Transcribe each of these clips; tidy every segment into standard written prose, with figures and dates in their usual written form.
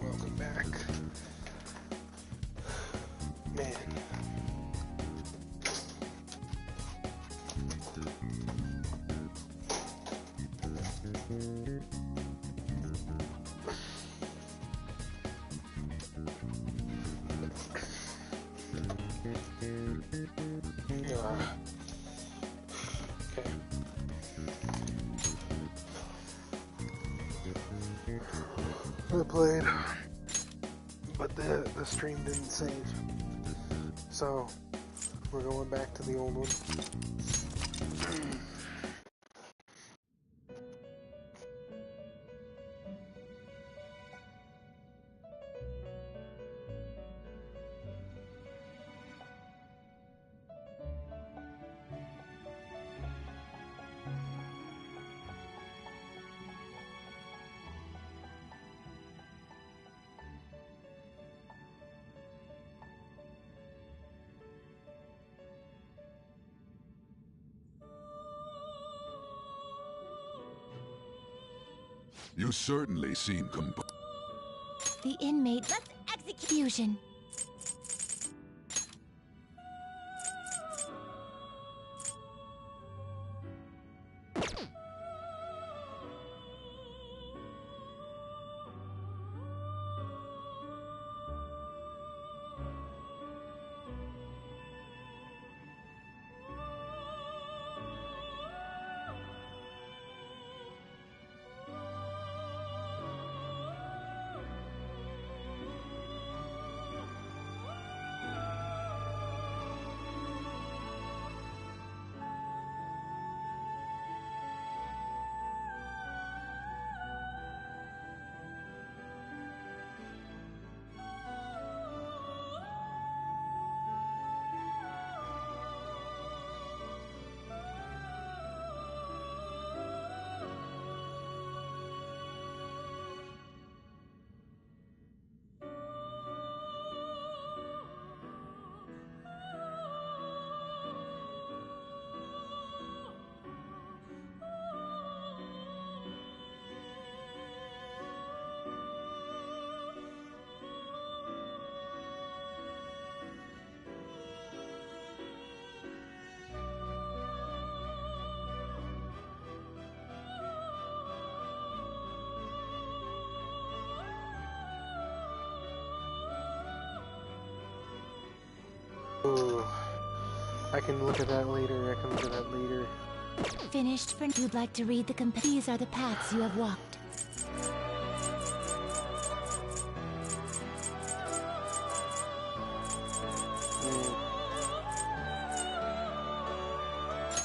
Welcome back. Man. Okay. I played, but the stream didn't save, so we're going back to the old one. You certainly seem The inmate. Let's execution. Ooh, I can look at that later. Finished for you'd like to read the These are the paths you have walked.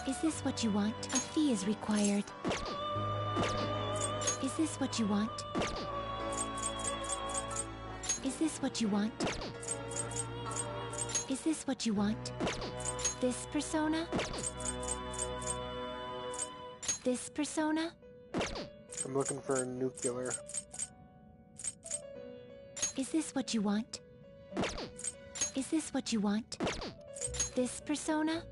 Is this what you want? A fee is required. Is this what you want? Is this what you want? Is this what you want? This persona? This persona? I'm looking for a nuclear. Is this what you want? Is this what you want? This persona?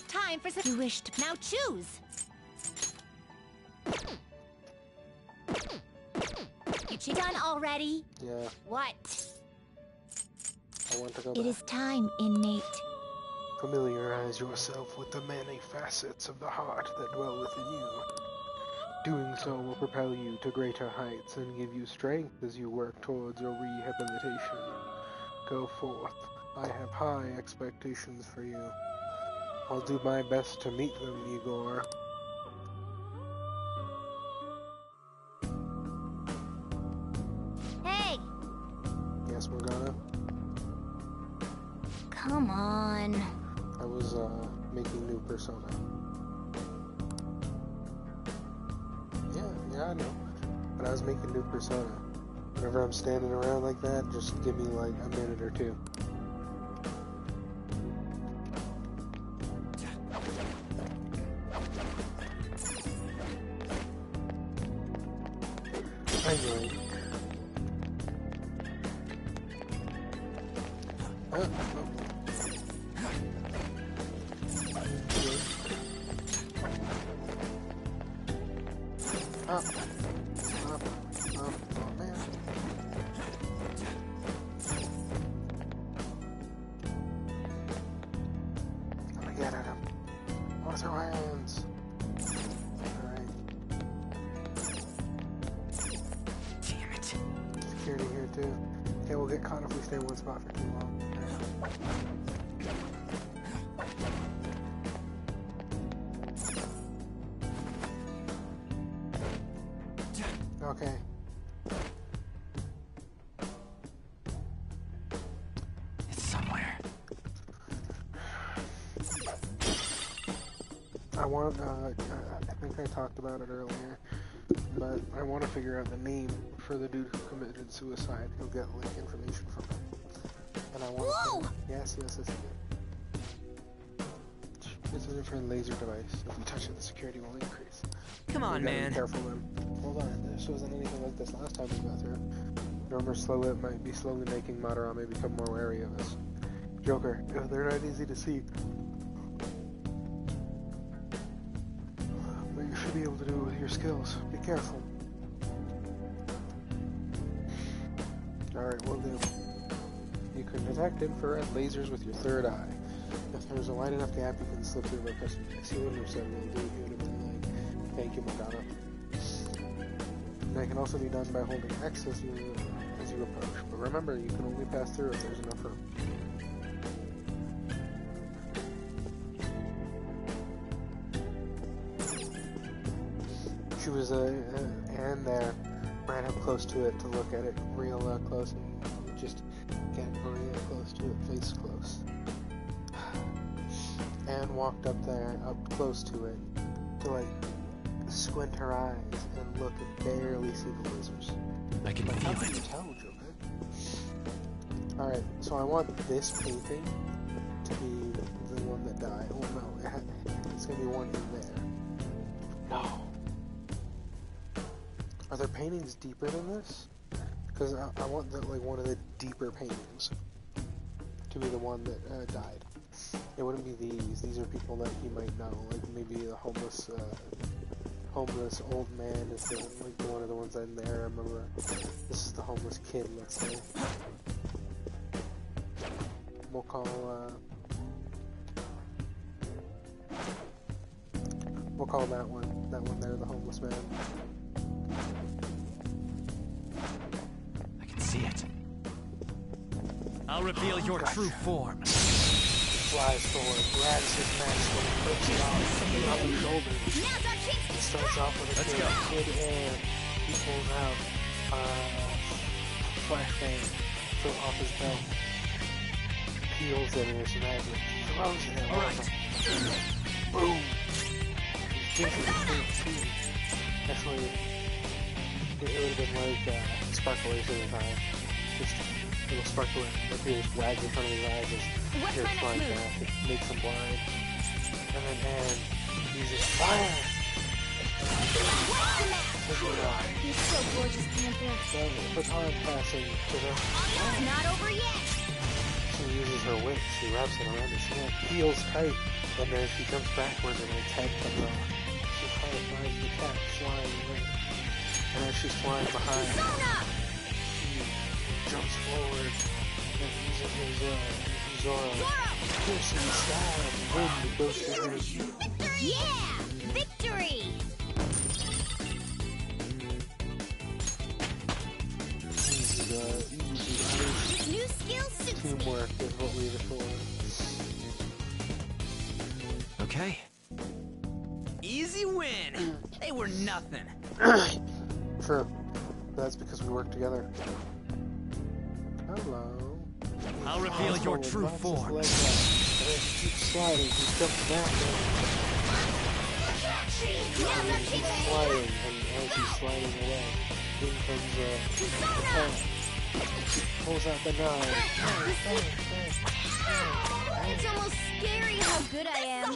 Time for some. You wished. Now choose. You done already? Yeah. What? I want to go It back. is time, inmate. Familiarize yourself with the many facets of the heart that dwell within you. Doing so will propel you to greater heights and give you strength as you work towards your rehabilitation. Go forth. I have high expectations for you. I'll do my best to meet them, Igor. Hey! Yes, Morgana? Come on. I was, making new persona. Yeah, I know. But I was making new persona. Whenever I'm standing around like that, just give me, like, a minute or two. Anyway. Up. Up. Up. Oh, man. I'm gonna get at him. I want to throw hands. Alright. Damn it. Security here, too. Okay, we'll get caught if we stay in one spot for too long. Okay. It's somewhere. I want, I think I talked about it earlier, but I want to figure out the name for the dude who committed suicide. He'll get, like, information from him. And I want to... Yes, yes, yes, yes. It's a different laser device. If you touch it, the security will increase. Come on, You gotta man. Be careful, then. Hold on, this wasn't anything like this last time we got through. Remember, it might be slowly making Madarame become more wary of us. Joker, they're not easy to see. But you should be able to do it with your skills. Be careful. Alright, we'll do. You can detect infrared lasers with your third eye. If there's a wide enough gap, you can slip through by pressing X. You wouldn't have said we'll do it. You would have been like, thank you, Madonna. And that can also be done by holding X as you approach. But remember, you can only pass through if there's enough room. She was and there, ran up close to it to look at it real close, and just get real close to it, face close. And walked up there, up close to it, to like squint her eyes and look and barely see the lasers. I can Like, how feel can you it. tell, Joker? Alright, so I want this painting to be the one that died. Oh no, it's gonna be one in there. No. Are there paintings deeper than this? Because I want like one of the deeper paintings to be the one that died. It wouldn't be these. These are people that he might know. Like maybe the homeless old man is like one of the ones in there. I remember this is the homeless kid. Let's say we'll call that one there the homeless man. I can see it. I'll reveal your true form. Flies forward, grabs his mask and flips it off the shoulders. It starts off with a kid and he pulls out flashbang off his belt, peels it in his magnet, throws it at Alright. Boom! Actually, it would have been like sparklers in his eye. Just little sparkler that he was wagging in front of his eyes as you're flying back. It makes him blind. And then he uses fire! He's so gorgeous, Panther. The baton passing to the... It's not over yet. She uses her whip. She wraps it around his neck. Feels tight. And then she jumps backwards and its head comes off. She flies the cat flying away. And as she's flying behind, he jumps forward and using his Zoro. Piercing stab. Wind goes through his... Yeah! Victory! Easy. New skill suits me. Teamwork is what we look for. Okay. Easy win. They were nothing. True. That's because we work together. Hello. I'll reveal your true form. And then he keeps sliding. He jumps back and he's sliding. And as he's sliding away, in comes the tank. Pulls out the knife. It's almost scary how good I am.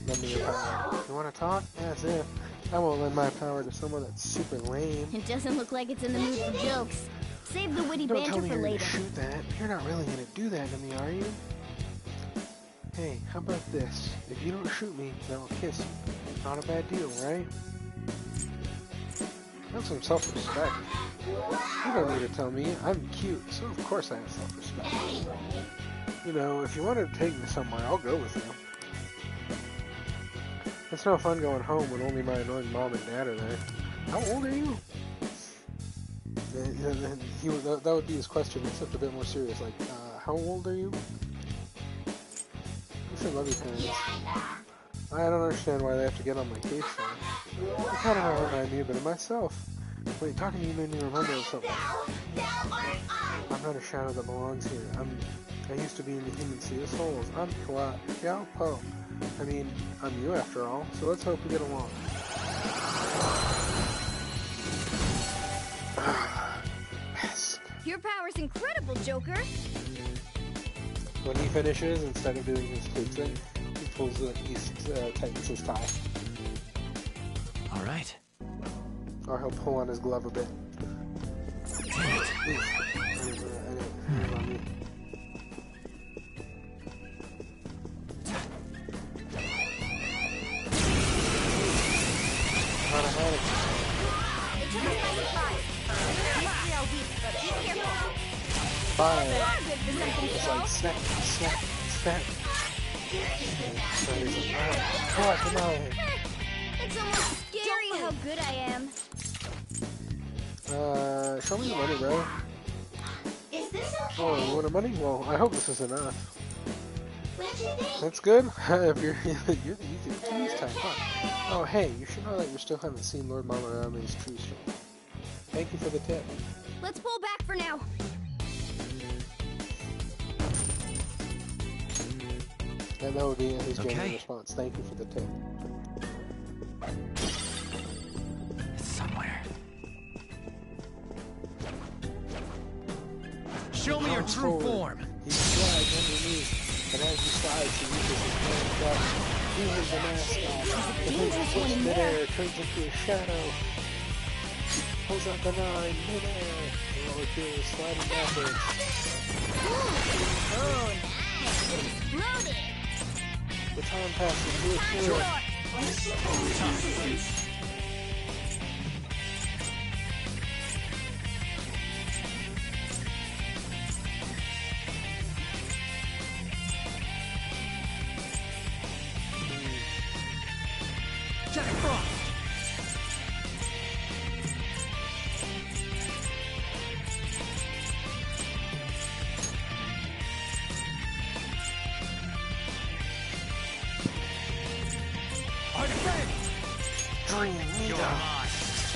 Lend me your power. You want to talk? That's it. I won't lend my power to someone that's super lame. It doesn't look like it's in the mood for jokes. Save the witty Don't tell banter me for you're later. gonna shoot that. You're not really gonna do that to me, are you? Hey, how about this? If you don't shoot me, then I'll kiss you. Not a bad deal, right? have some self-respect. You don't need to tell me. I'm cute, so of course I have self-respect. You know, if you want to take me somewhere, I'll go with you. It's no fun going home when only my annoying mom and dad are there. How old are you? That would be his question, except a bit more serious. Like, how old are you? You should love your parents. I don't understand why they have to get on my case for. They kind of remind me a bit of myself. Wait, talking to you made me remember something. I'm not a shadow that belongs here. I used to be in the human sea of souls. I'm Xiao Po. I mean, I'm you after all, so let's hope we get along. Your power's incredible, Joker. When he finishes, instead of doing his flute thing, he tightens his tie. All right. Or he'll pull on his glove a bit. Fire! It's like snap, snap, snap. Oh, come on. It's almost scary how good I am. Show me the money, bro. Oh, you want the money? Well, I hope this is enough. That's good. If you're the keys type, huh? Oh, hey, you should know that you still haven't seen Lord Malarame's true strength. Thank you for the tip. Let's pull back for now. And that would be his genuine response. Thank you for the tip. It's somewhere. Show me your true form. He slides underneath, and as he slides, he uses his hand up. He is the mascot. The person puts midair, turns into a shadow. Pulls out the 9 midair. And all we feel is sliding backwards. Oh, exploded. Baton passes to his foot. Jack Frost. Dream You're Leader. mine.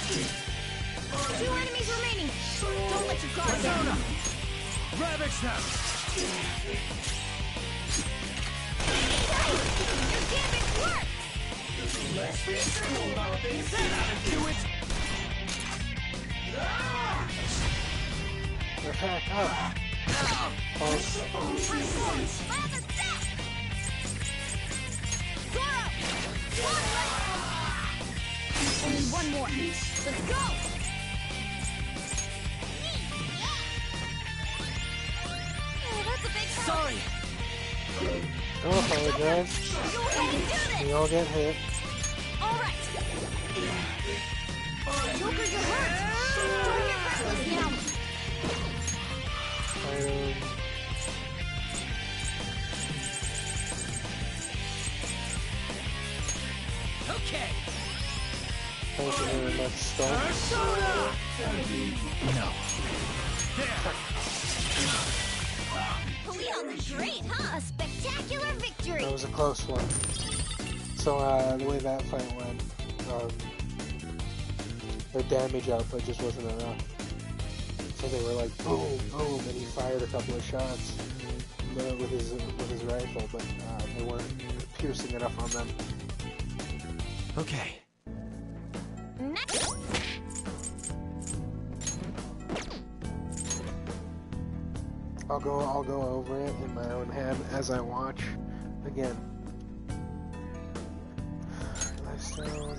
2 enemies remaining. Don't let your guard down. Ravage them. Your gambit worked. Let's be true about this. Then I'll do it. Attack up. Pulse. Father, stop. Goro. Only one more. Let's go. Oh, that's a big help. Sorry. Don't apologize. Go ahead and do this. We all get hit. All right. Joker, you're hurt. Don't get reckless now. Okay. Thank you very much, Storm. Persona. No. Polito the Great, huh? A spectacular victory. That was a close one. So, the way that fight went, their damage output just wasn't enough. So they were like, boom, boom, and he fired a couple of shots with his rifle, but they weren't piercing enough on them. Okay. Next. I'll go over it in my own head as I watch again. Lifestyle.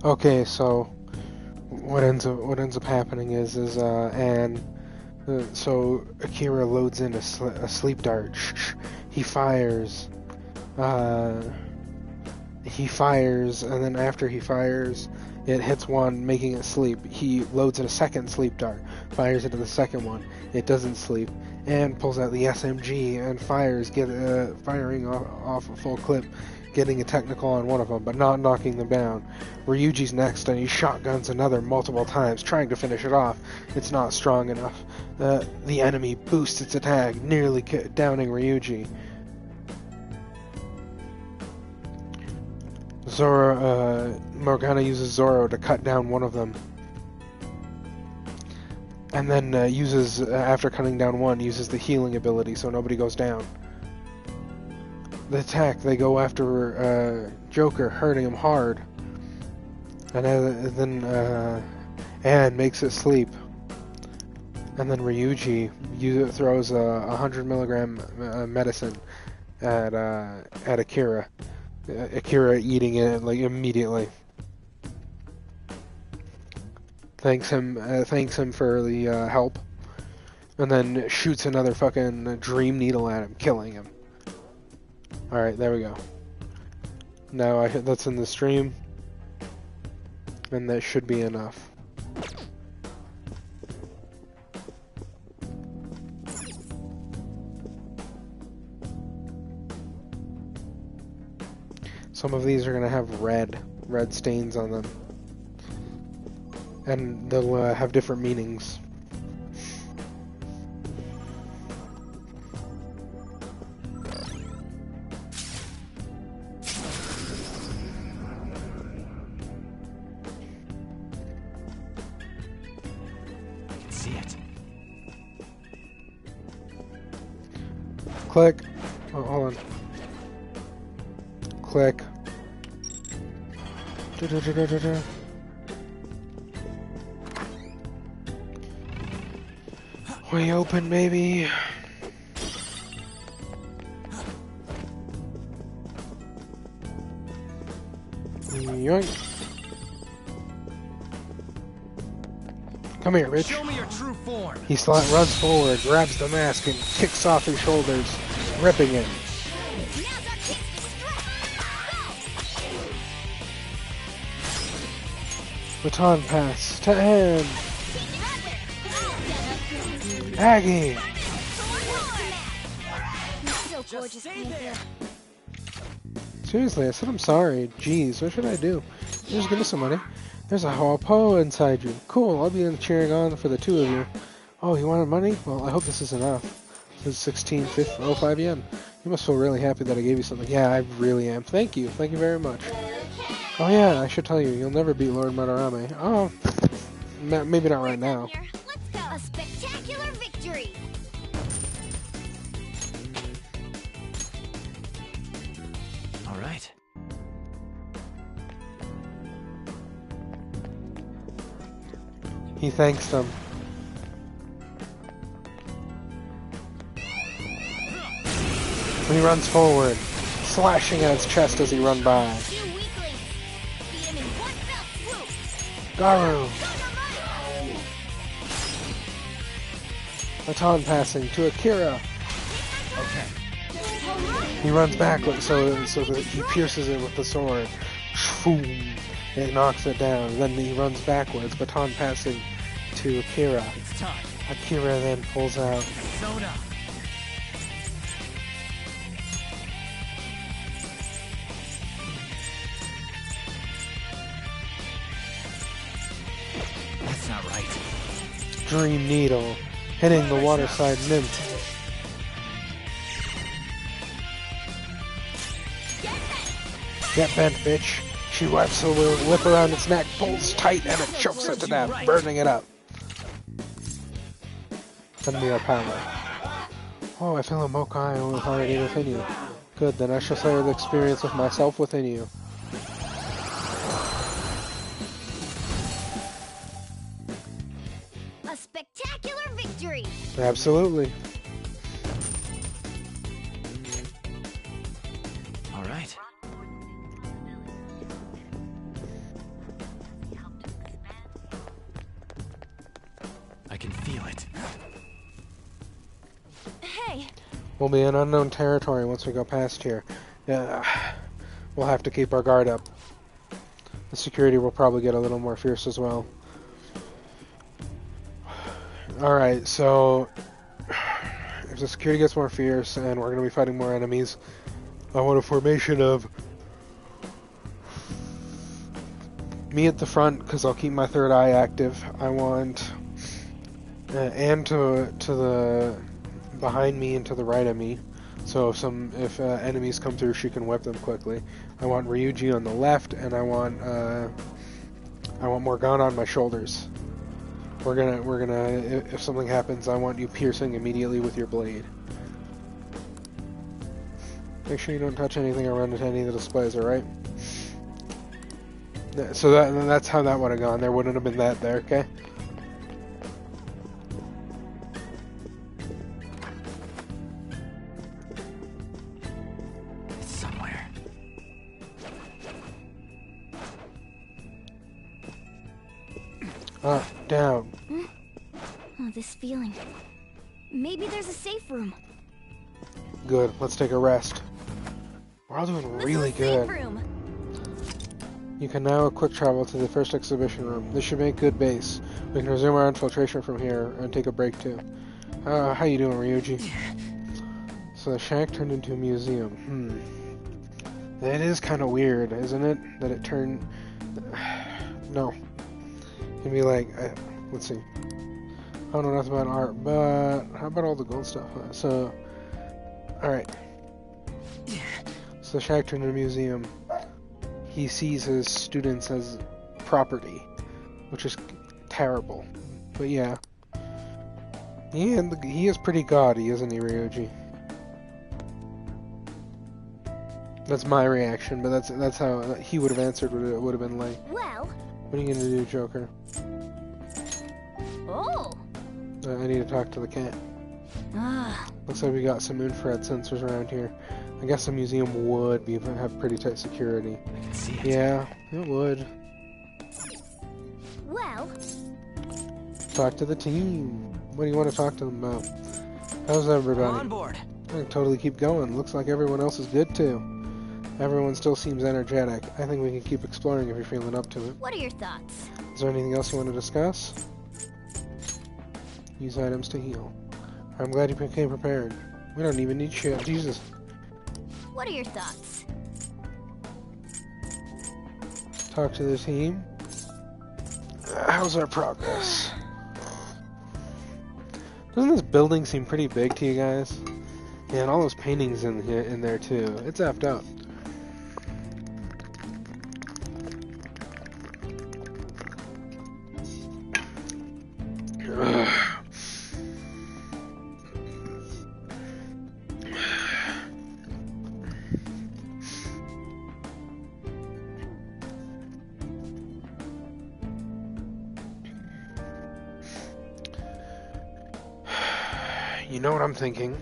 Okay, so what ends up happening is so Akira loads in a sleep dart. He fires. He fires, and then after he fires, it hits one, making it sleep. He loads in a second sleep dart, fires into the second one. It doesn't sleep, and pulls out the SMG and fires, firing off a full clip, getting a technical on one of them, but not knocking them down. Ryuji's next, and he shotguns another multiple times, trying to finish it off. It's not strong enough. The enemy boosts its attack, nearly downing Ryuji. Morgana uses Zoro to cut down one of them. And then after cutting down one, uses the healing ability so nobody goes down. The attack, they go after Joker, hurting him hard. And then Anne makes it sleep. And then Ryuji throws a 100 milligram medicine at Akira. Akira eating it like immediately. Thanks him for the help, and then shoots another fucking dream needle at him, killing him. All right, there we go. Now that's in the stream, and that should be enough. Some of these are going to have red stains on them. And they'll have different meanings. I can see it. Click. Oh, hold on. Click. We open, baby. Yoink. Come here, bitch. Show me your true form. He runs forward, grabs the mask, and kicks off his shoulders, ripping it. Baton pass to Anne. Aggie. So gorgeous, Panther. Seriously, I said I'm sorry. Jeez, what should I do? Just give me some money. There's a Ho'opo inside you. Cool, I'll be cheering on for the two of you. Oh, you wanted money? Well, I hope this is enough. This is 16.05 yen. You must feel really happy that I gave you something. Yeah, I really am. Thank you. Thank you very much. Oh yeah, I should tell you, you'll never beat Lord Madarame. Oh, maybe not right now. Let's go. A spectacular victory. All right. He thanks them. He runs forward, slashing at its chest as he runs by. Two weaklings. Beat him in one fell swoop. Garu! Baton passing to Akira. Okay. He runs backward so that he pierces it with the sword. Shfoom! It knocks it down. Then he runs backwards, baton passing to Akira. It's time. Akira then pulls out. Zona. That's not right. Dream Needle, hitting the waterside nymph. Get bent, bitch. She wraps her whip around its neck, pulls tight, and it chokes it to death, burning it up. Send me our power. Oh, I feel a Mokai already within you. Good, then I shall share the experience with myself within you. A spectacular victory. Absolutely. All right. We'll be in unknown territory once we go past here. We'll have to keep our guard up. The security will probably get a little more fierce as well. Alright, so if the security gets more fierce and we're going to be fighting more enemies, I want a formation of me at the front because I'll keep my third eye active. I want Anne to the behind me and to the right of me, so if enemies come through, she can whip them quickly. I want Ryuji on the left, and I want Morgana on my shoulders. We're gonna if something happens, I want you piercing immediately with your blade. Make sure you don't touch anything or run into any of the displays, alright? So that's how that would have gone. There wouldn't have been that there, okay? It's somewhere. Up, down. Oh, this feeling. Maybe there's a safe room. Good. Let's take a rest. We're all doing really good. Safe room. You can now quick travel to the first exhibition room. This should make good base. We can resume our infiltration from here and take a break too. How you doing, Ryuji? So the shack turned into a museum. That is kind of weird, isn't it? That it turned... No. It'd be like... let's see. I don't know nothing about art, but... How about all the gold stuff? So... Alright. So the shack turned into a museum. He sees his students as property, which is terrible. But yeah. He is pretty gaudy, isn't he, Ryuji? That's my reaction, but that's how he would have answered what it would have been like. Well. What are you gonna do, Joker? Oh. I need to talk to the cat. Looks like we got some infrared sensors around here. I guess a museum would have pretty tight security. I can see it. Yeah, it would. Well. Talk to the team. What do you want to talk to them about? How's everybody? On board. I can totally keep going. Looks like everyone else is good too. Everyone still seems energetic. I think we can keep exploring if you're feeling up to it. What are your thoughts? Is there anything else you want to discuss? Use items to heal. I'm glad you came prepared. We don't even need shit. Jesus. What are your thoughts? Talk to the team. How's our progress? Doesn't this building seem pretty big to you guys? Yeah, and all those paintings in there too. It's effed up. You know what I'm thinking?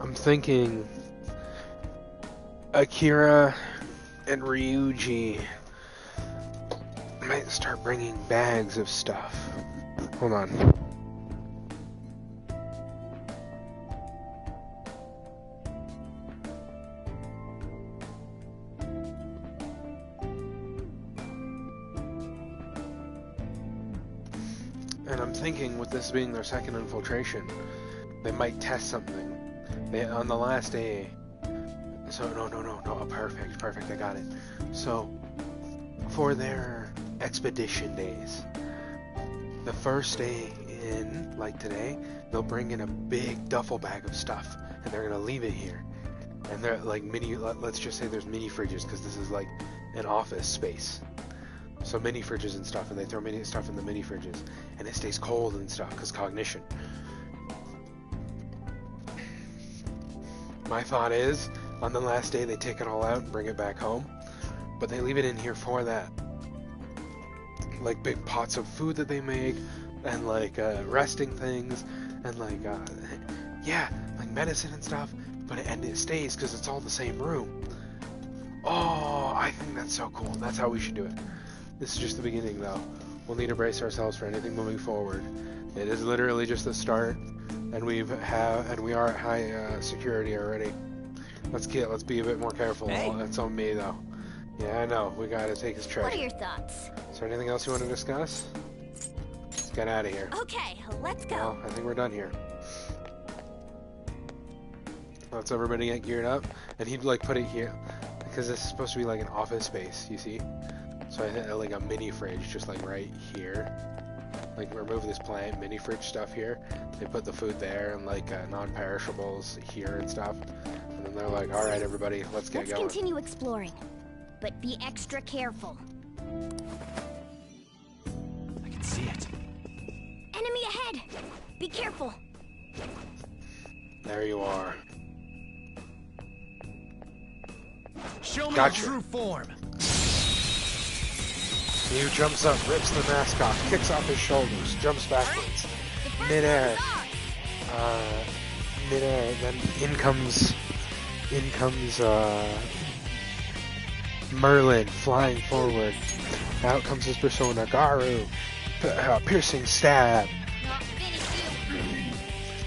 I'm thinking Akira and Ryuji might start bringing bags of stuff. Hold on. And I'm thinking, with this being their second infiltration, they might test something. On the last day. So no, perfect, I got it. So for their expedition days, the first day in, like today, they'll bring in a big duffel bag of stuff, and they're gonna leave it here. And they're like let's just say there's mini fridges, because this is like an office space. So mini fridges and stuff, and they throw mini stuff in the mini fridges, and it stays cold and stuff, because cognition. My thought is, on the last day they take it all out and bring it back home, but they leave it in here for that. Like big pots of food that they make, and like resting things, and like yeah, like medicine and stuff. But it stays because it's all the same room. Oh, I think that's so cool. That's how we should do it. This is just the beginning, though. We'll need to brace ourselves for anything moving forward. It is literally just the start. and we are at high security already. Let's be a bit more careful. Hey. That's on me though. Yeah, I know. We gotta take his treasure. What are your thoughts? Is there anything else you want to discuss? Let's get out of here. Okay, let's go. Well, I think we're done here. Let's everybody get geared up, and he'd like put it here because this is supposed to be like an office space. You see? So I think like a mini fridge, just like right here. Like remove this plant mini fridge stuff here. They put the food there and like non-perishables here and stuff. And then they're like, "All right, everybody, let's get going." Continue exploring, but be extra careful. I can see it. Enemy ahead! Be careful! There you are. Show me Gotcha. your true form. Ryu jumps up, rips the mask off, kicks off his shoulders, jumps backwards. Midair. Midair, then in comes Merlin flying forward. Out comes his persona, Garu. Piercing stab. Not finished you!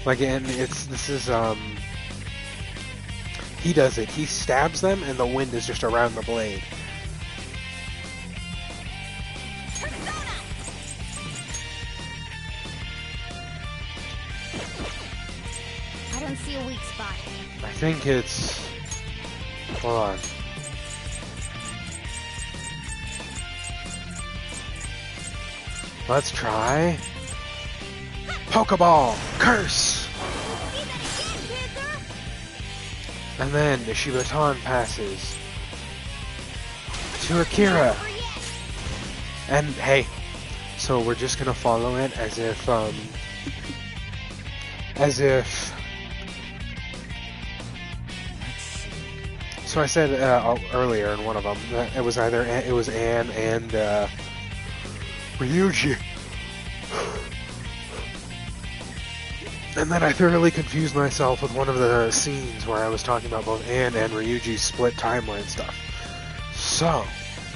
Like, and he does it. He stabs them and the wind is just around the blade. Persona! I don't see a weak spot. I think it's... Hold on. Let's try... Pokeball! Curse! See that again, Panther? And then the Shibaton passes to Akira. Over yet. And hey, so we're just gonna follow it as if so I said earlier in one of them that it was Anne and Ryuji. And then I thoroughly confused myself with one of the scenes where I was talking about both Anne and Ryuji's split timeline stuff. So,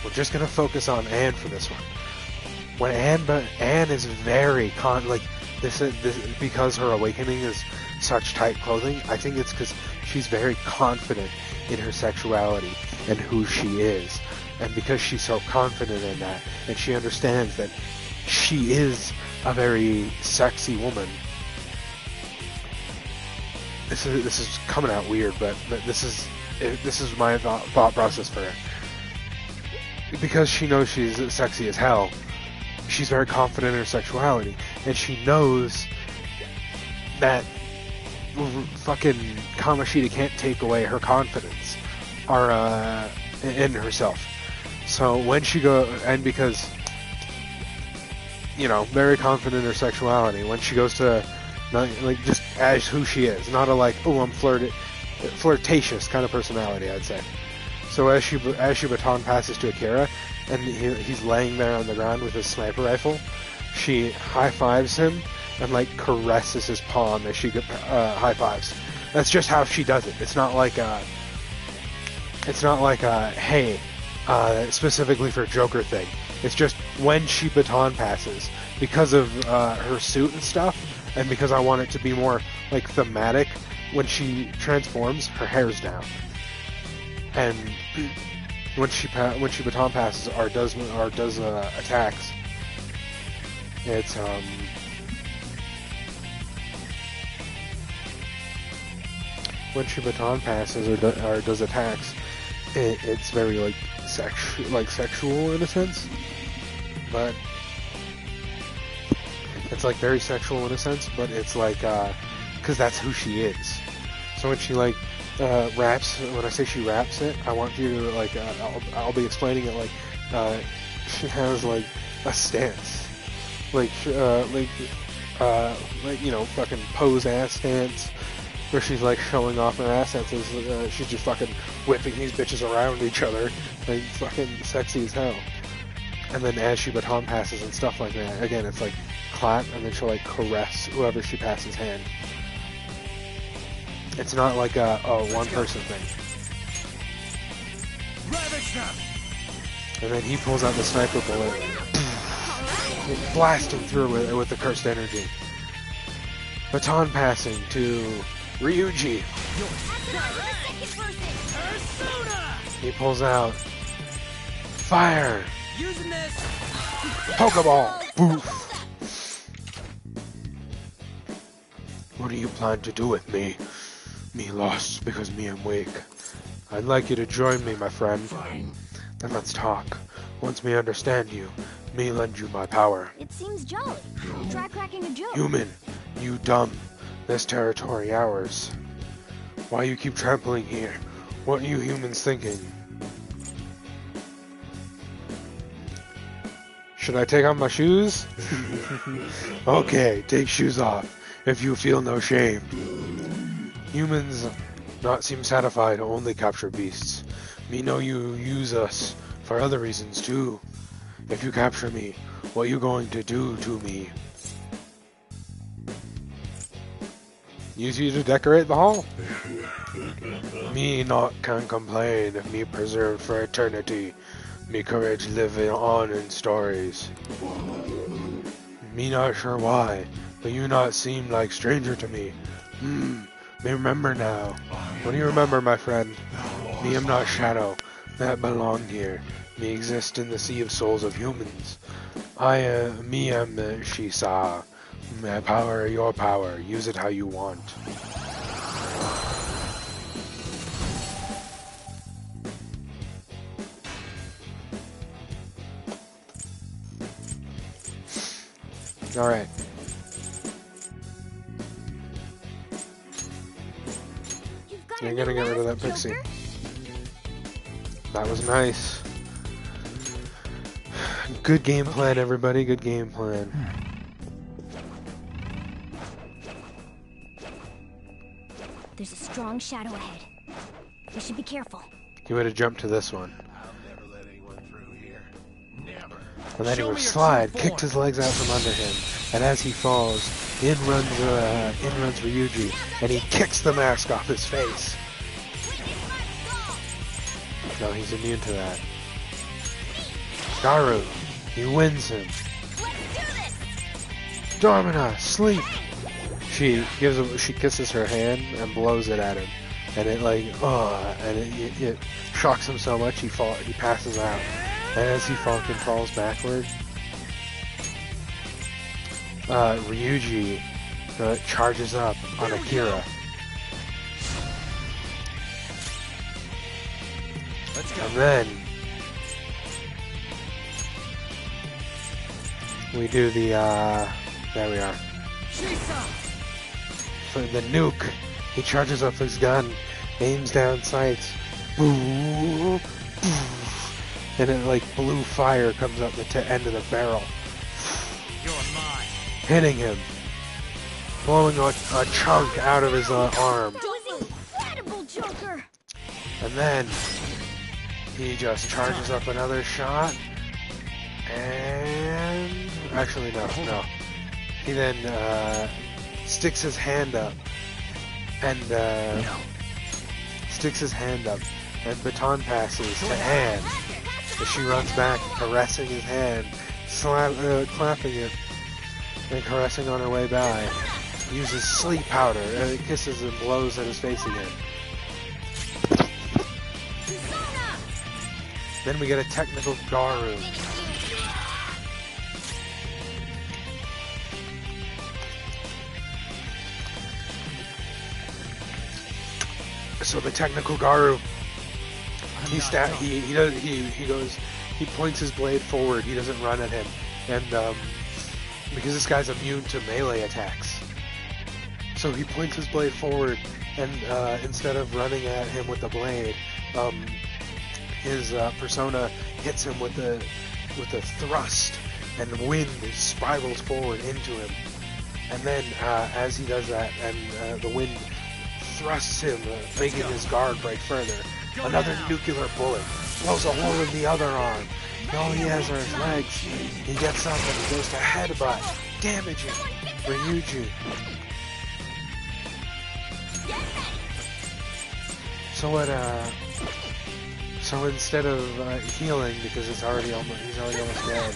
we're just gonna focus on Anne for this one. When Anne is very this because her awakening is such tight clothing. I think it's because she's very confident in her sexuality and who she is, and because she's so confident in that, and she understands that she is a very sexy woman. This is coming out weird, but this is my thought process for her. Because she knows she's sexy as hell, she's very confident in her sexuality, and she knows that fucking Kamoshida can't take away her confidence in herself. So when she and because, very confident in her sexuality, when she goes to, like, just as who she is, not a like, oh, I'm flirtatious kind of personality, I'd say. So as she baton passes to Akira, and he's laying there on the ground with his sniper rifle, she high fives him and like caresses his palm as she high fives. That's just how she does it. It's not like hey, specifically for Joker thing. It's just when she baton passes, because of her suit and stuff, and because I want it to be more like thematic. When she transforms, her hair's down, and when she baton passes or does attacks, it's when she baton passes or does attacks, it's very like sexual in a sense, but it's like very sexual in a sense, but it's like because that's who she is. So when she like raps, when I say she raps it, I want you to like I'll be explaining it like she has like a stance, like fucking pose ass stance, where she's like showing off her assets as she's just fucking whipping these bitches around each other, like fucking sexy as hell. And then as she baton passes and stuff like that, again it's like clap, and then she'll like caress whoever she passes hand. It's not like a one person thing. And then he pulls out the sniper bullet, blasting through with the cursed energy. Baton passing to Ryuji. Persona! He pulls out fire. Using this. Pokeball! Boof! What do you plan to do with me? Me lost because me am weak. I'd like you to join me, my friend. Fine. Then let's talk. Once me understand you, me lend you my power. It seems jolly. Try cracking a joke. Human, you dumb. This territory ours. Why you keep trampling here? What are you humans thinking? Should I take off my shoes? Okay, take shoes off, if you feel no shame. Humans not seem satisfied, only capture beasts. Me know you use us for other reasons too. If you capture me, what you going to do to me? Use you to decorate the hall? Me not can complain if me preserved for eternity. Me courage living on in stories. Me not sure why, but you not seem like stranger to me. Me remember now. What do you remember, my friend? Me am not shadow, that belong here. Me exist in the sea of souls of humans. Me am Shisa. My power, your power. Use it how you want. Alright. You're gonna get rid of that pixie. That was nice. Good game plan, everybody. Good game plan. There's a strong shadow ahead. We should be careful. You would have jumped to this one. I'll never let anyone through here. Never. And then he Show would me your slide, true kicked his legs out from under him, and as he falls, in runs Ryuji, and he kicks the mask off his face. No, he's immune to that. Garu, he wins him. Domina, sleep. She kisses her hand and blows it at him, and it it shocks him so much he passes out. And as he falls backward, Ryuji charges up on Akira. Let's go. And then we do the there we are. For the nuke, he charges up his gun, aims down sights, boo, boo, and it like blue fire comes up the end of the barrel, You're mine. hitting him, blowing a chunk out of his arm, That was incredible, Joker! and then he just charges up another shot, and actually no. He then sticks his hand up, and baton passes to Anne. As she runs back, caressing his hand, clapping it, and caressing on her way by. Uses sleep powder, and it kisses and blows at his face again. Then we get a technical Garu. So the technical Garu, he points his blade forward. He doesn't run at him, and because this guy's immune to melee attacks, so he points his blade forward, and instead of running at him with the blade, his persona hits him with the thrust, and the wind spirals forward into him. And then as he does that, and the wind thrusts him, making his guard break further, another nuclear bullet blows a hole in the other arm. And all he has are his legs. He gets up and he goes to headbutt, damaging Ryuji. So what? So instead of healing, because he's already almost dead,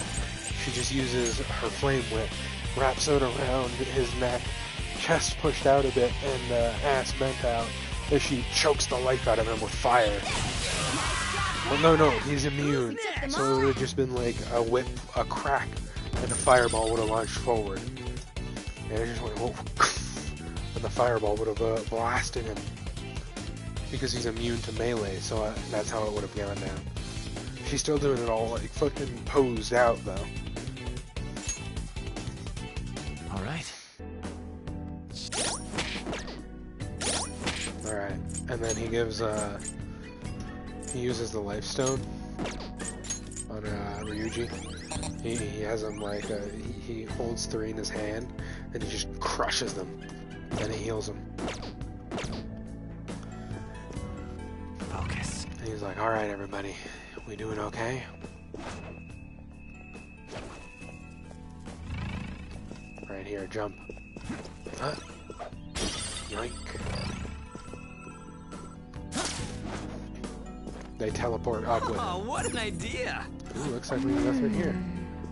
she just uses her flame whip, wraps it around his neck, chest pushed out a bit and ass bent out as she chokes the life out of him with fire. Well, no, he's immune. So it would have just been like a whip, a crack, and a fireball would have launched forward. And it just went, whoa. And the fireball would have blasted him. Because he's immune to melee, so that's how it would have gone down. She's still doing it all like fucking posed out though. Alright. Alright. And then he gives he uses the life stone on Ryuji. He has them like he holds 3 in his hand and he just crushes them. Then he heals them. Focus. And he's like, alright everybody, we doing okay? Right here, jump. Huh? Yoink. They teleport up with Oh, him. what an idea! Ooh, looks like we can go through here.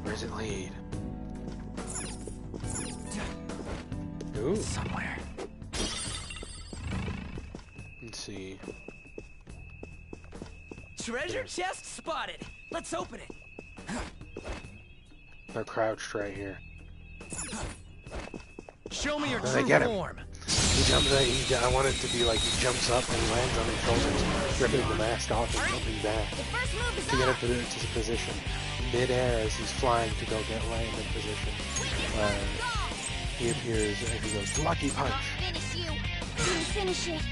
Where does it lead? Ooh, Somewhere. let's see. Treasure chest spotted! Let's open it! They're crouched right here. Show me your I true get him. form! He jumps. I want it to be like he jumps up and lands on his shoulders, ripping the mask off and jumping back The first move is to get up. into position. Mid-air as he's flying to go get land in position. He appears and he goes, Lucky Punch! Finish you. Didn't finish it.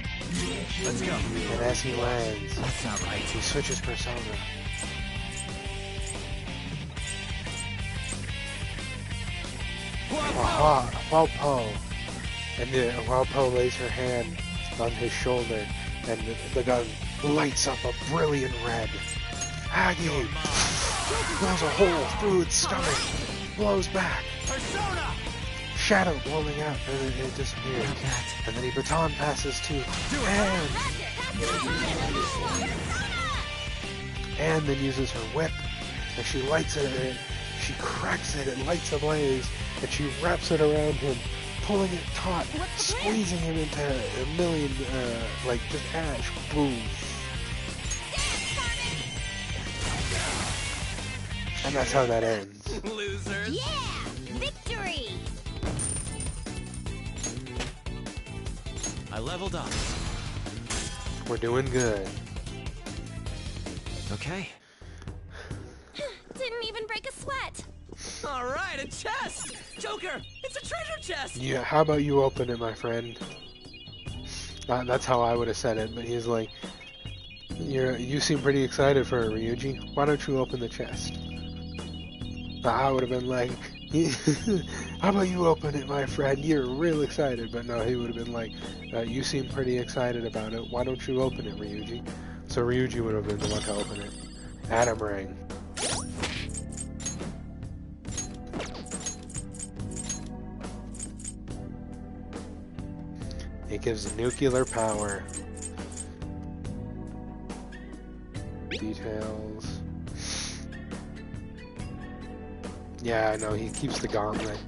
Let's go. And as he lands, That's not right. he switches persona. Huapo. And Huapo lays her hand on his shoulder, and the gun lights up a brilliant red. Aggie blows a hole through its stomach, blows back. Persona! Shadow blowing out, and it disappears. Like that. And then he baton passes to Anne then uses her whip, and she lights it, she cracks it, it lights ablaze, and she wraps it around him, pulling it taut, squeezing him into a million, like, just ash. Boom. And that's how that ends. Losers! Yeah! Victory! I leveled up. We're doing good. Okay. Didn't even break a sweat. Alright, a chest! Joker, it's a treasure chest! Yeah, how about you open it, my friend? That's how I would have said it, but he's like, you seem pretty excited for it, Ryuji. Why don't you open the chest? I would have been like, how about you open it, my friend? You're real excited. But no, he would have been like, you seem pretty excited about it. Why don't you open it, Ryuji? So Ryuji would have been the one to open it. Atom Ring. It gives nuclear power. Details. Yeah, I know, he keeps the gauntlet.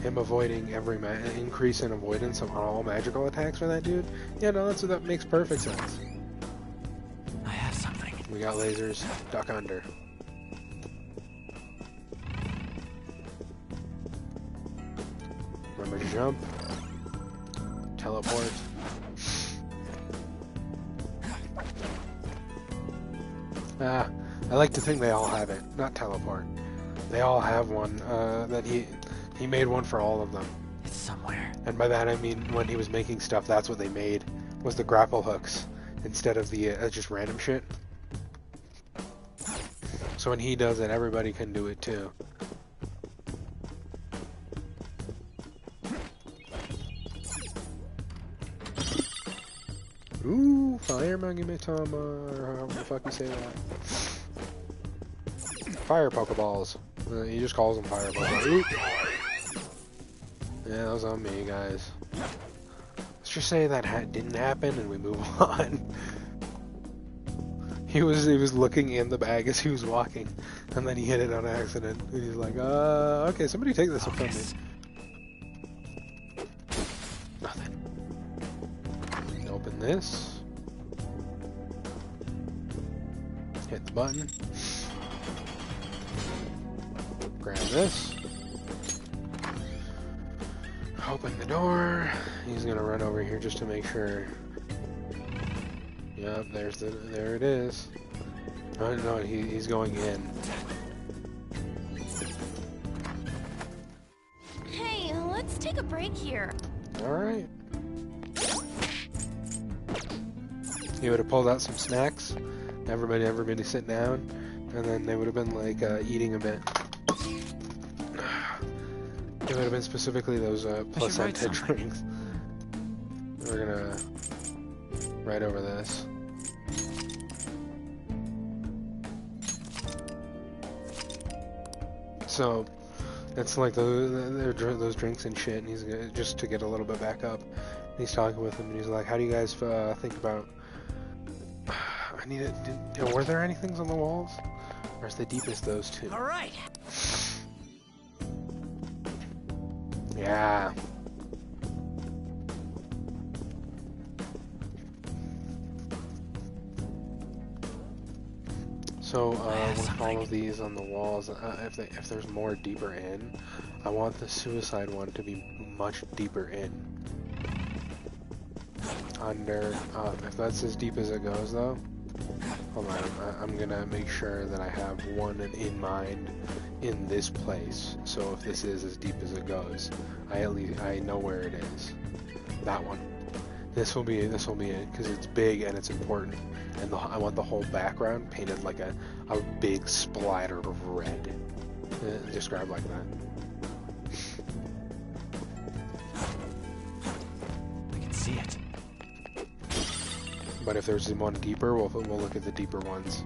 Him avoiding every increase in avoidance of all magical attacks for that dude. Yeah, no, that makes perfect sense. I have something. We got lasers. Duck under. Remember to jump. Teleport. I like to think they all have it. Not teleport. They all have one. That he made one for all of them. It's somewhere. And by that I mean when he was making stuff, that's what they made, was the grapple hooks instead of the just random shit. So when he does it, everybody can do it too. Ooh, Fire Magimitama, or however the fuck you say that. Fire Pokeballs. He just calls them Fireballs. Oop. Yeah, that was on me, guys. Let's just say that didn't happen and we move on. He was looking in the bag as he was walking, and then he hit it on accident. And he's like, okay, somebody take this from me. Open this. Hit the button. Grab this. Open the door. He's gonna run over here just to make sure. Yep, there it is. Oh no, he's going in. Hey, let's take a break here. Alright. He would have pulled out some snacks. Everybody sit down, and then they would have been like eating a bit. It would have been specifically those placenta drinks. We're gonna write over this. So it's like those drinks and shit, and he's gonna, just to get a little bit back up. And he's talking with him, and he's like, "How do you guys think about?" I need it. Were there any things on the walls, or is the deepest those two? All right. Yeah. So with all of these on the walls, if there's more deeper in, I want the suicide one to be much deeper in. Under, if that's as deep as it goes though, hold on, I'm gonna make sure that I have one in mind in this place. So if this is as deep as it goes, I know where it is. That one. This will be it because it's big and it's important, and I want the whole background painted like a big splatter of red. Described like that. I can see it. But if there's one deeper, we'll look at the deeper ones.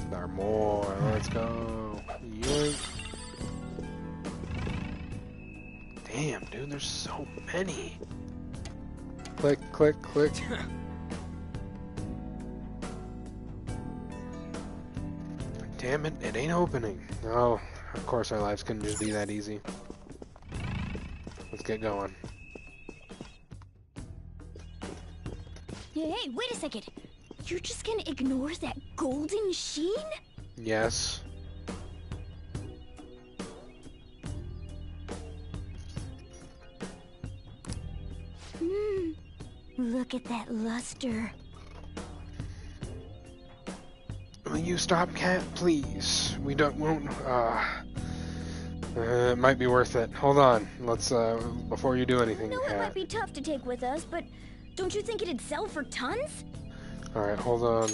There are more. Let's go. Yoink. Damn, dude, there's so many. Click, click, click. Damn it, it ain't opening. Oh, of course our lives couldn't just be that easy. Let's get going. Hey, wait a second. You're just gonna ignore that golden sheen? Yes. Look at that luster. Will you stop, cat, please? We won't, it might be worth it. Hold on. Let's, before you do anything, No, it cat. might be tough to take with us, but don't you think it'd sell for tons? Alright, hold on.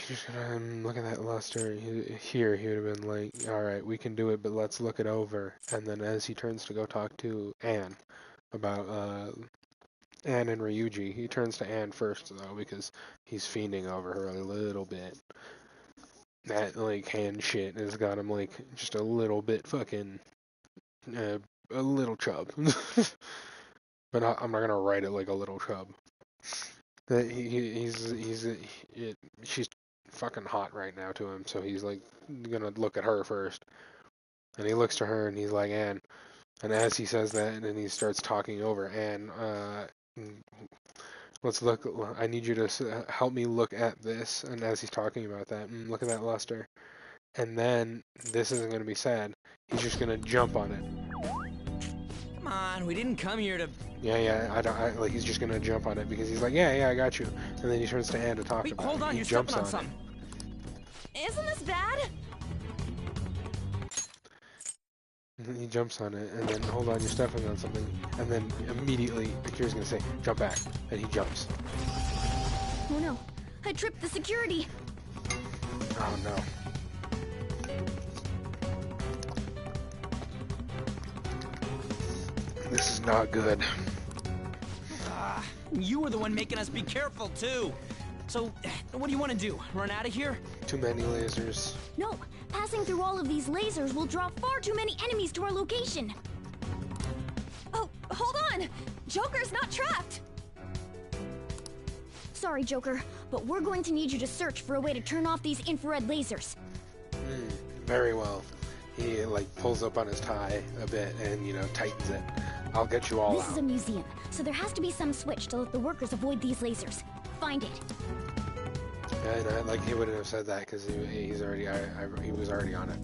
Just gonna look at that luster. Here, he would have been like, alright, we can do it, but let's look it over. And then as he turns to go talk to Anne about, Anne and Ryuji, he turns to Anne first, though, because he's fiending over her a little bit. That, like, hand shit has got him, like, just a little bit fucking, a little chub. But I'm not gonna write it like a little chub. She's fucking hot right now to him, so he's like gonna look at her first. And he looks to her and he's like, Anne. And as he says that, and then he starts talking over Anne, let's look, I need you to help me look at this. And as he's talking about that, look at that luster. And then, this isn't gonna be sad, he's just gonna jump on it. Come on, we didn't come here to... Yeah, like he's just gonna jump on it because he's like, yeah, I got you. And then he turns to Anne to talk Wait, about hold it. on, He you're jumps stepping on on it. something. Isn't this bad? And he jumps on it, and then, hold on, you're stepping on something. And then immediately, Akira's gonna say, jump back. And he jumps. Oh no, I tripped the security. Oh no. This is not good. You were the one making us be careful, too. So, what do you want to do? Run out of here? Too many lasers. No, passing through all of these lasers will draw far too many enemies to our location. Oh, hold on! Joker's not trapped! Sorry, Joker, but we're going to need you to search for a way to turn off these infrared lasers. Very well. he like pulls up on his tie a bit and, you know, tightens it. I'll get you all This out. is a museum, so there has to be some switch to let the workers avoid these lasers. Find it. And like he wouldn't have said that because he's already he was already on it.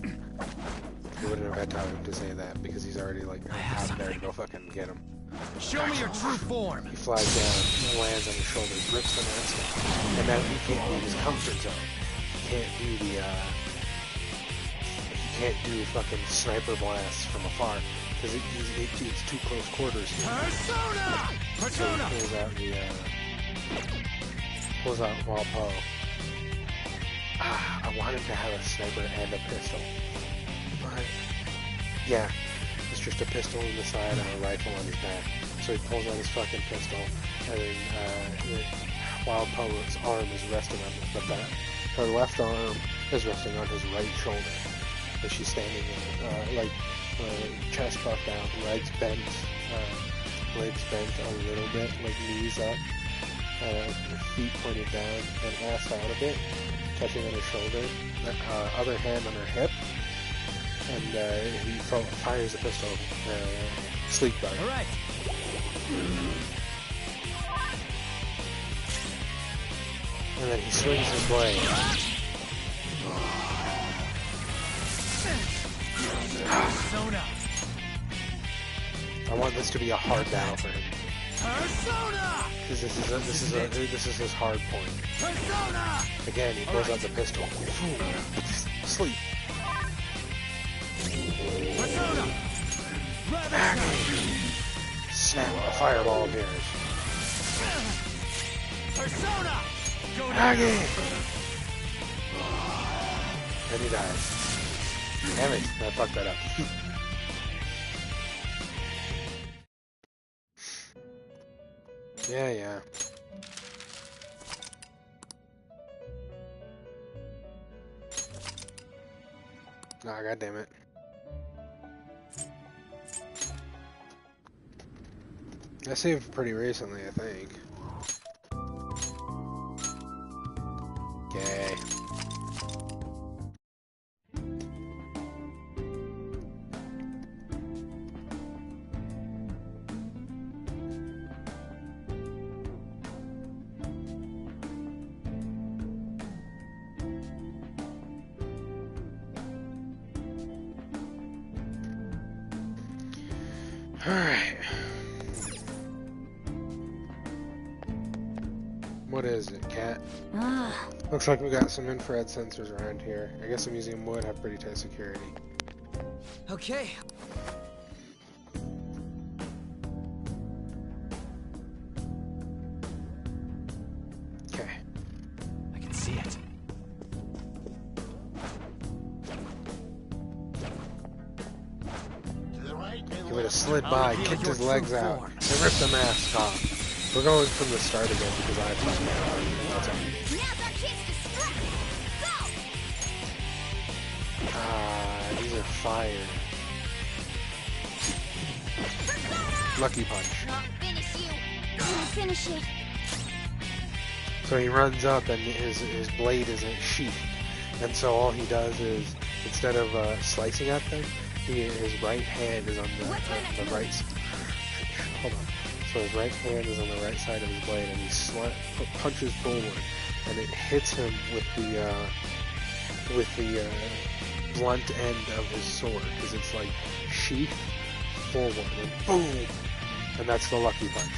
He wouldn't have had time to say that because he's already like out there to go fucking get him. Show me your true form. He flies down, lands on his shoulders, rips the mask off, and now he can't leave his comfort zone. He can't do the he can't do fucking sniper blasts from afar because it's too close quarters. Persona! Persona! So he pulls out Walpo. I want him to have a sniper and a pistol. But, yeah, it's just a pistol on the side and a rifle on his back. So he pulls out his fucking pistol, and then Walpo's arm is resting on the back. Her left arm is resting on his right shoulder. And she's standing there, chest puffed out, legs bent a little bit, like knees up, feet pointed down, and ass out a bit, touching on his shoulder, other hand on her hip, and he fires a pistol, sleep dart. All right. And then he swings his blade. Persona! I want this to be a hard battle for him. Persona! Because this is his hard point. Persona! Again, he pulls out the pistol. Sleep. Persona! Ravage! Snap, a fireball appears. Persona! Go down! Aggie! And he dies. Damn it, I fucked that up. Yeah. Ah, god damn it. I saved pretty recently, I think. Okay. Alright. What is it, cat? Ah, Looks like we got some infrared sensors around here. I guess the museum would have pretty tight security. Okay. Okay. I can see it. To the right and He would have left. slid I'll by, reveal kicked your his legs true out, form. and ripped the mask off. We're going from the start again because I fucking out. That's all. now's our chance to strike. Go! These are fire. Lucky punch. I'll finish you. I'll finish it. So he runs up and his blade isn't sheathed. And so all he does is, instead of slicing at them, his right hand is on the right side. Hold on. So his right hand is on the right side of his blade, and he punches forward, and it hits him with the blunt end of his sword, because it's like sheath forward, and boom, and that's the lucky punch.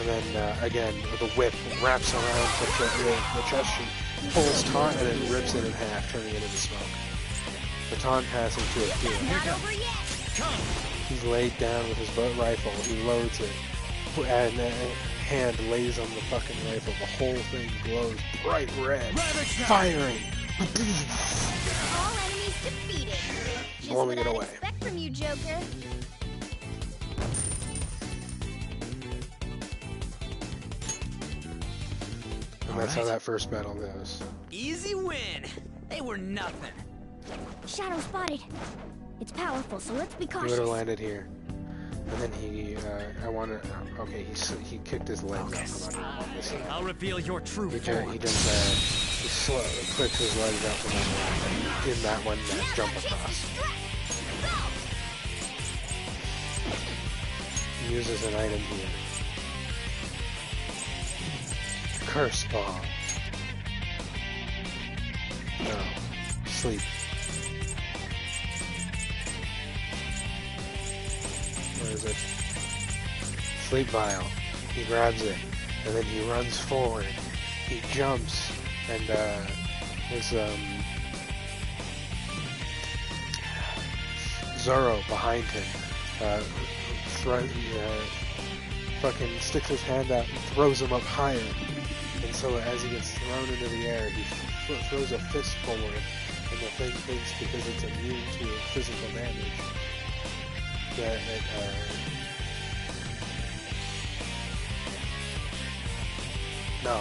And then again, the whip wraps around the chest sheet, pulls Taunt, and then rips it in half, turning it into smoke. The Taunt passes to a field. Not over yet. He's laid down with his boat rifle. He loads it, and hand lays on the fucking rifle. The whole thing glows bright red, firing, All enemies defeated. Just blowing what it I'd away. expect from you, Joker. And that's how Alright. that first battle goes. Easy win. They were nothing. Shadow spotted. It's powerful, so let's be He would cautious. have landed here, and then he kicked his legs out from under him on this side. I'll reveal your true He form. jumped Clicks his legs out from under in that one jump across. He uses an item here. Curse Bomb. No. Sleep. Where is it? Sleep Vial. He grabs it, and then he runs forward. He jumps, and his Zoro behind him fucking sticks his hand out and throws him up higher. And so as he gets thrown into the air, he throws a fist forward, and the thing thinks because it's immune to physical damage that it no.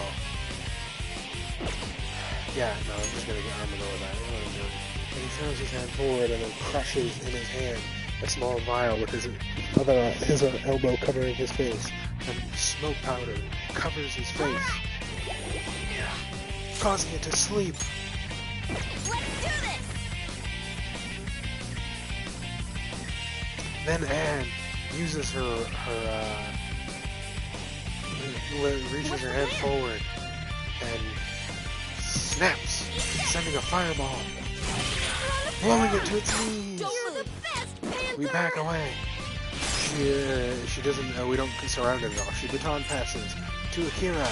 Yeah, no, I'm gonna go with that. I don't know what I'm doing. And he throws his hand forward and then crushes in his hand a small vial with his elbow covering his face. And smoke powder covers his face, causing it to sleep. Let's do this! Then Anne uses reaches her hand forward and snaps, sending a fireball, blowing it to its knees. You're the best, Panther! We back away. She doesn't. We don't surround it at all. She baton passes to Akira.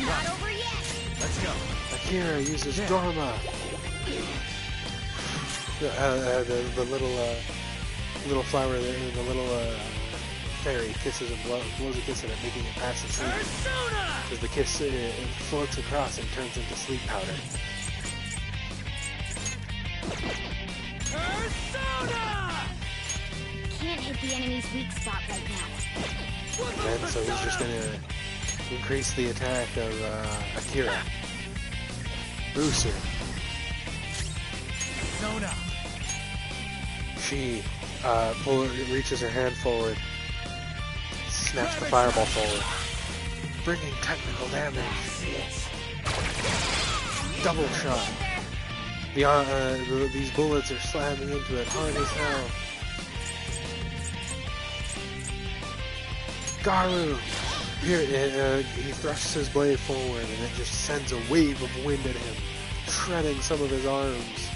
Not over yet! Let's go. Akira uses Dorma. The little flower, the little fairy kisses and blows a kiss at it, making it pass the sleep. Persona! Because the kiss it floats across and turns into sleep powder. Persona! Can't hit the enemy's weak spot right now. And so he's just gonna increase the attack of Akira. Booster. Persona! She reaches her hand forward, snaps the fireball forward, bringing technical damage. Double shot. These bullets are slamming into it hard as hell. Garu! Here, he thrusts his blade forward and it just sends a wave of wind at him, shredding some of his arms.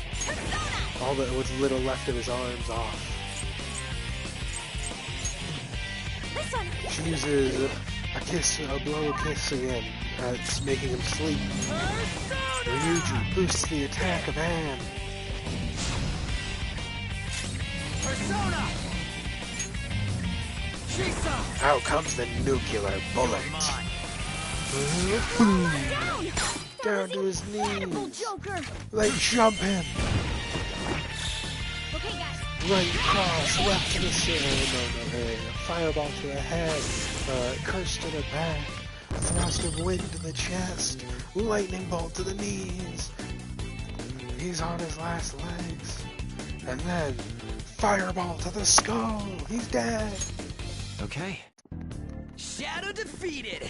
All that what's little left of his arms off. She uses a blow kiss again, making him sleep. Ryuji boosts the attack of Anne. Persona! Shisa! Out comes the nuclear bullet. Mine. Down to his Incredible, knees. Joker! They jump him. Okay, guys. Right across, left to the center. Fireball to the head. Curse to the back. Thrust of wind to the chest. Lightning bolt to the knees. He's on his last legs. And then fireball to the skull. He's dead. Okay. Shadow defeated!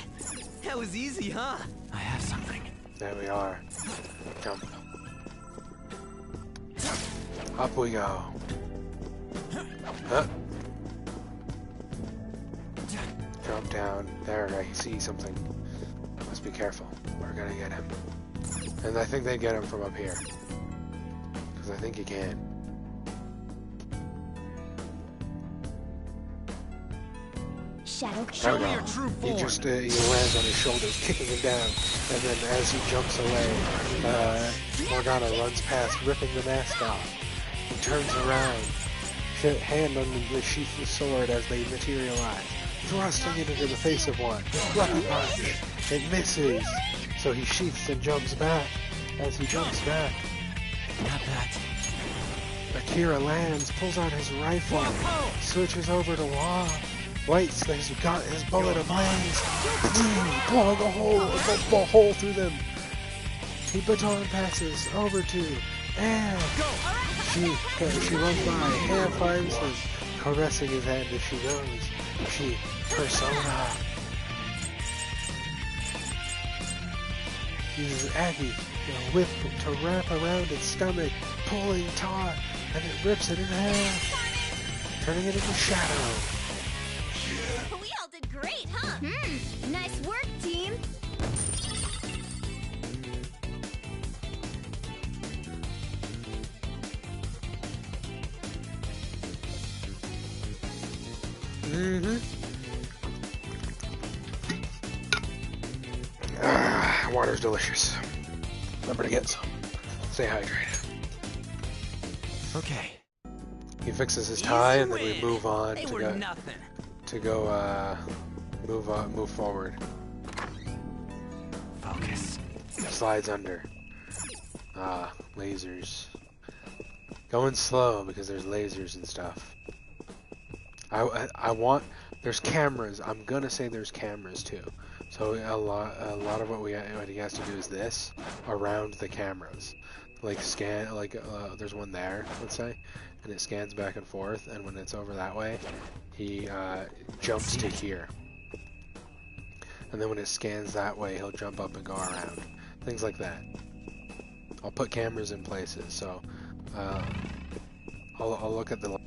That was easy, huh? I have something. There we are. Jump. Up we go. Huh? Jump down. There, I see something. Must be careful. We're gonna get him. And I think they get him from up here. Because I think you can. Shadow. Show me your true He form. just he lands on his shoulders, kicking him down, and then as he jumps away, Morgana runs past, ripping the mask off. He turns around, hand on the sheath of the sword as they materialize, thrusting it into the face of one. Lucky punch. It misses, so he sheaths and jumps back. As he jumps back, Not that. Akira lands, pulls out his rifle, switches over to Law. Lights his bullet ablaze, blowing a hole through them. He baton passes over to Anne. She runs by, Anne finds him, caressing his hand as she goes. She Persona uses Aggie, a whip to wrap around its stomach, pulling taut, and it rips it in half, turning it into Shadow. We all did great, huh? Nice work, team. Water's delicious. Remember to get some. Stay hydrated. Okay. He fixes his tie, Easy and then we win. move on They to were go nothing. move forward. Focus. Slides under. Lasers. Going slow because there's lasers and stuff. I want. There's cameras. I'm gonna say there's cameras too. So a lot of what he has to do is this around the cameras, like scan. There's one there, let's say, and it scans back and forth. And when it's over that way, he jumps to here. And then when it scans that way, he'll jump up and go around. Things like that. I'll put cameras in places. So I'll look at the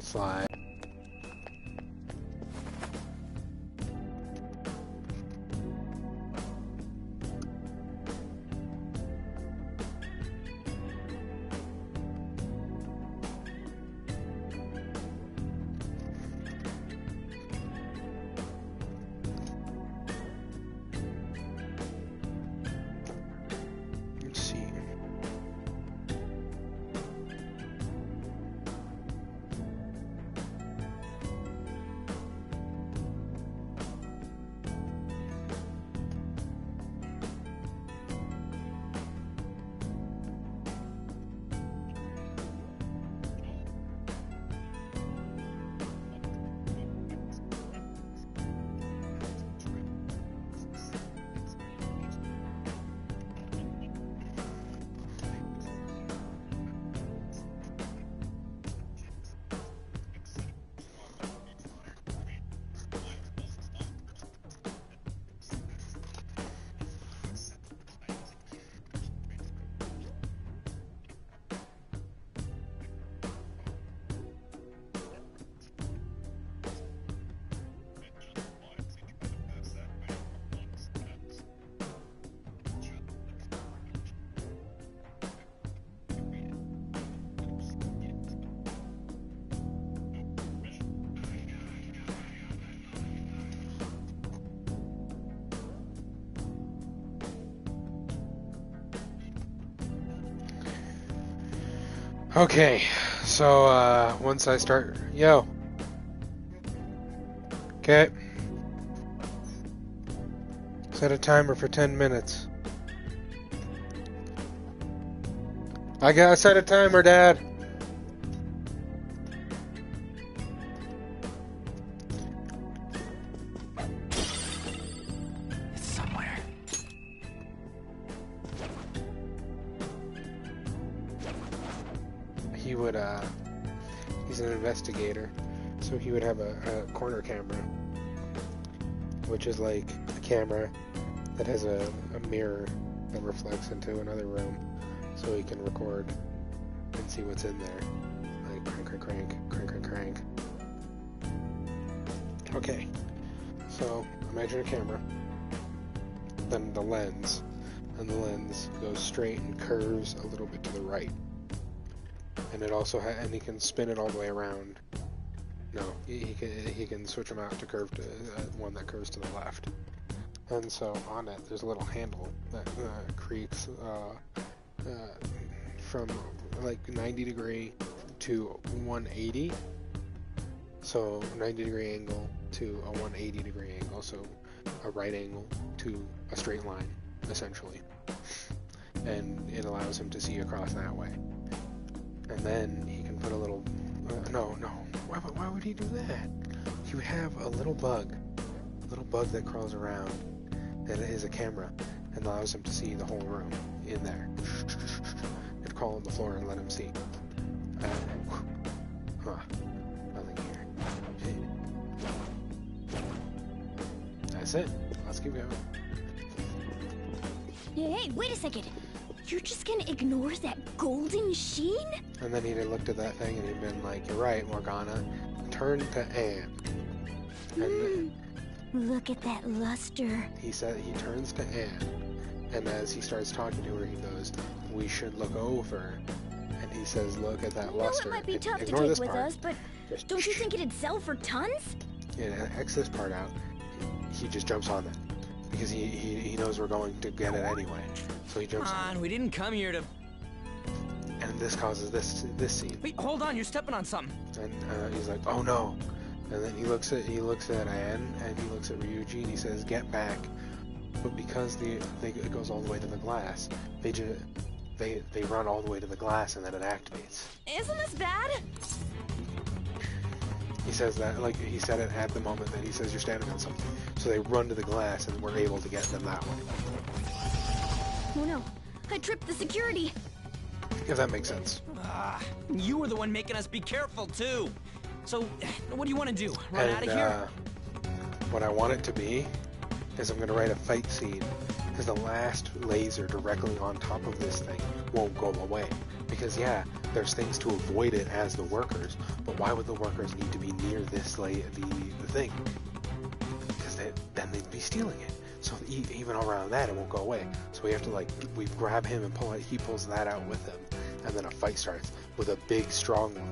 slide. Let's see. Okay, so once I start, okay, set a timer for 10 minutes. I set a timer, Dad. It's somewhere. He would, he's an investigator, so he would have a corner camera, which is like a camera that has a mirror that reflects into another room, so he can record and see what's in there. Like crank. Okay, so imagine a camera, then the lens, and the lens goes straight and curves a little bit to the right. And it also and he can spin it all the way around. No, he can switch them out to curve to one that curves to the left. And so on it, there's a little handle that creaks from like 90 degree to 180. So 90 degree angle to a 180 degree angle. So a right angle to a straight line, essentially. And it allows him to see across that way. And then he can put a little, no, why would he do that? He would have a little bug that crawls around that is a camera and allows him to see the whole room in there. It'd crawl on the floor and let him see. Nothing here. That's it. Let's keep going. Hey, wait a second. You're just gonna ignore that golden sheen? And then he'd have looked at that thing and he'd been like, "You're right, Morgana. Turn to Anne." And Look at that luster. he said he turns to Anne, and as he starts talking to her, he goes, "We should look over." And he says, "Look at that I know luster." it might be tough to Ignore take this with part. us, but Just don't you think it'd sell for tons? Yeah, X this part out. He just jumps on that because he knows we're going to get it anyway. So he jumps Come on, we didn't come here to... and this causes this scene. Wait, hold on, you're stepping on something. And he's like, "Oh no!" And then he looks at Anne and he looks at Ryuji and he says, "Get back!" But because it goes all the way to the glass, they run all the way to the glass and then it activates. Isn't this bad? He says that, like, he said it at the moment that he says you're standing on something. So they run to the glass and we're able to get them that way. Oh no, I tripped the security. If that makes sense. You were the one making us be careful, too. So, what do you want to do? Run out of here? What I want it to be is I'm going to write a fight scene. Because the last laser directly on top of this thing won't go away. Because, yeah, there's things to avoid it as the workers, but why would the workers need to be near this the thing? Because then they'd be stealing it. So even around that, it won't go away. So we have to, like, we grab him and pull it. He pulls that out with him, and then a fight starts with a big, strong one.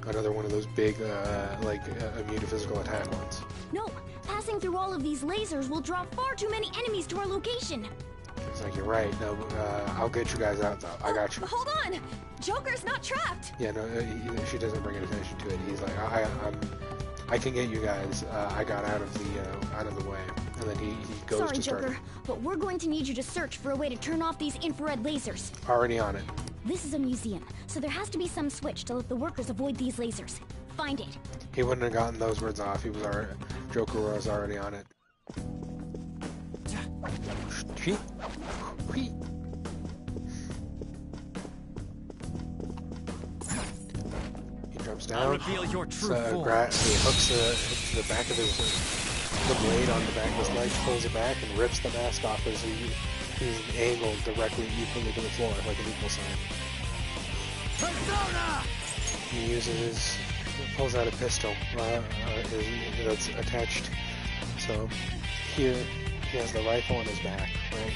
Another one of those big, immune to physical attack ones. No, passing through all of these lasers will draw far too many enemies to our location. He's like, "You're right. No, I'll get you guys out, though. I got you." Hold on! Joker's not trapped! Yeah, no, she doesn't bring any attention to it. He's like, I can get you guys. I got out of the way." And then he goes Sorry, to start. Joker, but we're going to need you to search for a way to turn off these infrared lasers. Already on it. This is a museum, so there has to be some switch to let the workers avoid these lasers. Find it. He wouldn't have gotten those words off. Joker was already on it. He jumps down. I'll reveal your true form. He hooks the back of the blade on the back of his leg, pulls it back, and rips the mask off as he's angled directly equally to the floor, like an equal sign. Persona! He pulls out a pistol that's attached. So here he has the rifle on his back, right?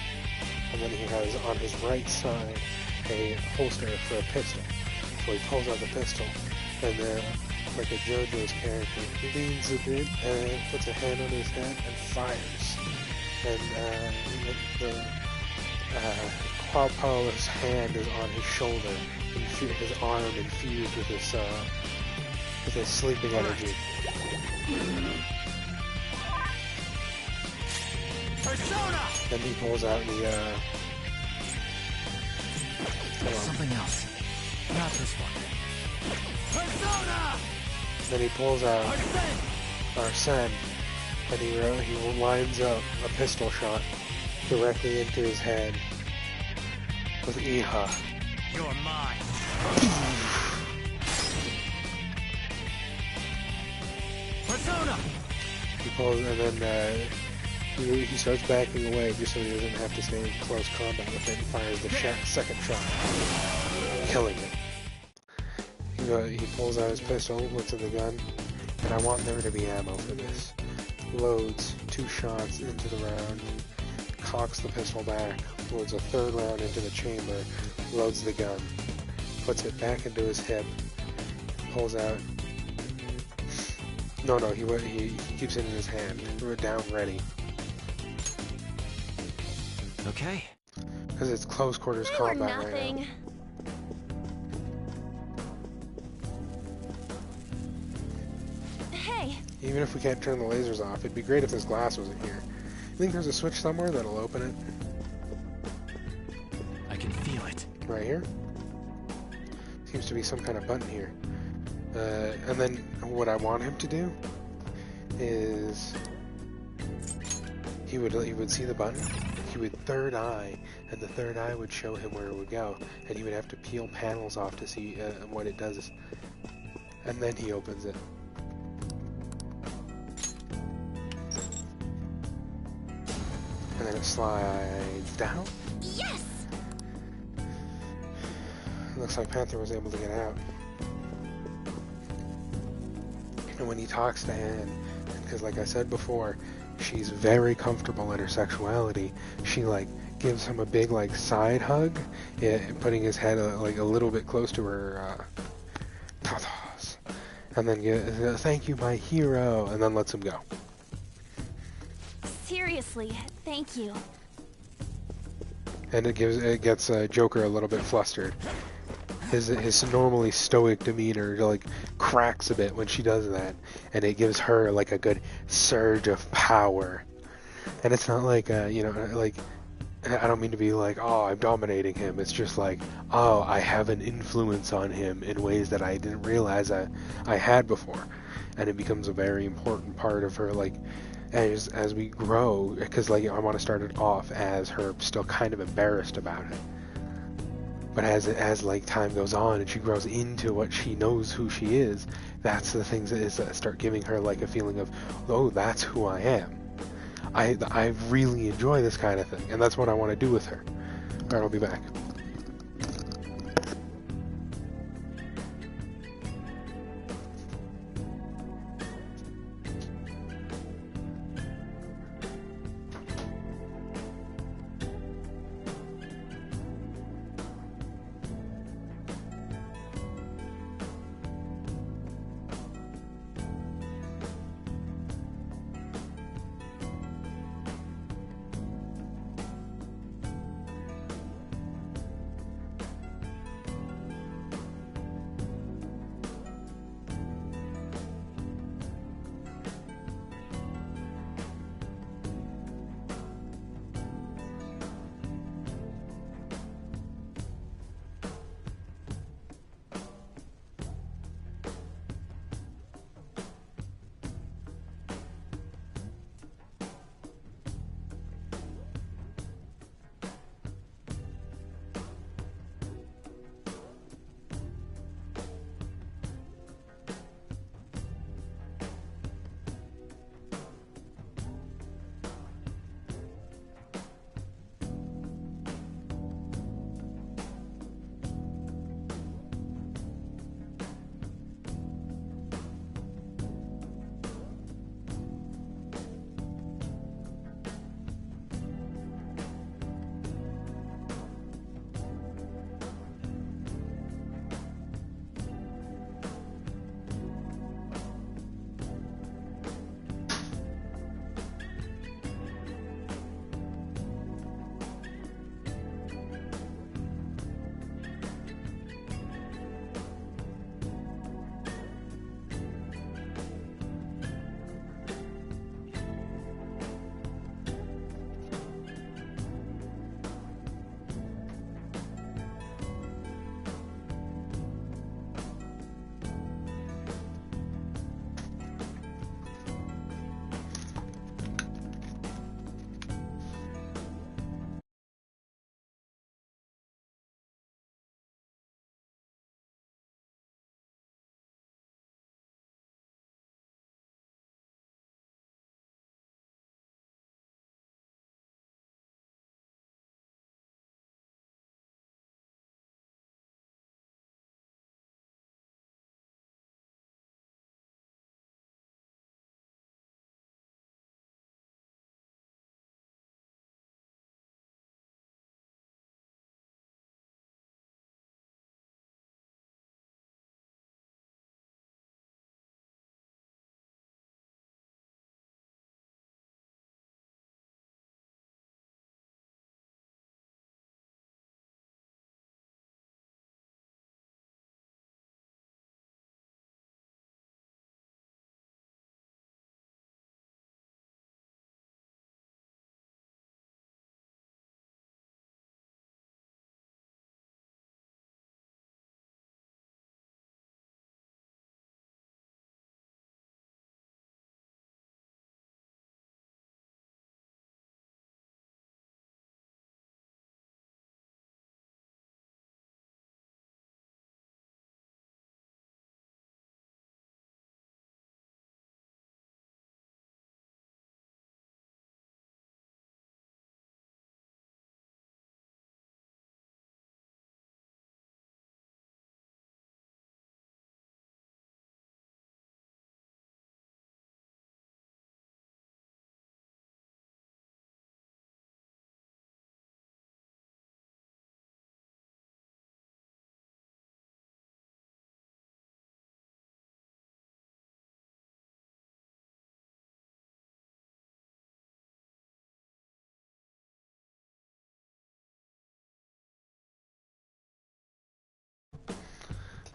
And then he has on his right side a holster for a pistol. So he pulls out the pistol, and then, like a JoJo's character, he leans a bit and puts a hand on his head and fires. And Quapala's hand is on his shoulder, and his arm infused with his sleeping energy. Persona! Then he pulls out Something else. Not this one. Persona! Then he pulls out Arsene, and he lines up a pistol shot directly into his head with Iha. You're mine. Persona! He pulls, and then he starts backing away just so he doesn't have to stay in close combat with it, and fires the second shot, killing it. He pulls out his pistol, looks at the gun, and I want there to be ammo for this. Loads 2 shots into the round, cocks the pistol back, loads a 3rd round into the chamber, loads the gun, puts it back into his hip, pulls out. No, he keeps it in his hand. We're down ready. Okay. Because it's close quarters They were combat right nothing. now. Hey, Even if we can't turn the lasers off, it'd be great if this glass wasn't here. You think there's a switch somewhere that'll open it? I can feel it. Right here? Seems to be some kind of button here. And then what I want him to do is he would see the button, he would third eye, and the third eye would show him where it would go, and he would have to peel panels off to see what it does, and then he opens it. And then it slides down. Yes! Looks like Panther was able to get out. And when he talks to Anne, because like I said before, she's very comfortable in her sexuality, she like gives him a big like side hug, putting his head like a little bit close to her tatas, and then thank you, my hero, and then lets him go. Seriously, thank you. And it gets Joker a little bit flustered. His normally stoic demeanor like cracks a bit when she does that, and it gives her like a good surge of power. And it's not like like, I don't mean to be like, oh, I'm dominating him. It's just like, oh, I have an influence on him in ways that I didn't realize I had before, and it becomes a very important part of her, like, as we grow, because like I want to start it off as her still kind of embarrassed about it. But as like time goes on and she grows into what she knows who she is, that's the things that start giving her like a feeling of, oh, that's who I am. I really enjoy this kind of thing, and that's what I want to do with her. Alright, I'll be back.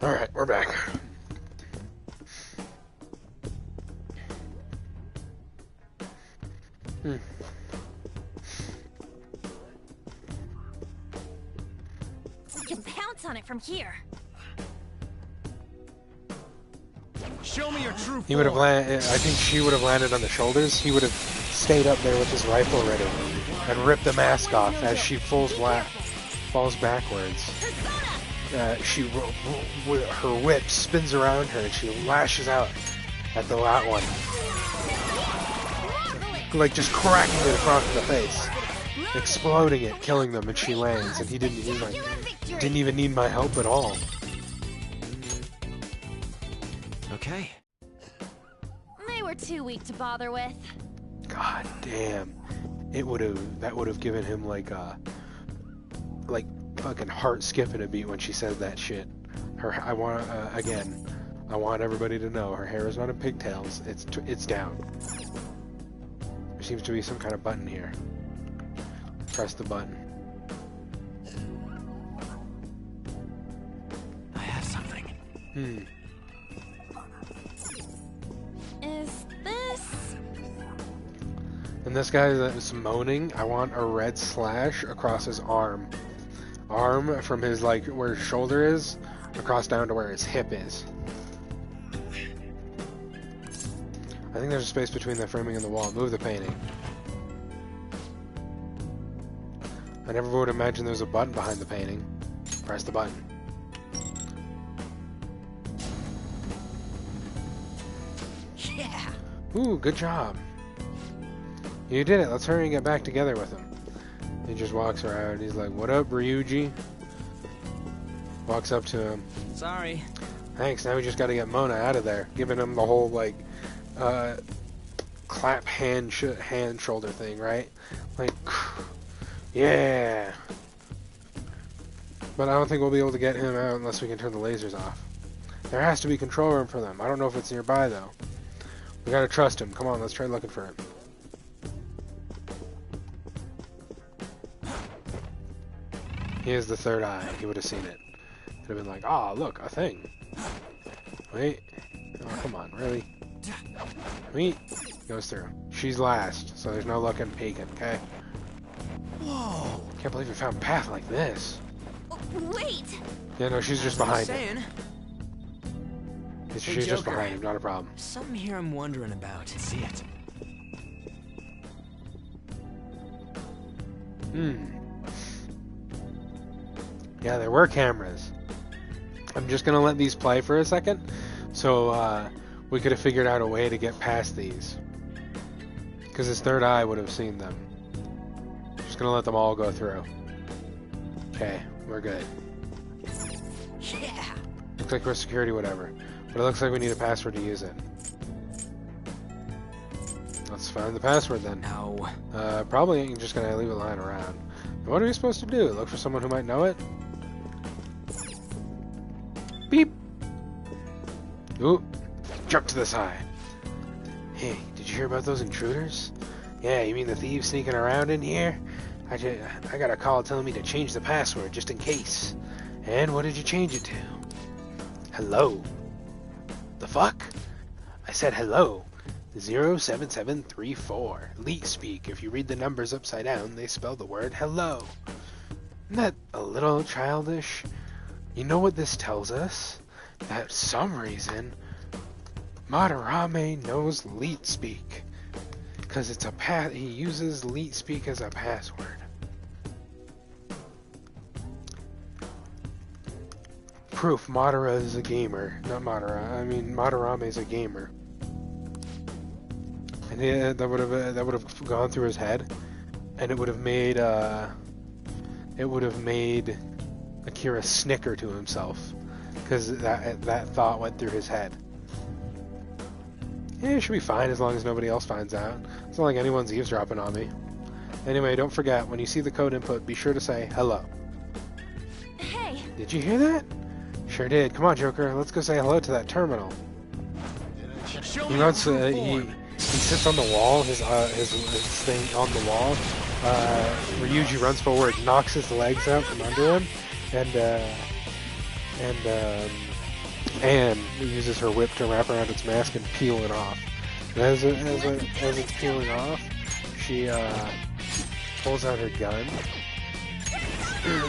Alright, we're back. We can pounce on it from here. Show me your true He would have form. landed. I think she would have landed on the shoulders. He would have stayed up there with his rifle ready and ripped the mask off as she falls backwards. Her whip spins around her and she lashes out at the lot one, like just cracking it across the face, exploding it, killing them, and she lands. And he didn't even need my help at all. Okay. They were too weak to bother with. God damn. That would have given him like fucking heart skipping a beat when she said that shit. I want everybody to know her hair is not in pigtails. It's down. There seems to be some kind of button here. Press the button. I have something. Is this... And this guy that's moaning, I want a red slash across his arm. Arm from his, like, where his shoulder is, across down to where his hip is. I think there's a space between the framing and the wall. Move the painting. I never would imagine there's a button behind the painting. Press the button. Yeah. Ooh, good job. You did it. Let's hurry and get back together with him. He just walks around. He's like, "What up, Ryuji?" Walks up to him. Sorry. Thanks. Now we just got to get Mona out of there. Giving him the whole like, clap hand shoulder thing, right? Like, yeah. But I don't think we'll be able to get him out unless we can turn the lasers off. There has to be control room for them. I don't know if it's nearby though. We gotta trust him. Come on, let's try looking for him. He has the third eye. He would have seen it. He'd have been like, "Ah, oh, look, a thing." Wait. Oh, come on, really? Wait. Goes through. She's last, so there's no looking, peeking, okay? Whoa. Can't believe we found a path like this. Wait! Yeah, no, she's just behind him. Saying, She's just Joker. behind him, not a problem. something here I'm wondering about. See it? Yeah, there were cameras. I'm just gonna let these play for a second, so we could have figured out a way to get past these. Because his third eye would have seen them. Just gonna let them all go through. Okay, we're good. Yeah. Looks like we're security, whatever. But it looks like we need a password to use it. Let's find the password then. No. Probably just gonna leave it lying around. What are we supposed to do? Look for someone who might know it? Beep! Ooh, jump to the side. Hey, did you hear about those intruders? Yeah, you mean the thieves sneaking around in here? I got a call telling me to change the password just in case. And what did you change it to? Hello. The fuck? I said hello. 07734. Leet speak. If you read the numbers upside down, they spell the word hello. Isn't that a little childish? You know what this tells us? That for some reason, Madarame knows Leet speak. Because it's a he uses Leet speak as a password. Proof Madara is a gamer. Not Madara. I mean Madarame is a gamer. And that would have gone through his head, and it would have made Akira snicker to himself, because that thought went through his head. Yeah, it should be fine as long as nobody else finds out. It's not like anyone's eavesdropping on me. Anyway, don't forget, when you see the code input, be sure to say hello. Hey! Did you hear that? Sure did. Come on, Joker. Let's go say hello to that terminal. Show He me your runs. true He form. sits on the wall. His thing on the wall. Ryuji runs forward, knocks his legs out from under him, and and uses her whip to wrap around its mask and peel it off. And as it's peeling off, she pulls out her gun.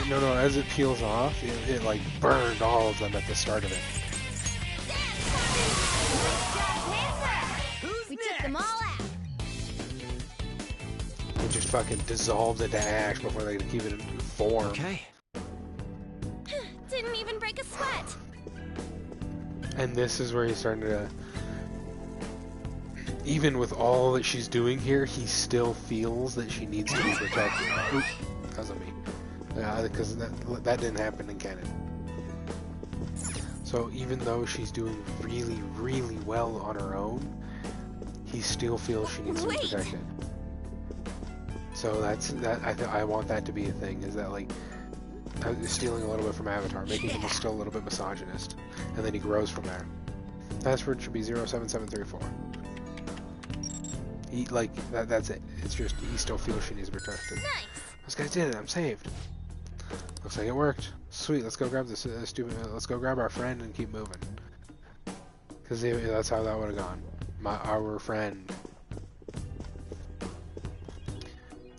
No, as it peels off, it like burned all of them at the start of it. We took them all out. It just fucking dissolved into ash before they could keep it in form. Okay. Didn't even break a sweat. And this is where he's starting to... Even with all that she's doing here, he still feels that she needs to be protected. Oop, because of me. Because that didn't happen in canon. So even though she's doing really, really well on her own, he still feels she needs to be protected. So I want that to be a thing, is that like stealing a little bit from Avatar, making him still a little bit misogynist, and then he grows from there. Password should be 07734. He that's it. It's just he still feels she needs to be protected. Nice. Those guys did it. I'm saved. Looks like it worked. Sweet. Let's go grab this stupid. Let's go grab our friend and keep moving. Because that's how that would have gone. Our friend.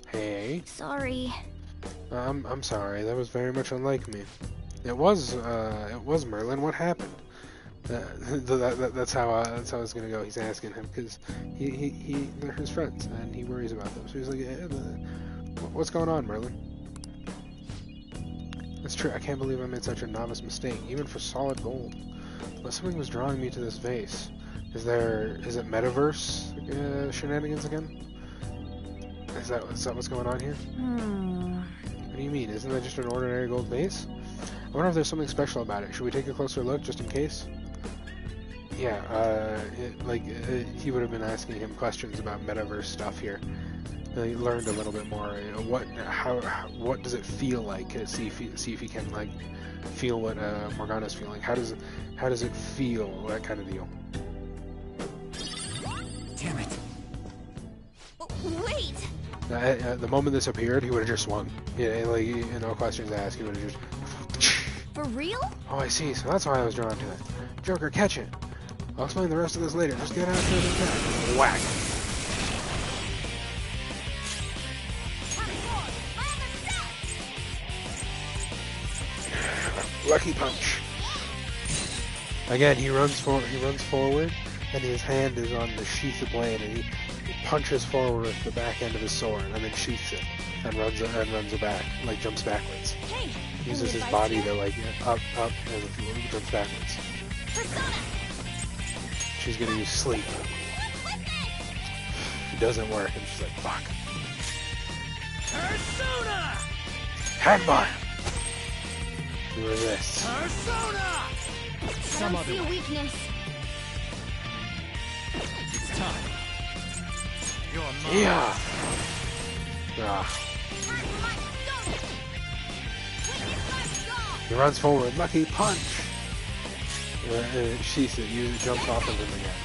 Hey. Sorry. I'm sorry. That was very much unlike me. It was Merlin. What happened? That's how it's gonna go. He's asking him because they're his friends and he worries about them. So he's like, "What's going on, Merlin?" That's true. I can't believe I made such a novice mistake, even for solid gold. But something was drawing me to this vase. Is it metaverse shenanigans again? Is that what's going on here? What do you mean? Isn't that just an ordinary gold vase? I wonder if there's something special about it. Should we take a closer look just in case? Yeah, he would have been asking him questions about metaverse stuff here. He learned a little bit more. What does it feel like? See if he can like feel what Morgana's feeling. How does it feel? That kind of deal. Damn it. Wait. The moment this appeared, he would have just swung. Yeah, like no questions asked. He would have just. For real? Oh, I see. So that's why I was drawn to it. Joker, catch it. I'll explain the rest of this later. Just get after it and catch. Whack. Lucky punch. Again, he runs forward, and his hand is on the sheath of blade, and he punches forward with the back end of his sword, and then sheaths it, and runs it back, like jumps backwards. Hey, Uses his body to like up, and jumps backwards. Persona. She's gonna use sleep. It doesn't work, and she's like, fuck. Persona! Handbar! He resists. Persona! Some Don't other see a way. weakness. It's time. You're mine. Yeah! Ah. He runs forward. Lucky punch! Sheaths it. Jumps off of him again.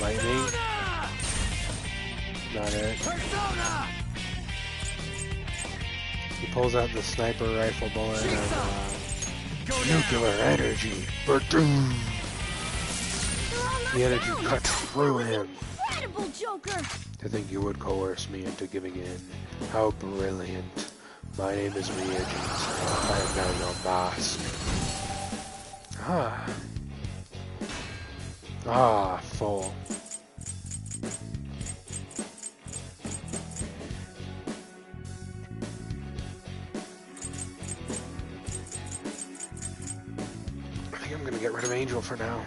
Lightning. Not it. Persona! He pulls out the sniper rifle bullet and Go nuclear energy. Ba-doom! The energy cut through him. Incredible, Joker. To think you would coerce me into giving in. How brilliant. My name is Reagent. I am now your boss. Full. I think I'm gonna get rid of Angel for now.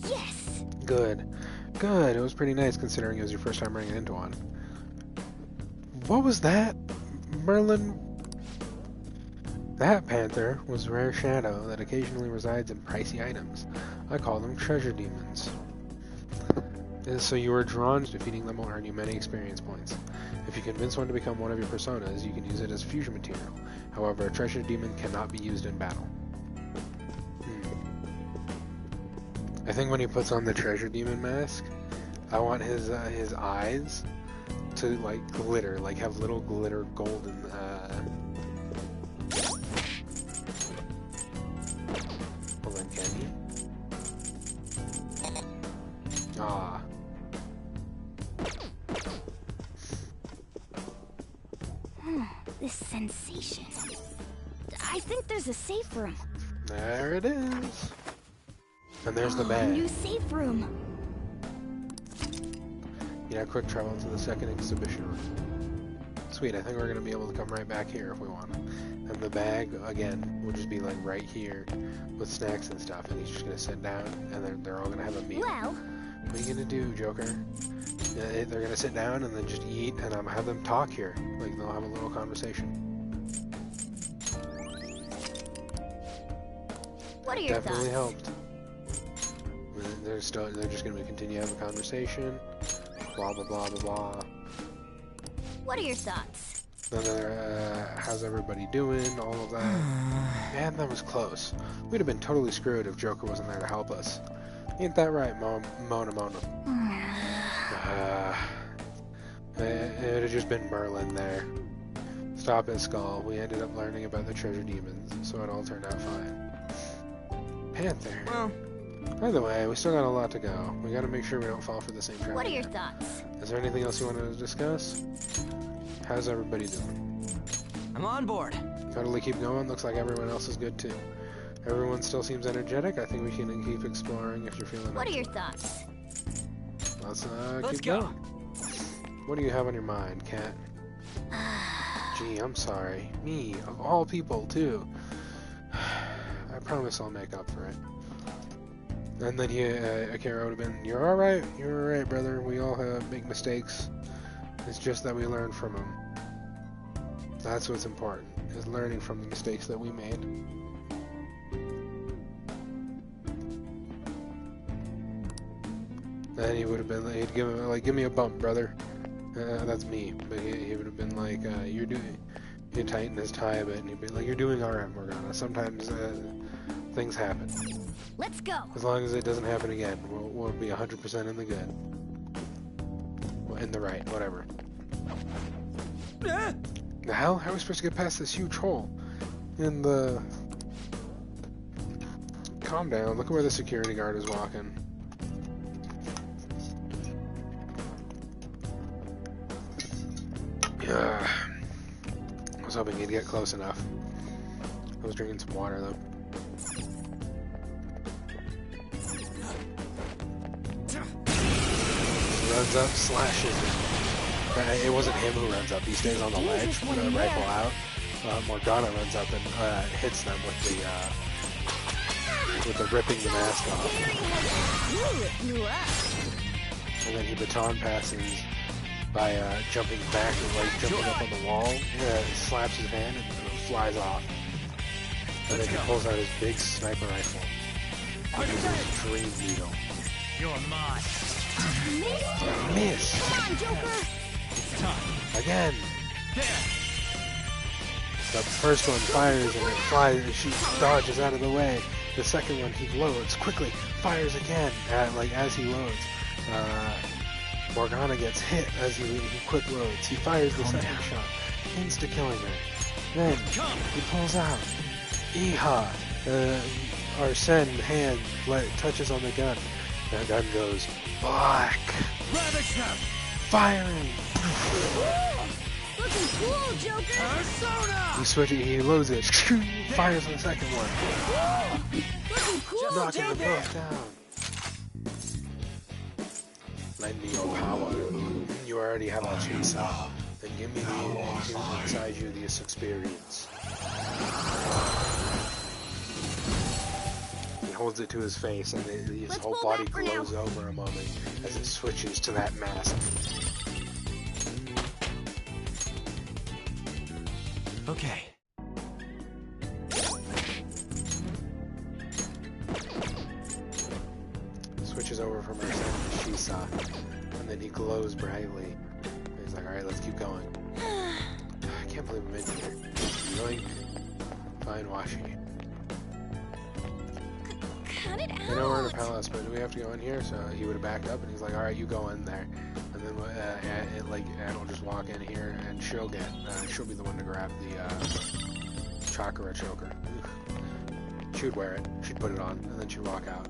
Yes. Good. Good. It was pretty nice considering it was your first time running into one. What was that, Merlin? That panther was a rare shadow that occasionally resides in pricey items. I call them treasure demons. So you were drawn to defeating them will earn you many experience points. If you convince one to become one of your personas, you can use it as fusion material. However, a treasure demon cannot be used in battle. I think when he puts on the treasure demon mask, I want his eyes to like glitter, like have little glitter golden. Well then, can he? Ah. This sensation. I think there's a safe room. There it is. And there's the A bag. new safe room. You know, quick travel to the second exhibition room. Sweet, I think we're gonna be able to come right back here if we want to. And the bag, again, will just be like right here with snacks and stuff. And he's just gonna sit down and they're all gonna have a meal. Well, What are you gonna do, Joker? They're gonna sit down and then just eat, and I'm have them talk here. Like they'll have a little conversation. what are your Definitely thoughts? helped. They're just gonna continue having a conversation. Blah blah blah blah blah. What are your thoughts? Then how's everybody doing? All of that. Man, that was close. We'd have been totally screwed if Joker wasn't there to help us. Ain't that right, Mona? It would have just been Merlin there. Stop it, Skull. We ended up learning about the treasure demons, so it all turned out fine. Panther. Well, By the way, we still got a lot to go. We gotta make sure we don't fall for the same trap. What are your again. thoughts? Is there anything else you want to discuss? How's everybody doing? I'm on board. Totally keep going. Looks like everyone else is good too. Everyone still seems energetic. I think we can keep exploring if you're feeling What up are your to it. thoughts? Let's Let's keep go. going. What do you have on your mind, Cat? Gee, I'm sorry. Me, of all people, too. I promise I'll make up for it. And then Akira would have been, you're alright, brother. We all make mistakes. It's just that we learn from them. That's what's important, is learning from the mistakes that we made. Then he would have been, he'd give him, like, give me a bump, brother. That's me. But he would have been like, he'd tighten his tie a bit, and he'd be like, you're doing alright, Morgana. Sometimes, things happen. Let's go. As long as it doesn't happen again, we'll be 100% in the good. Well, in the right, whatever. The hell? How are we supposed to get past this huge hole? In the... Calm down, look at where the security guard is walking. I was hoping he'd get close enough. I was drinking some water though. Runs up, slashes. It wasn't him who runs up. He stays on the ledge with a rifle out. Morgana runs up and hits them with the ripping the mask off. You up. And then he baton passes by jumping back and like jumping up on the wall. He slaps his hand and it flies off. And then he pulls out his big sniper rifle. With his dream needle. You're mine. Miss! Come on, Joker. It's time. Again! There. The first one fires and it flies and she dodges out of the way. The second one he loads quickly, fires again. As he loads. Morgana gets hit as he quick loads. He fires the second shot, insta-killing her. Then he pulls out. Iha! Arsene hand touches on the gun. The gun goes black. Ravage them. Firing! Looking cool, Joker. Persona. He loads it. Fires on the second one. Looking cool, Knocking them Joker. both down. Lend me your power. You already have a chainsaw. Then give me the inside you this experience. He holds it to his face and his Let's whole pull body back for now. glows over a moment as it switches to that mask. Okay. Switches over from Arsene to Shisa, and then he glows brightly. He's like, alright, Alright, let's keep going. I can't believe I'm in here. Really? Fine, Washi. Cut it I know we're in a out. palace, but do we have to go in here? So he would have backed up, and he's like, "All right, you go in there." And then Anne will just walk in here, and she'll be the one to grab the chakra choker. She would wear it. She'd put it on, and then she'd walk out.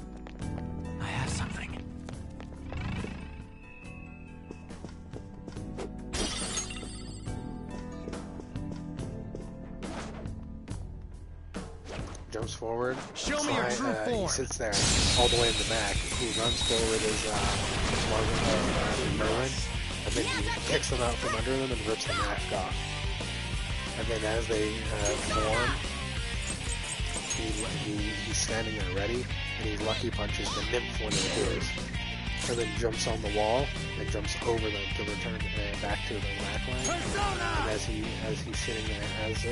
I have something. Jumps forward. Show me your true He form. sits there, all the way in the back. Who runs forward is Merlin, and then he kicks them out from under them and rips the mask off. And then as they form, he's standing there ready, and he lucky punches the nymph when it appears, and then jumps on the wall and jumps over them to return back to the back line. And as he's sitting there, as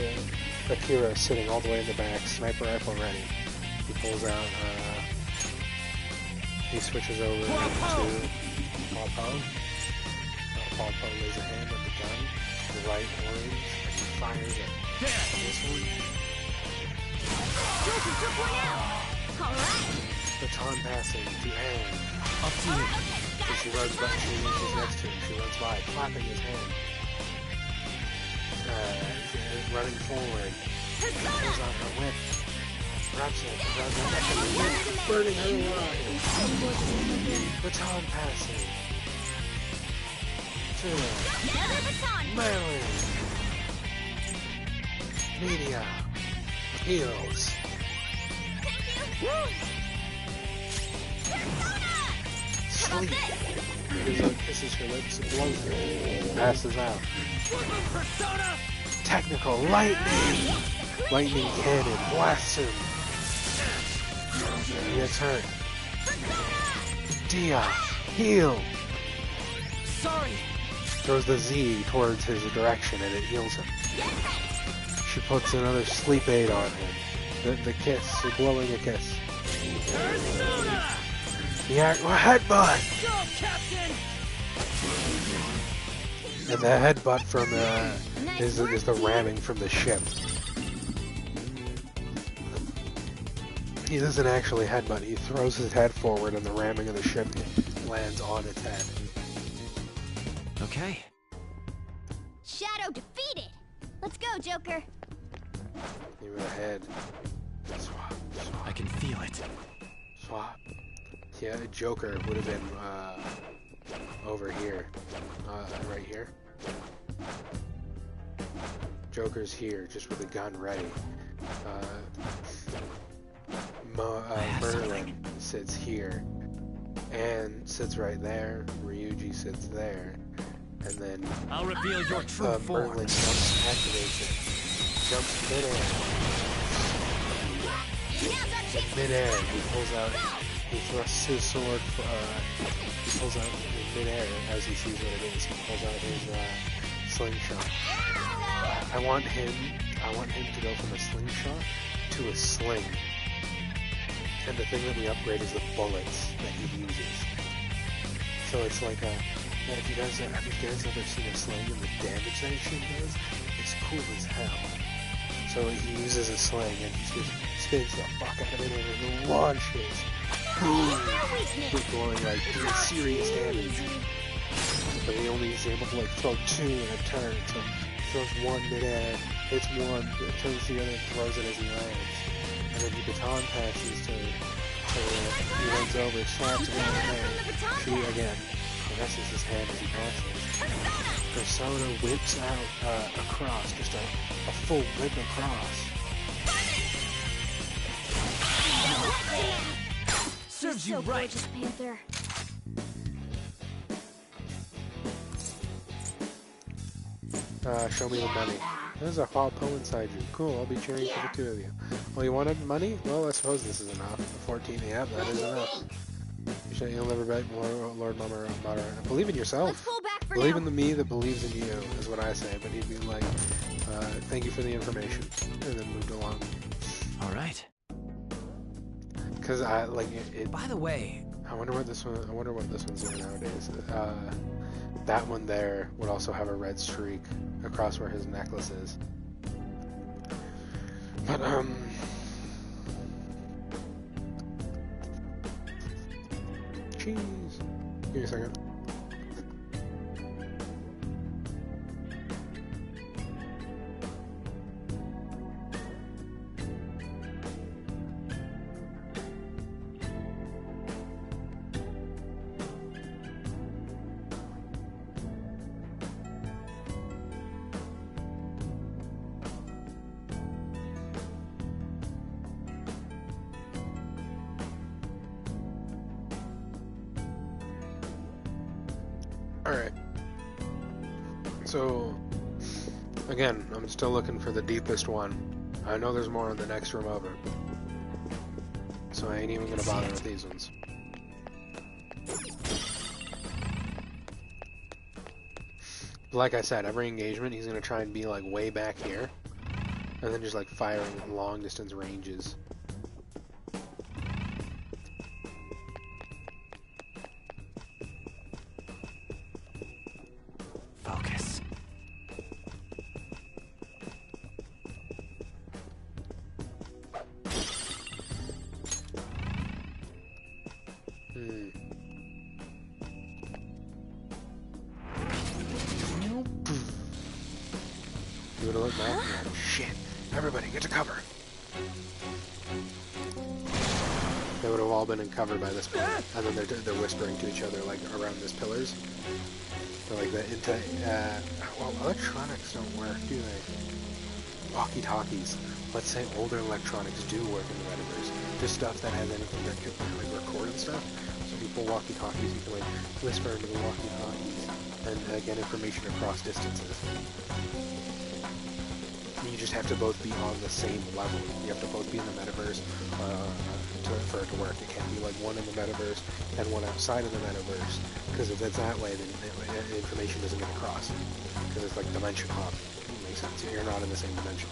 Akira is sitting all the way in the back, sniper rifle ready, he pulls out. He switches over to Paw Po. Paw Po lays a hand on the gun, the right orange, and he fires it. This one. Joker took one out. All right. Baton passing to Anne. Up to you. So she runs back, she's next to him, she runs by, clapping his hand. Running forward. Pulls out her whip. Grabs it around the neck of the whip, burning her alive. Baton passing. To Another baton. Merlin. Media. Heals. Thank you. Persona. Sleep. Kisses her lips and blows her. Passes out. Persona! Technical lightning! Lightning cannon blasts him. He gets hurt. Dia, heal! Sorry! Throws the Z towards his direction and it heals him. She puts another sleep aid on him. The kiss, blowing a kiss. Persona! Headbutt! Go, Captain! And the headbutt from is the ramming from the ship. He doesn't actually headbutt, he throws his head forward and the ramming of the ship lands on its head. Okay. Shadow defeated. Let's go, Joker. Give it a head. Swap, swap, I can feel it. swap. Yeah, Joker would have been over here. Right here. Joker's here, just with a gun ready. Merlin sits here. Anne sits right there. Ryuji sits there. And then I'll reveal your true form. Merlin jumps, activates it. Jumps midair. He pulls out, he thrusts his sword, he pulls out in midair as he sees what it is. He pulls out his slingshot. I want him to go from a slingshot to a sling. And the thing that we upgrade is the bullets that he uses. So it's like have you guys ever seen a sling and the damage that shit does? It's cool as hell. So he uses a sling and he just spins the fuck out of it and it launches. Boom! With going like serious damage. But he only is able to like throw two in a turn. So he throws one midair, hits one, turns the other and throws it as he lands. And then he baton passes to he runs over, slaps him on the hand. She again caresses his hand as he passes. Persona whips out across, just a full whip across. Serves you So right. gorgeous, Panther. Show me the money. There's a Paw Po inside you. Cool, I'll be cheering for the two of you. Well, you wanted money? Well, I suppose this is enough. 14, yeah, that is enough. You'll never bet more, Lord Mama. Believe in yourself. Let's pull back for Believe now. in the me that believes in you, is what I say. But he'd be like, thank you for the information. And then moved along. All right. Because I, like, it... By the way, I wonder what this one's doing nowadays. That one there would also have a red streak across where his necklace is. But cheese. Give me a second. Alright. So, again, I'm still looking for the deepest one. I know there's more in the next room over. So I ain't even gonna bother with these ones. Like I said, every engagement he's gonna try and be like way back here. And then just like firing long distance ranges. Focus. You would have looked back. Oh, shit. Everybody, get to cover. They would have all been in cover by this point. And then they're whispering to each other, like, around these pillars. So, like, well, electronics don't work, do they? Walkie-talkies. Let's say older electronics do work in the metaverse. Just stuff that has anything that can, like, record and stuff. So if you pull walkie-talkies, you can, like, whisper into the walkie-talkies and get information across distances. You just have to both be on the same level. You have to both be in the metaverse for it to work. It can't be like one in the metaverse and one outside of the metaverse. Because if it's that way, then the information doesn't get across. Because it's like dimension hop. It makes sense. You're not in the same dimension.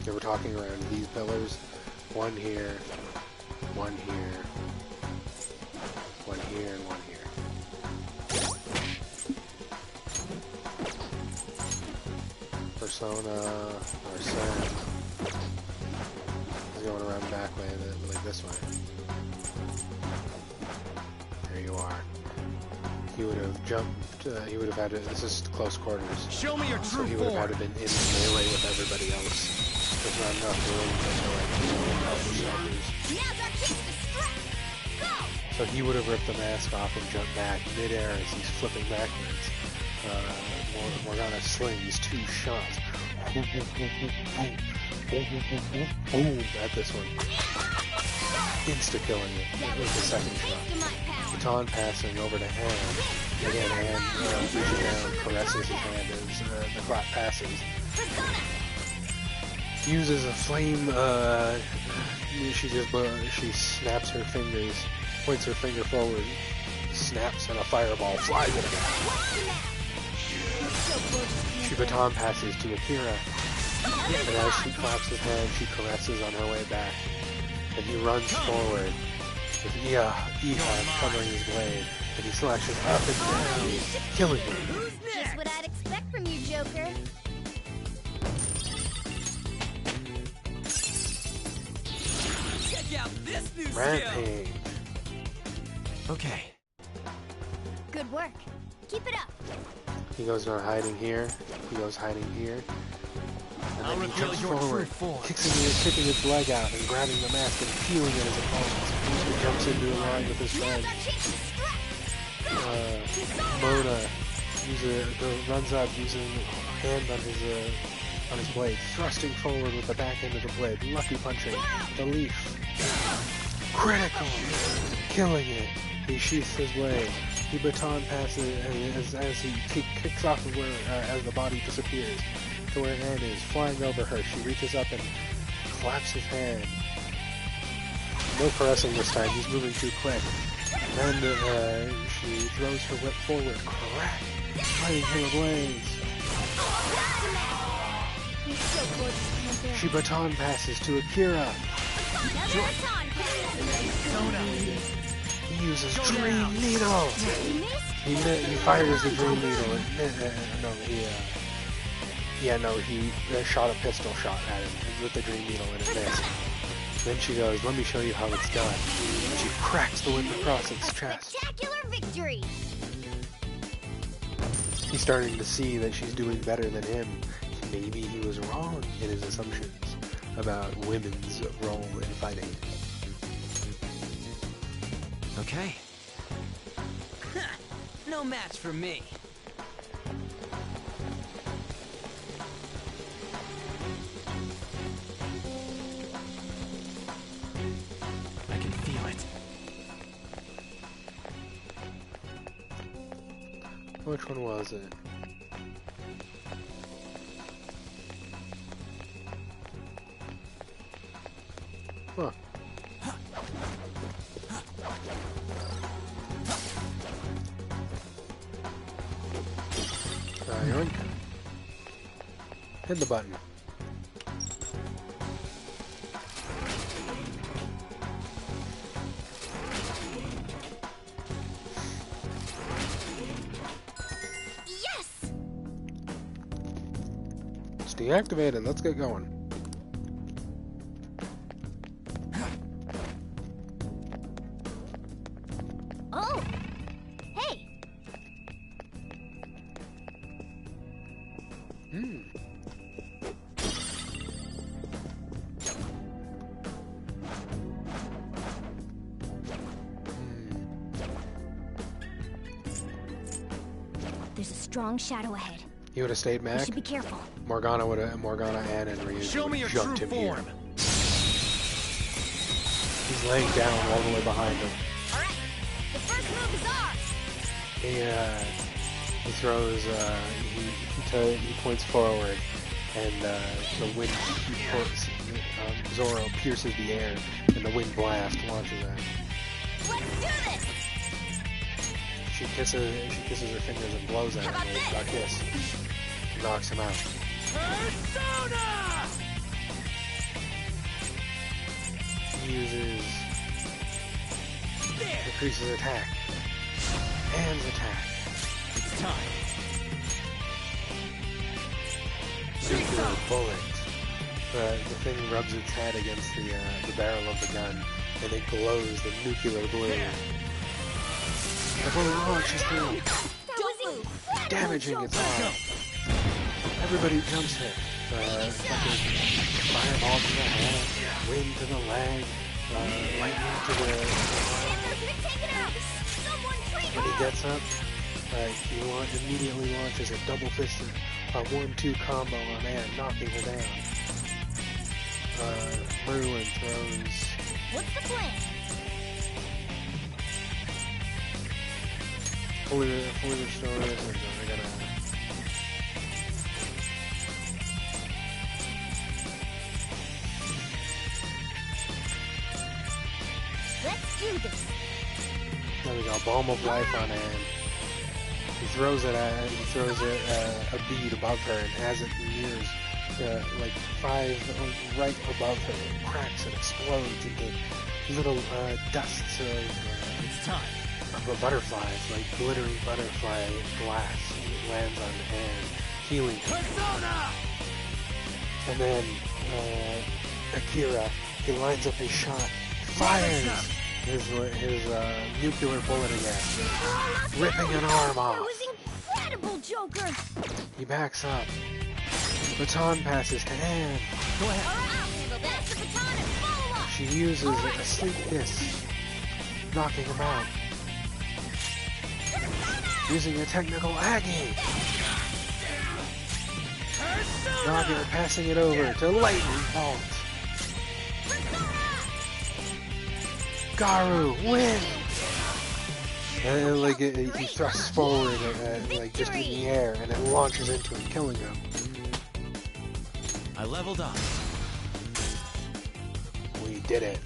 So we're talking around these pillars. One here, one here, one here, and one here. Persona, or Sam, is going around back way, like this way. There you are. He would have jumped, he would have had to, this is close quarters. Show me your So true he would have had form. to been in melee with everybody else. There's not enough room to help the soldiers. Now's our chance to strike! Go! So he would have ripped the mask off and jumped back midair as he's flipping backwards. Morgana slings 2 shots. Boom, boom, boom, boom, boom, boom, boom, boom, boom, at this one. Insta-killing it with the second shot. Baton passing over to hand. Again, hand reaching down, caresses his hand as the clap passes. Uses a flame, she snaps her fingers, points her finger forward, snaps, and a fireball flies at him. She baton passes to Akira, and as she claps his hand, she caresses on her way back. And he runs forward, with Iha covering his blade, and he slashes up and down, killing him. Just what I'd expect from you, Joker. Check out this new skill! Rampage. Okay. Good work. Keep it up. He goes down hiding here, he goes hiding here, and I'll then he reveal jumps your forward, true form. kicking his leg out and grabbing the mask and peeling at his opponents. He jumps into a line with his friend. Now's our chance to strike! Go! Mona runs up using a hand on his blade, thrusting forward with the back end of the blade, lucky punching the leaf. Critical! Killing it. He sheaths his blade. He baton passes as he kicks off of where, as the body disappears to where Anne is, flying over her. She reaches up and claps his hand. No caressing this time, he's moving too quick. Then she throws her whip forward, crack, lighting him ablaze. You're so gorgeous, Panther. She baton passes to Akira. He uses Dream Needle. He fires the Dream Needle. He shot a pistol shot at him with the Dream Needle and it missed. Then she goes, "Let me show you how it's done." And she cracks the whip across its chest. Spectacular victory! He's starting to see that she's doing better than him. Maybe he was wrong in his assumptions about women's role in fighting. Okay. No match for me. I can feel it. Which one was it? Huh. Yoink. Hit the button. Yes! It's deactivated. Let's get going. Oh! Hey! There's a strong shadow ahead. He would have stayed We back. should be careful. Morgana and Ryu Show me your true jumped him here. form. He's laying down all the way behind him. Alright, the first move is ours! He throws, he points forward, and the wind, Zoro pierces the air, and the wind blast launches at him. Let's do this! She kisses her fingers and blows at him How about with a kiss. Knocks him out. Persona! He increases attack. Hands attack. It's time. Nuclear bullet. The thing rubs its head against the barrel of the gun, and it glows the nuclear blue. The bullet launches through, That was incredible! damaging its arm. Everybody jumps hit. Fireball to the head, wind to the leg, lightning to the arm. Sandler's been taken out! Someone treat When he her! gets up, he immediately launches a double-fisted 1-2 combo on Anne, knocking her down. Merlin throws... What's the plan? Fully restored, and they're gonna... Let's do this! There we go, Balm of Life on Anne. He throws it a bead above her, and as it nears like 5 right above her, it cracks and explodes into little dusts It's time. of a butterfly, like glittering butterfly glass. It lands on Anne, healing her. Persona! And then Akira, he lines up his shot, fires his nuclear bullet again, ripping an arm That off. was incredible, Joker! He backs up. Baton passes to Anne. Go ahead. Alright, I'll handle that! The baton and follow up! She uses a sleep kiss, knocking him out. Using a technical Aggie. Passing it over to Lightning Bolt. Garu wins! And like he thrusts forward, like just in the air, and it launches into him, killing him. I leveled up. We did it.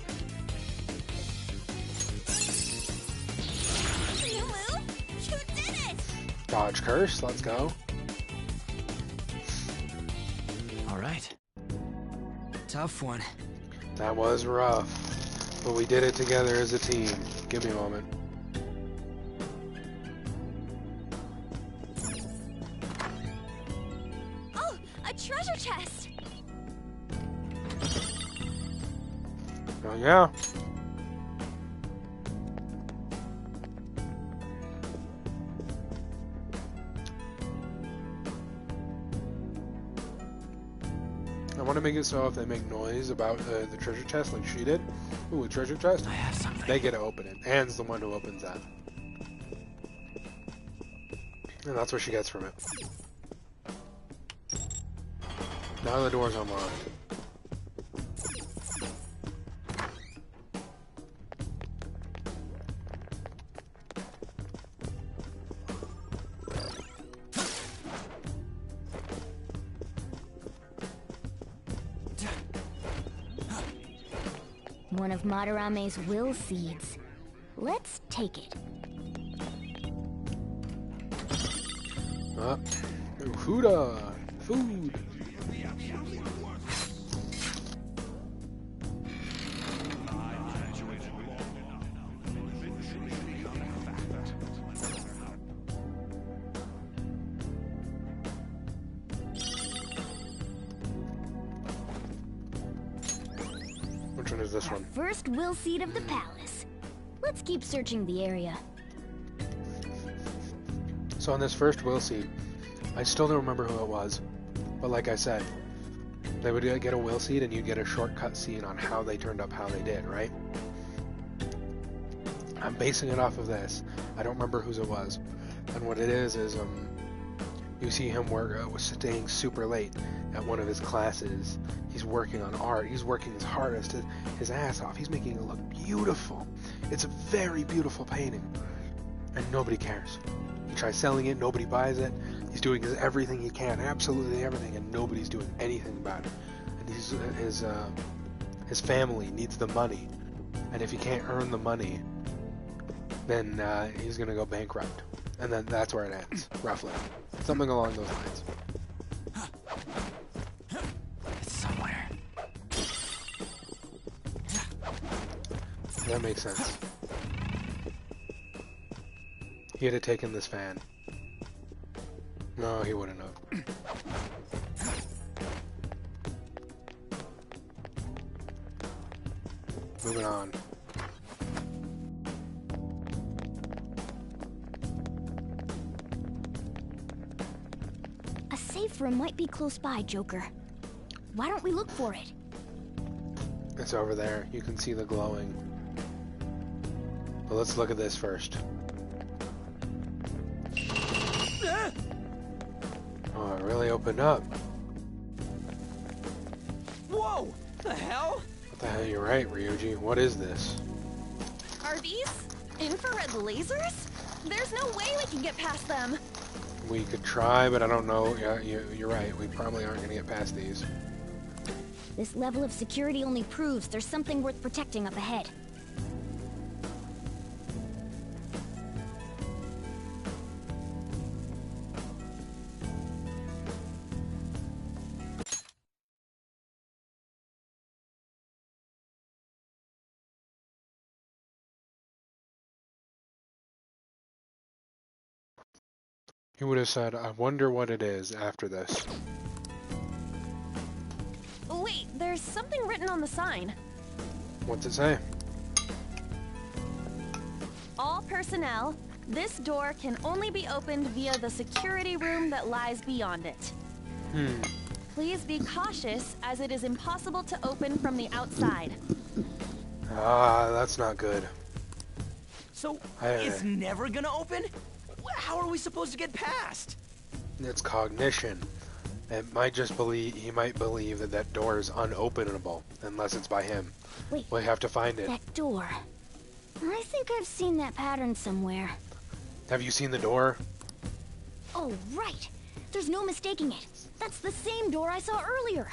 New move? You did it! Dodge curse, let's go. All right. Tough one. That was rough, but we did it together as a team. Give me a moment. Oh, a treasure chest! Oh yeah. I want to make it so if they make noise about the treasure chest like she did, ooh, a treasure chest, I have something. they get to open it. Anne's the one who opens that. And that's what she gets from it. Now the door's unlocked. One of Madarame's will seeds. Let's take it. Huda! Food! Which one is this one? First will seed of the palace. Let's keep searching the area. So on this first will seed, I still don't remember who it was, but like I said, they would get a will seed and you'd get a shortcut scene on how they turned up how they did, right? I'm basing it off of this. I don't remember whose it was. And what it is you see him staying super late at one of his classes. He's working on art. He's working his hardest, his ass off. He's making it look beautiful. It's a very beautiful painting. And nobody cares. He tries selling it, nobody buys it. He's doing everything he can, absolutely everything, and nobody's doing anything about it. And his family needs the money. And if he can't earn the money, then he's gonna go bankrupt. And then that's where it ends, roughly. Something along those lines. It's somewhere. That makes sense. He had taken this fan. No, he wouldn't have. Moving on. A safe room might be close by, Joker. Why don't we look for it? It's over there. You can see the glowing. But let's look at this first. Oh, it really opened up. Whoa! The hell? What the hell, you're right, Ryuji. What is this? Are these infrared lasers? There's no way we can get past them. We could try, but I don't know. Yeah, you're right. We probably aren't going to get past these. This level of security only proves there's something worth protecting up ahead. He would have said, I wonder what it is after this. Wait, there's something written on the sign. What's it say? All personnel, this door can only be opened via the security room that lies beyond it. Please be cautious, as it is impossible to open from the outside. Ah, that's not good. So, Hey. it's never gonna open? How are we supposed to get past? It's cognition. It might just he might believe that that door is unopenable, unless it's by him. Wait, We have to find it. that door. I think I've seen that pattern somewhere. Have you seen the door? Oh, right. There's no mistaking it. That's the same door I saw earlier.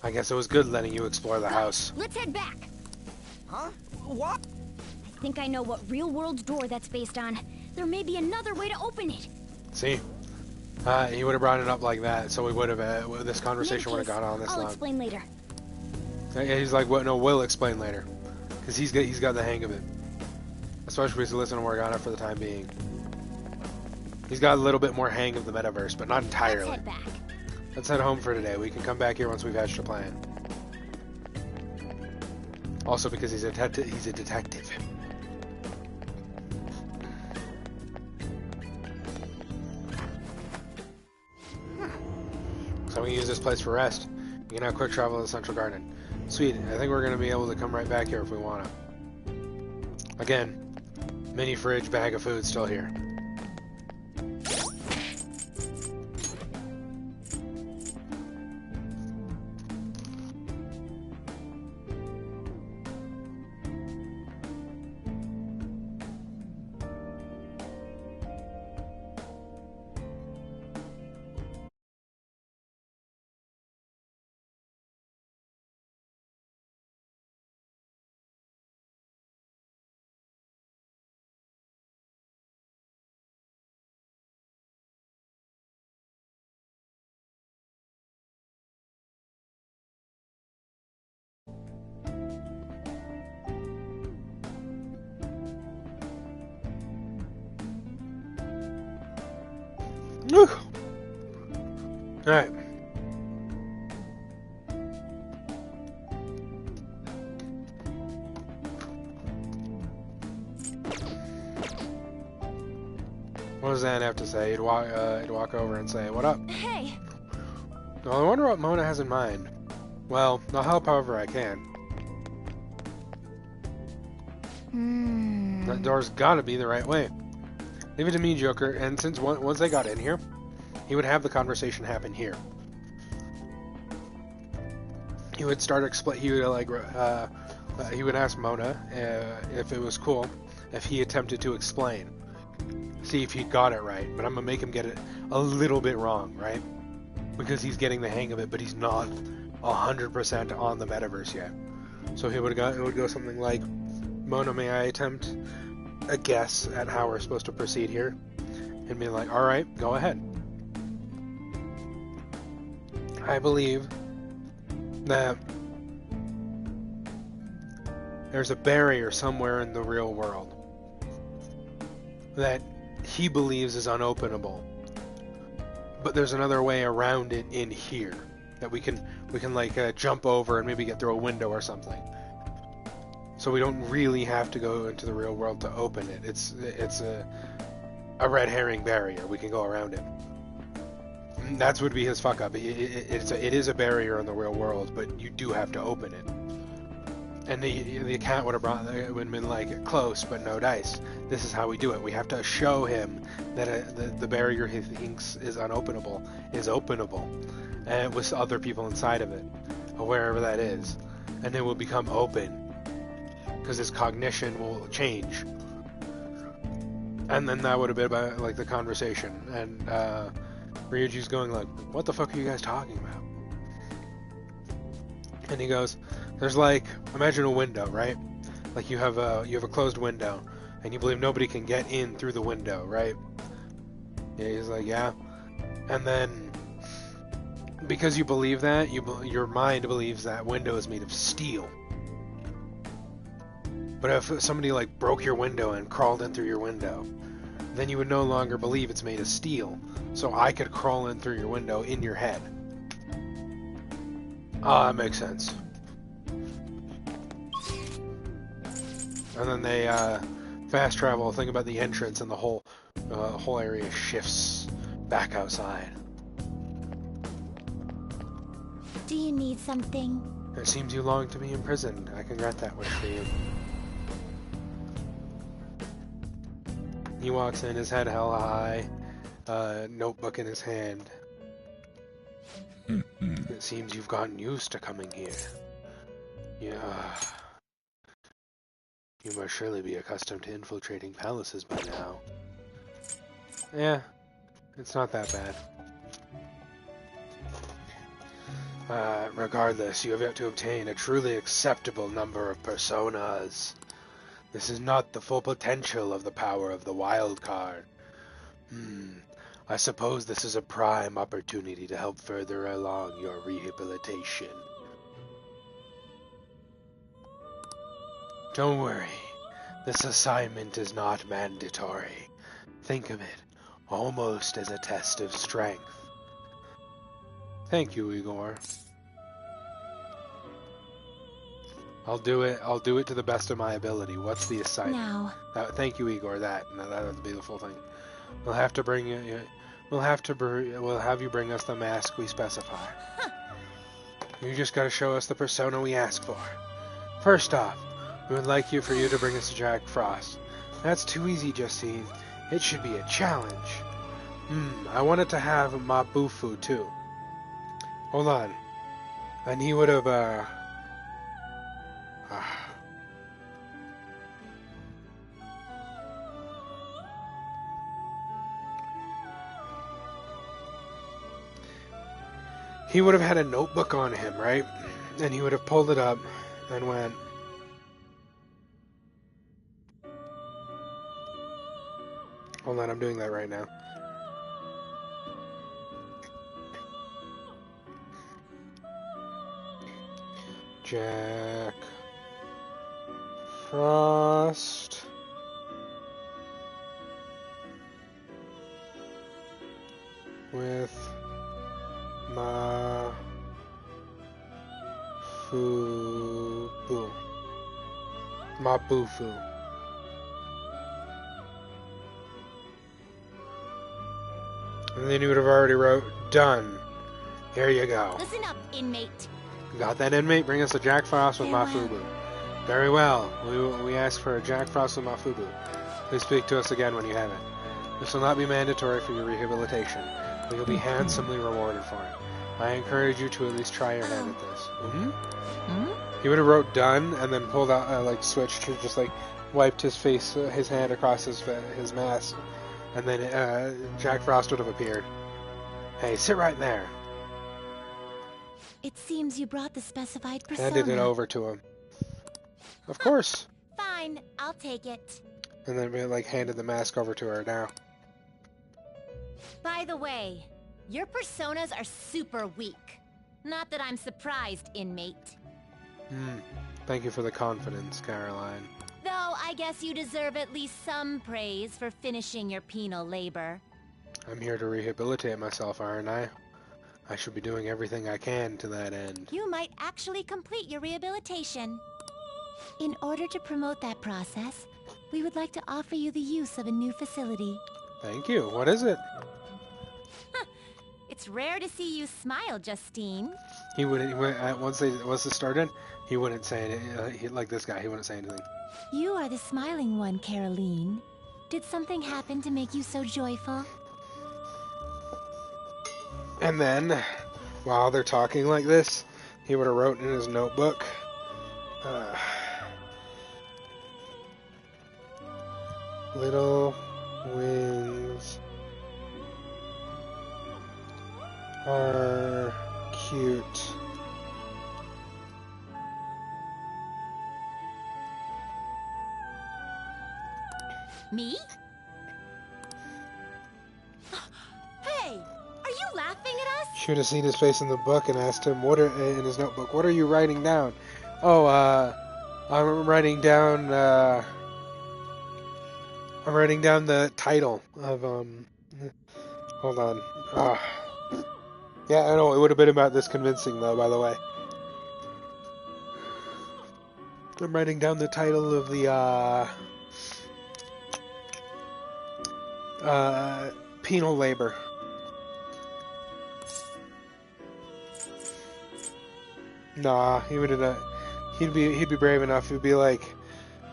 I guess it was good letting you explore the house. Let's head back. Huh? What? I think I know what real-world door that's based on. There may be another way to open it. See? He would have brought it up like that, so we would have, this conversation would have gone on this I'll long. explain later. He's like, "What? No, we'll explain later," because he's got the hang of it. Especially if we listen to Morgana for the time being. He's got a little bit more hang of the metaverse, but not entirely. Let's head back. Let's head home for today. We can come back here once we've hatched a plan. Also because he's a detective. So we can use this place for rest. You can now quick travel to the Central Garden. Sweet, I think we're going to be able to come right back here if we want to. Again, mini fridge, bag of food still here. Alright. What does Anne have to say? He'd walk over and say, "What up?" Hey. Well, I wonder what Mona has in mind. Well, I'll help however I can. That door's gotta be the right way. Leave it to me, Joker, and since once they got in here, he would have the conversation happen here. He would start he would ask Mona if it was cool if he attempted to explain, see if he got it right. But I'm gonna make him get it a little bit wrong, right? Because he's getting the hang of it, but he's not 100% on the metaverse yet. So it would go something like, "Mona, may I attempt a guess at how we're supposed to proceed here?" And be like, "All right, go ahead. I believe that there's a barrier somewhere in the real world that he believes is unopenable, but there's another way around it in here that we can like jump over and maybe get through a window or something. So we don't really have to go into the real world to open it. It's a red herring barrier. We can go around it." That's would be his fuck up. It is a barrier in the real world, but you do have to open it. And the cat would have been like, "Close, but no dice. This is how we do it. We have to show him that the barrier he thinks is unopenable is openable, and with other people inside of it, or wherever that is, and it will become open because his cognition will change." And then that would have been about like the conversation, and Ryuji's going like, "What the fuck are you guys talking about?" And he goes, "There's like, imagine a window, right? Like you have a closed window, and you believe nobody can get in through the window, right?" Yeah, he's like, "Yeah." And then because you believe that, your mind believes that window is made of steel. But if somebody like broke your window and crawled in through your window, then you would no longer believe it's made of steel. So I could crawl in through your window in your head. Ah, that makes sense. And then they fast travel. Think about the entrance, and the whole area shifts back outside. Do you need something? It seems you long to be imprisoned. I can grant that wish for you. He walks in, his head held high, notebook in his hand. It seems you've gotten used to coming here. Yeah. You must surely be accustomed to infiltrating palaces by now. Yeah, it's not that bad. Regardless, you have yet to obtain a truly acceptable number of personas. This is not the full potential of the power of the wild card. I suppose this is a prime opportunity to help further along your rehabilitation. Don't worry. This assignment is not mandatory. Think of it almost as a test of strength. Thank you, Igor. I'll do it to the best of my ability. What's the assignment? Now, Thank you, Igor. That would be the full thing. We'll have to bring you. We'll have you bring us the mask we specify. You just gotta show us the persona we ask for. First off, we would like for you to bring us to Jack Frost. That's too easy, Justine. It should be a challenge. I wanted to have Mabufu too. Hold on. And he would have he would have had a notebook on him, right? And he would have pulled it up and went, hold on, I'm doing that right now. Jack Frost with Mabufu. And then you would have already wrote, done. Here you go. listen up, inmate. Got that, inmate? Bring us a Jack Frost with Mafubu. Very well. We ask for a Jack Frost with Mafubu. Please speak to us again when you have it. This will not be mandatory for your rehabilitation, but you'll be handsomely rewarded for it. I encourage you to at least try your hand at this. He would have wrote done and then pulled out, like switched to just like wiped his face, his hand across his mask, and then Jack Frost would have appeared. Hey, sit right there. It seems you brought the specified persona. Handed it over to him. Of course. Fine, I'll take it. And then we like handed the mask over to her now. By the way, your personas are super weak. Not that I'm surprised, inmate. Thank you for the confidence, Caroline. Though I guess you deserve at least some praise for finishing your penal labor. I'm here to rehabilitate myself, aren't I? I should be doing everything I can to that end. You might actually complete your rehabilitation. In order to promote that process, we would like to offer you the use of a new facility. Thank you. What is it? It's rare to see you smile, Justine. He wouldn't. Once it started, he wouldn't say it. Like this guy, he wouldn't say anything. You are the smiling one, Caroline. Did something happen to make you so joyful? And then, while they're talking like this, he would have wrote in his notebook. Little wings are cute. Me? Hey, are you laughing at us? Should have seen his face in the book and asked him in his notebook. What are you writing down? Oh, I'm writing down. I'm writing down the title of Hold on. Yeah, I know it would have been about this convincing though. By the way, I'm writing down the title of the penal labor. Nah, he wouldn't. He'd be brave enough. He'd be like,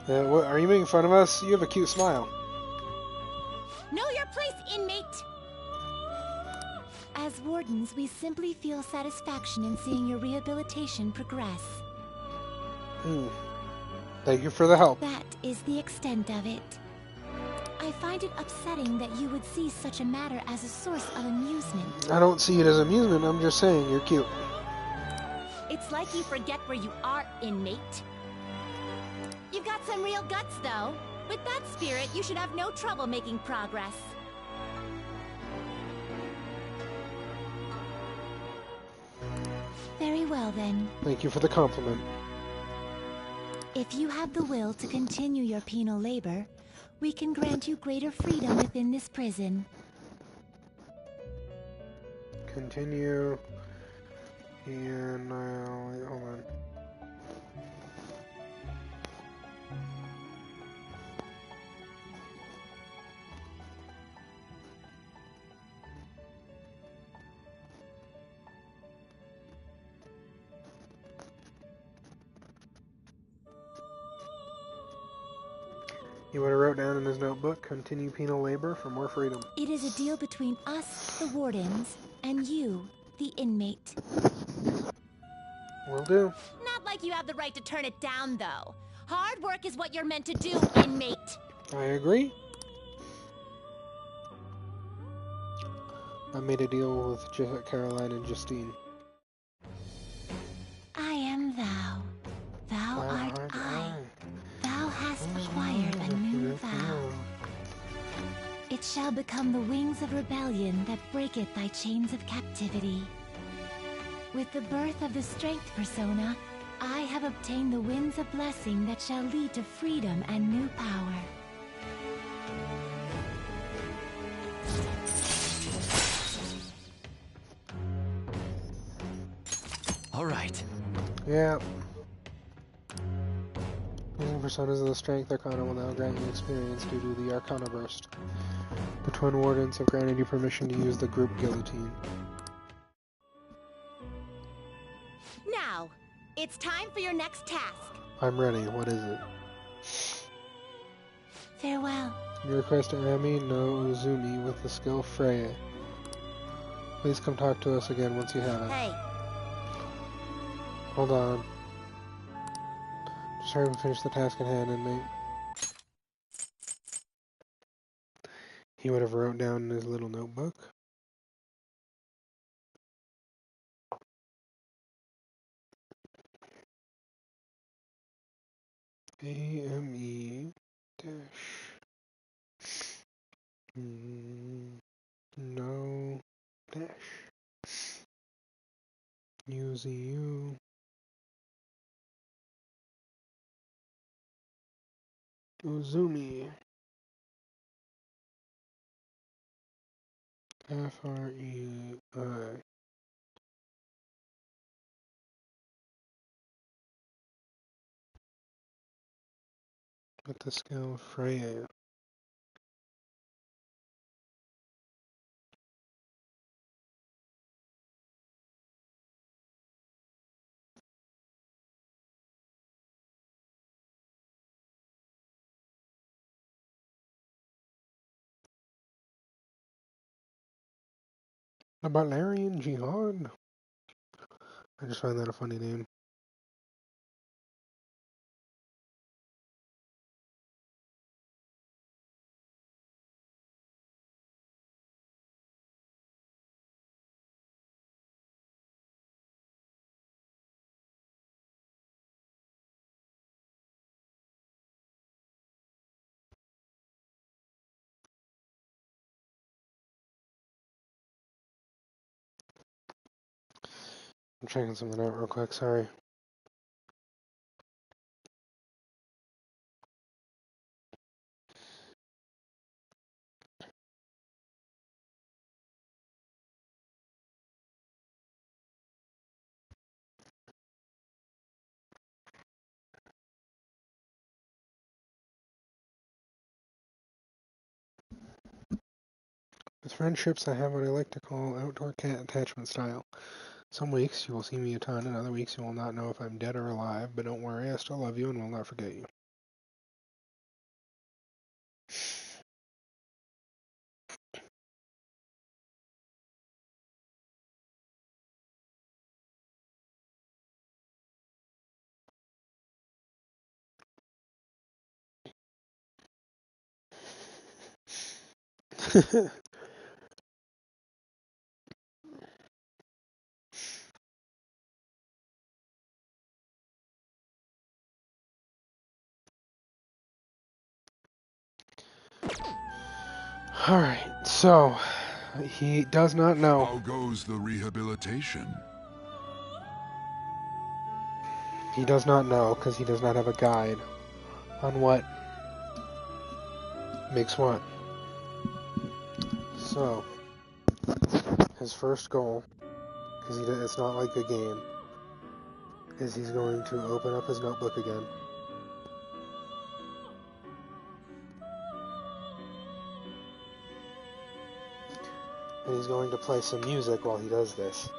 "What? Are you making fun of us? You have a cute smile." Know your place, inmate! As wardens, we simply feel satisfaction in seeing your rehabilitation progress. Thank you for the help. That is the extent of it. I find it upsetting that you would see such a matter as a source of amusement. I don't see it as amusement. I'm just saying you're cute. It's like you forget where you are, inmate. You've got some real guts, though. With that spirit, you should have no trouble making progress. Very well, then. Thank you for the compliment. If you have the will to continue your penal labor, we can grant you greater freedom within this prison. Continue. And now, hold on. He would have wrote down in his notebook, continue penal labor for more freedom. It is a deal between us, the wardens, and you, the inmate. Will do. Not like you have the right to turn it down, though. Hard work is what you're meant to do, inmate. I agree. I made a deal with Caroline and Justine. I am thou. Thou art I. Thou hast acquired a new vow. It shall become the wings of rebellion that breaketh thy chains of captivity. With the birth of the strength persona, I have obtained the winds of blessing that shall lead to freedom and new power. All right. Yeah. Using personas of the strength arcana will now grant you experience due to the Arcana Burst. The Twin Wardens have granted you permission to use the group guillotine. Now, it's time for your next task. I'm ready. What is it? Farewell. Your request to Ami no Uzumi with the skill Freya. Please come talk to us again once you have it. Hey. Hold on. Just hurry and finish the task at hand, inmate. He would have wrote down in his little notebook. AME dash no dash UZU Uzumi FREI with the skill Freya. The Balerian Jihad? I just find that a funny name. I'm checking something out real quick, sorry. With friendships, I have what I like to call outdoor cat attachment style. Some weeks you will see me a ton, and other weeks you will not know if I'm dead or alive, but don't worry, I still love you and will not forget you. Alright, so he does not know. How goes the rehabilitation? He does not know, because he does not have a guide on what makes what. So, his first goal, because it's not like a game, is he's going to open up his notebook again. And he's going to play some music while he does this.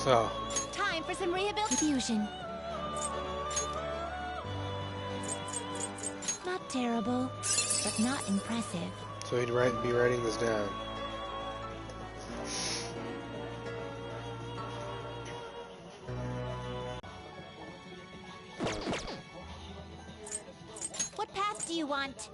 So, Time for some rehabilitation. Not terrible, but not impressive. so he'd be writing this down. What path do you want?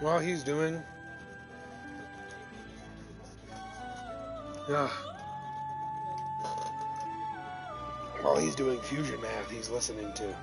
while he's doing... while he's doing fusion math, he's listening to...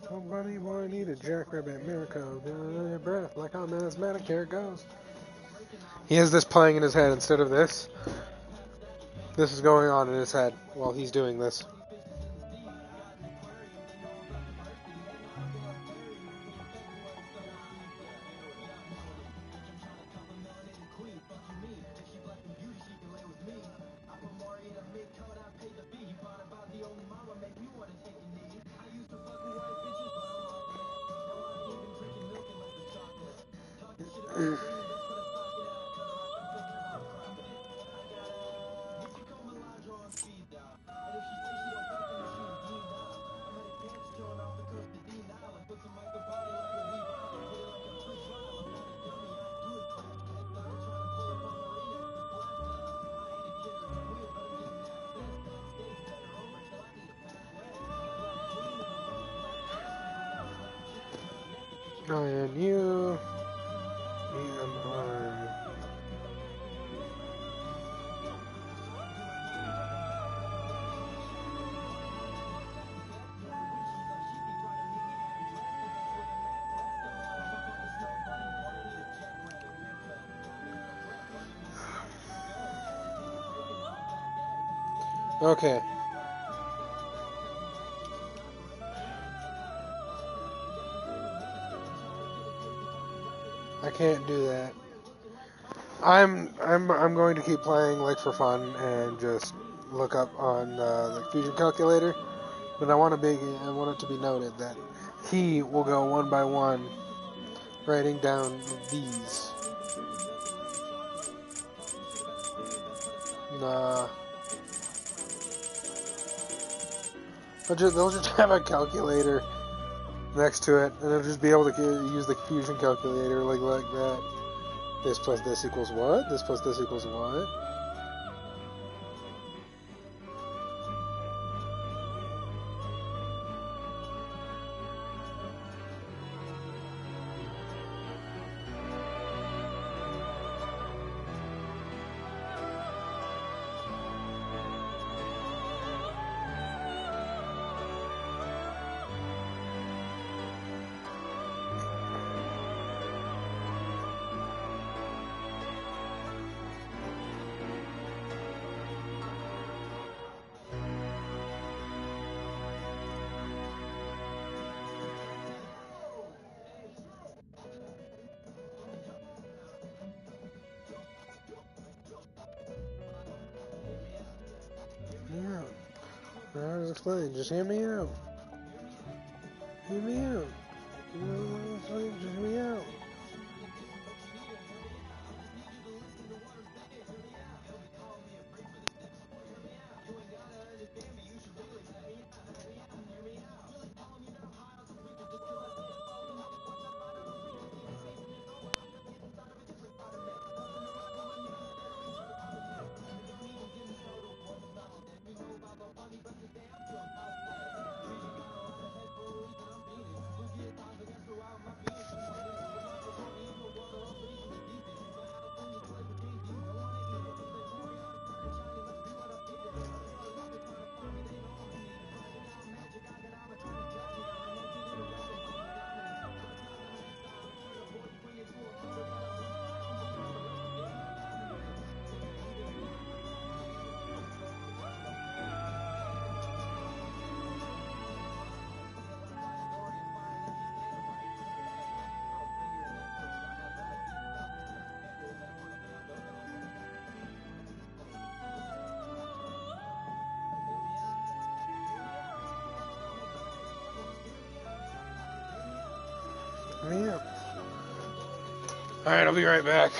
Oh, buddy boy, need a jackrabbit miracle. Under your breath, like I'm asthmatic. Here it goes. He has this playing in his head instead of this. This is going on in his head while he's doing this. And you am on. Okay. I can't do that. I'm going to keep playing like for fun and just look up on the fusion calculator, but I want it to be noted that he will go one by one, writing down these. Nah. They'll just have a calculator next to it, and they'll just be able to use the fusion calculator like that. This plus this equals what? This plus this equals what? Yeah. I was explaining. Just hear me out. Hear me out. Just hear me out. Alright, I'll be right back.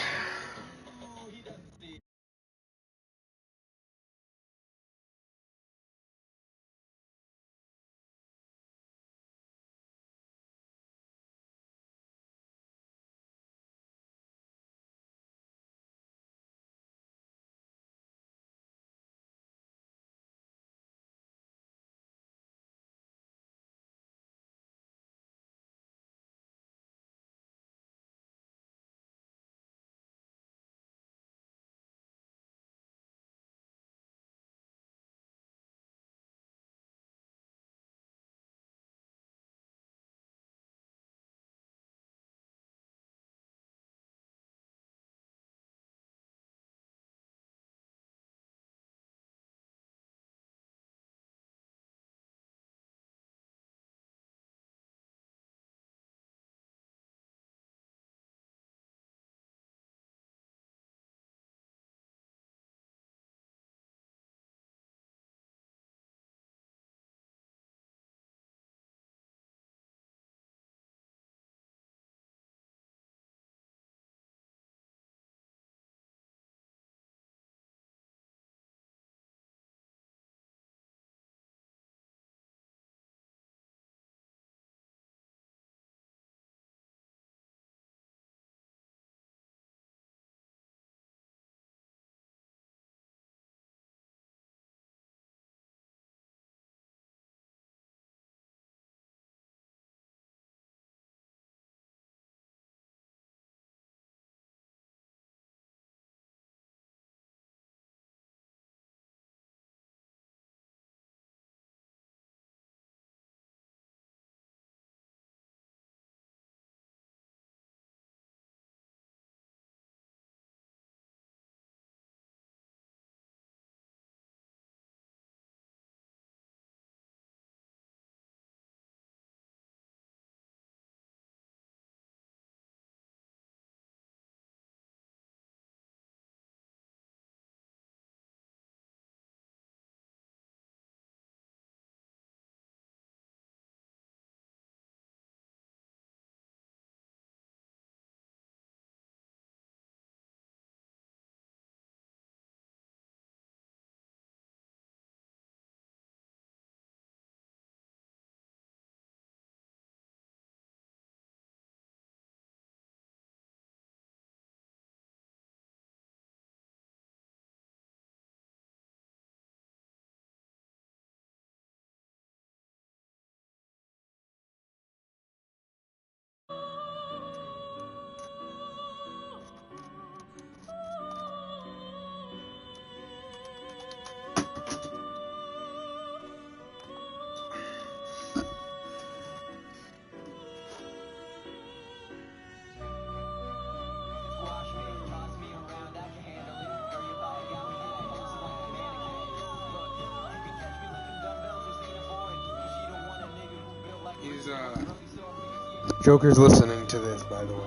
Joker's listening to this, by the way.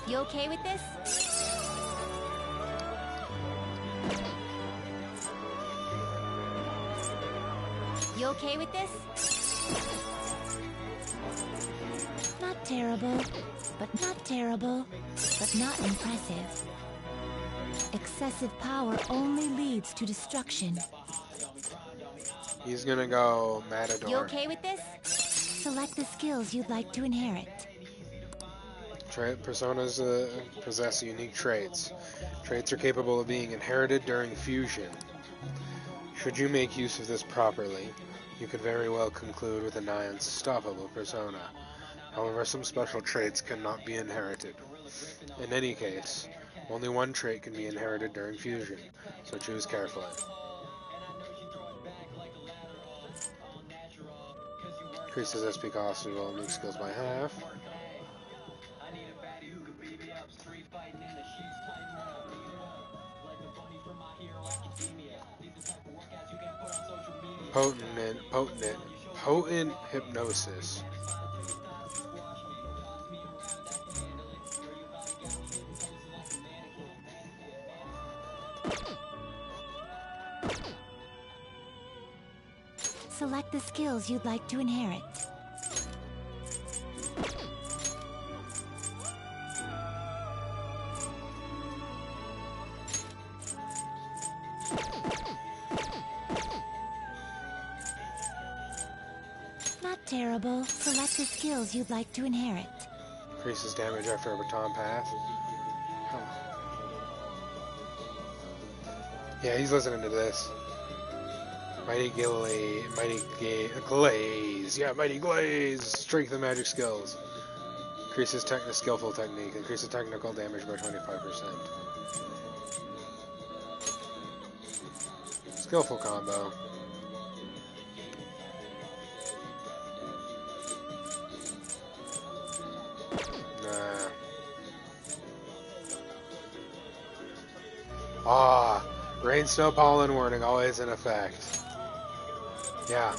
You okay with this? You okay with this? Not terrible, but not terrible, but not impressive. Excessive power only leads to destruction. He's gonna go Matador. You okay with this? Select the skills you'd like to inherit. Personas possess unique traits. Traits are capable of being inherited during fusion. Should you make use of this properly, you could very well conclude with a nigh unstoppable persona. However, some special traits cannot be inherited. In any case, only one trait can be inherited during fusion, so choose carefully. Increases SP cost of all new skills by half. Potent hypnosis. Select the skills you'd like to inherit. Not terrible. Select the skills you'd like to inherit. Increases damage after a baton pass. Huh. Yeah, he's listening to this. Mighty Glaze. Yeah, Mighty Glaze. Strength and magic skills. Increases skillful technique. Increases technical damage by 25%. Skillful combo. Ah, rain, snow, pollen warning always in effect. Yeah.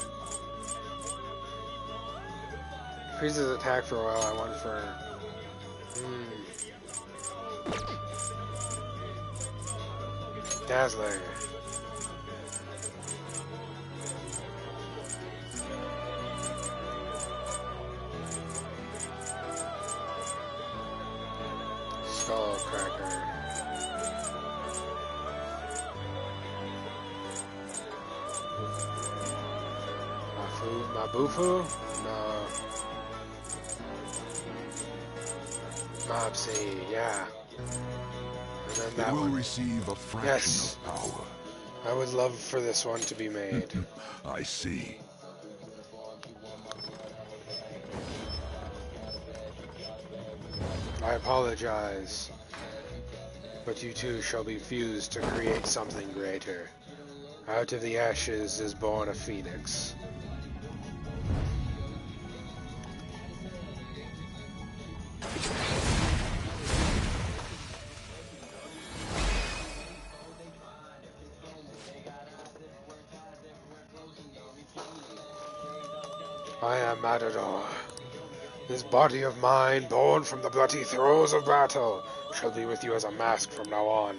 Increases attack for a while. I want for. Dazzler. Skullcracker. Mabufu? No. Mopsy, yeah. And then that It will one. receive a fraction Yes. of power. I would love for this one to be made. I see. I apologize. But you too shall be fused to create something greater. Out of the ashes is born a phoenix. I am Matador. This body of mine, born from the bloody throes of battle, shall be with you as a mask from now on.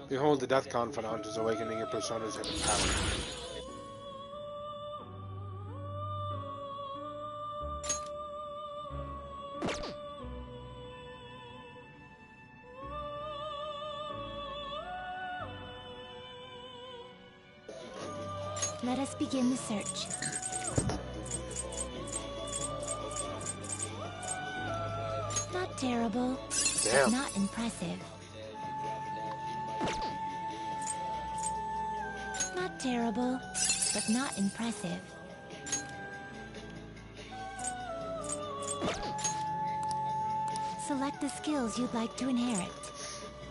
Behold, the Death Confidant is awakening your persona's hidden power. Let us begin the search. Not terrible, Damn. but not impressive. Not terrible, but not impressive. Select the skills you'd like to inherit.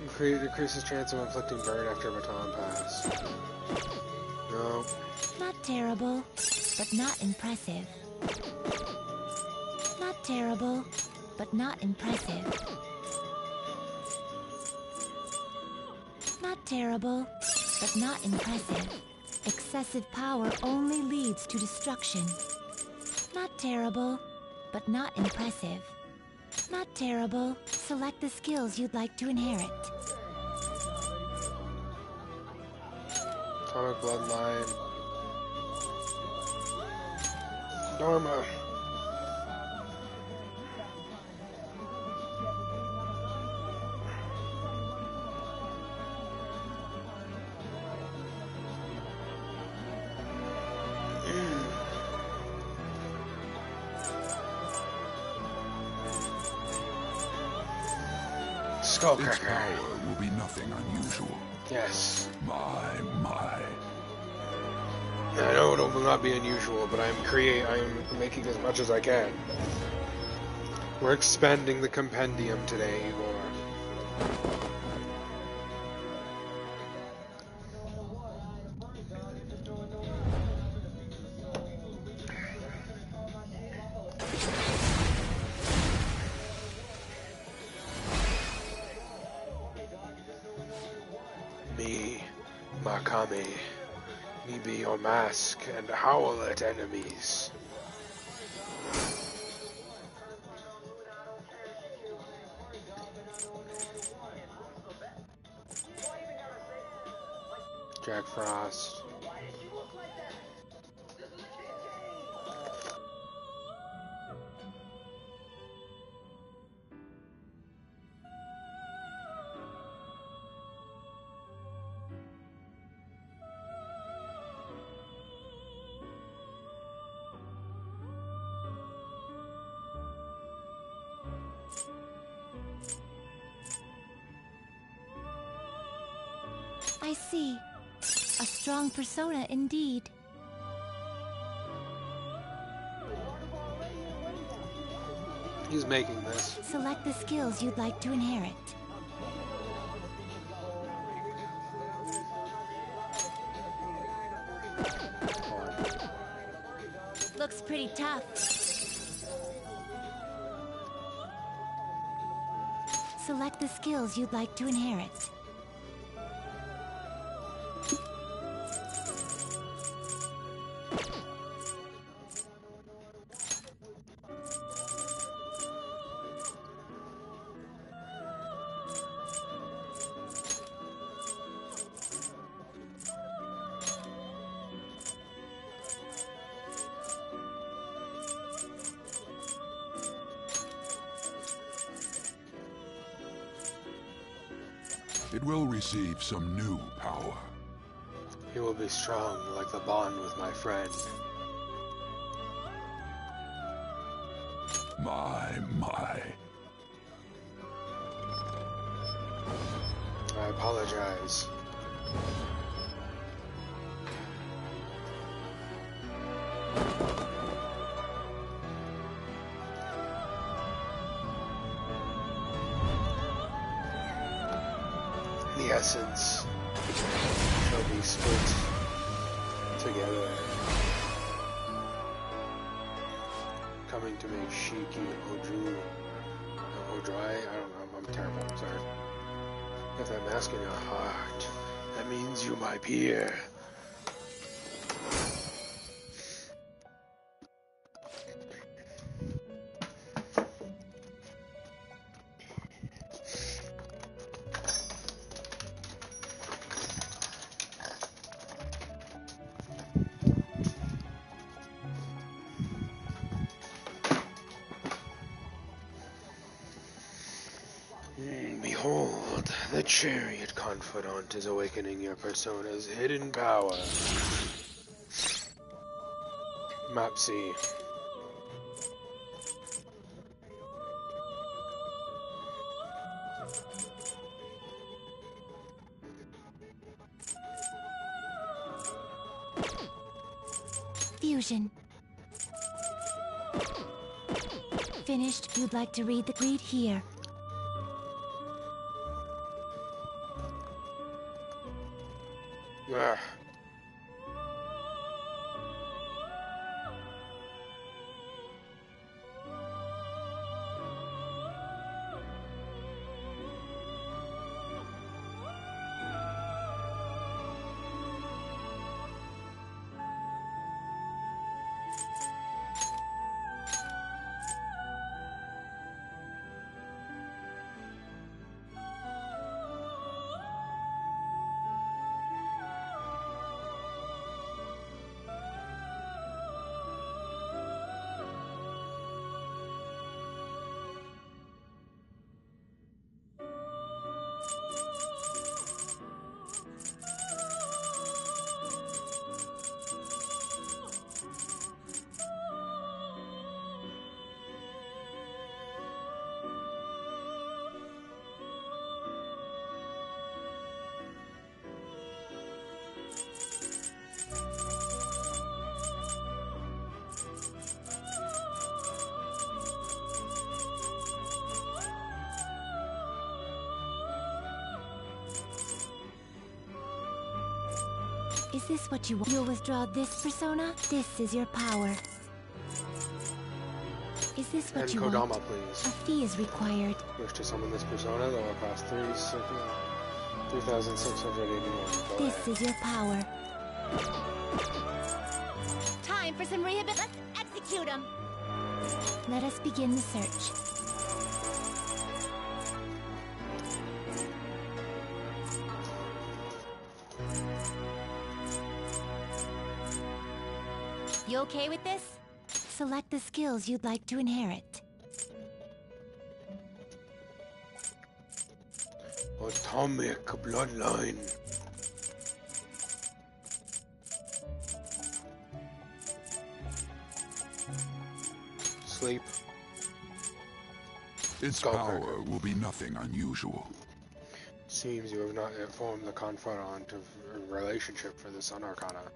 Increases chance of inflicting burn after a baton pass. No. Not terrible, but not impressive. Not terrible, but not impressive. Not terrible, but not impressive. Excessive power only leads to destruction. Not terrible, but not impressive. Not terrible. Select the skills you'd like to inherit. Atomic Bloodline. Norma. Its Skullcracker. power will be nothing unusual. Yes. My. I know it will not be unusual, but I'm making as much as I can. We're expanding the compendium today, Igor. Me, Makami. Me be your mask and howl at enemies. Jack Frost. I see. A strong persona indeed. He's making this. Select the skills you'd like to inherit. Looks pretty tough. Select the skills you'd like to inherit. It will receive some new power. He will be strong like the bond with my friend. My. I apologize. The essence shall be split together, coming to make Shiki Odrai. I don't know. I'm terrible. I'm sorry. If that mask in your heart, that means you my peer. Behold, the chariot confidant is awakening your persona's hidden power. Map C. Fusion. Finished. You'd like to read here. Ah. Is this what you want? You'll withdraw this persona? This is your power. Is this what And you Kodama, want? please. A fee is required. Wish to summon this persona that will cost 3,681. This is your power. Time for some rehabilitation. Let's execute him. Let us begin the search. You okay with this? Select the skills you'd like to inherit. Atomic bloodline. Sleep. Its power will be nothing unusual. Seems you have not yet formed the confidant of relationship for the Sun Arcana.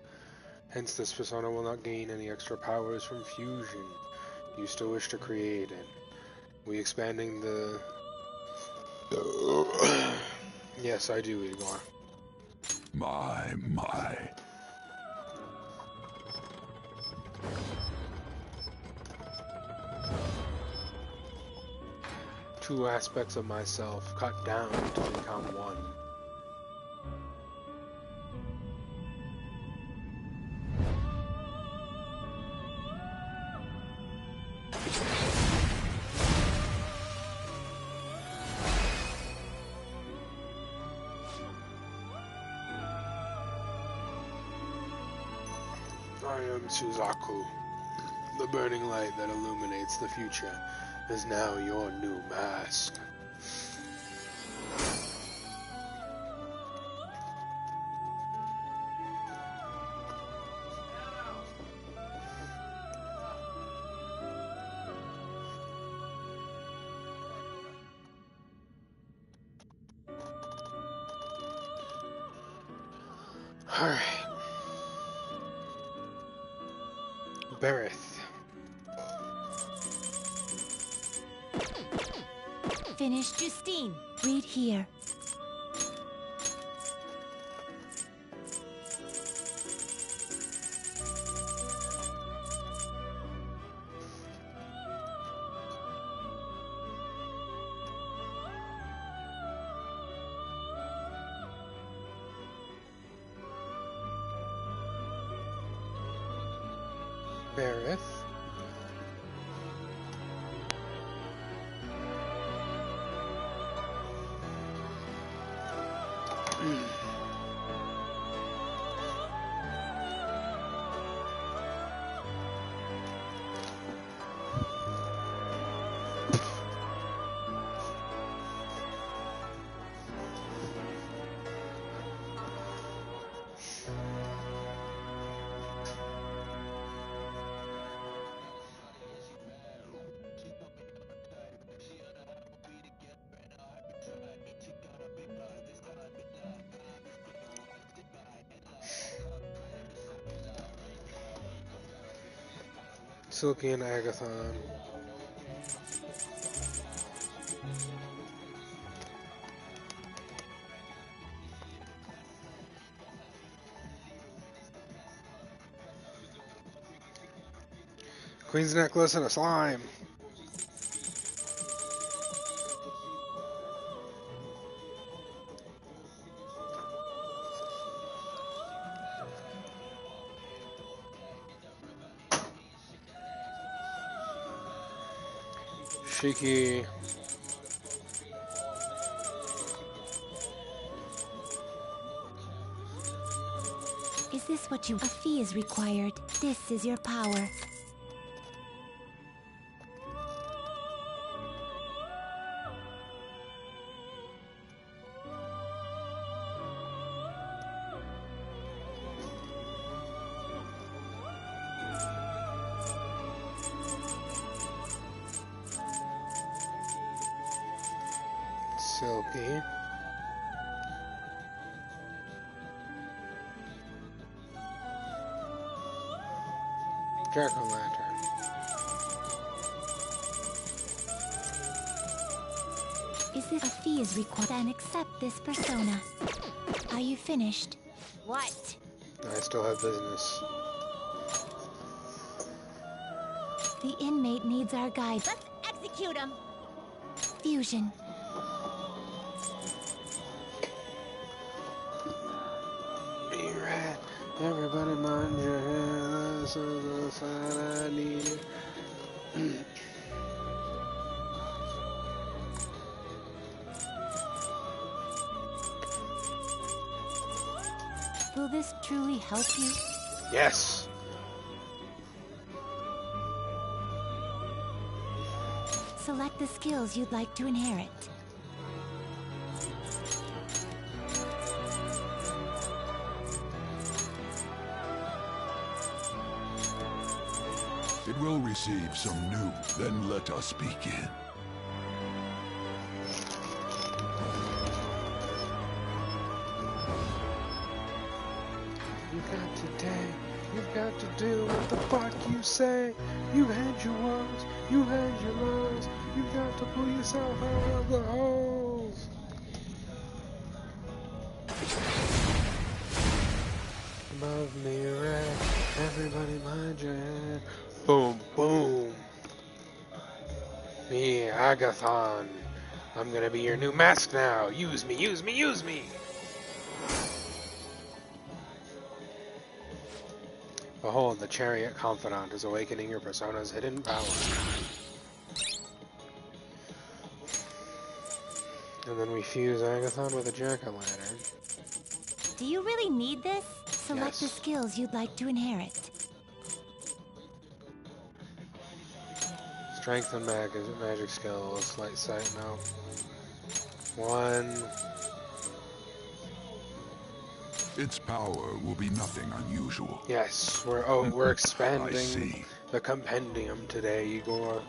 Hence, this persona will not gain any extra powers from fusion. You still wish to create it. We expanding the... Yes, I do, Igor. My. 2 aspects of myself cut down to become one. I am Suzaku. The burning light that illuminates the future is now your new mask. Alright. Berith. Finish Justine. Read here. Berith. Silky and Agathon. Queen's necklace and a slime. Shiki. Is this what you... A fee is required. This is your power. Silky. Jack-o'-lantern. Is this... A fee is required. Then accept this persona. Are you finished? What? I still have business. The inmate needs our guide. Let's execute him! Fusion. Everybody mind your head, this is the sign I need. Will this truly help you? Yes! Select the skills you'd like to inherit. It will receive some new, then let us begin. You got today. You've got to do what the fuck you say. You've had your woes. You've had your lows. You've got to pull yourself out of the holes. Above me, red. Everybody mind your head. Boom, boom. Me, Agathon. I'm gonna be your new mask now. Use me, use me, use me. Behold, the Chariot Confidant is awakening your persona's hidden power. And then we fuse Agathon with a jack-o'-lantern. Do you really need this? Select the Yes. skills you'd like to inherit. Strength and magic skill, slight sight, no. 1. Its power will be nothing unusual. Yes, we're I expanding see. the compendium today, Igor.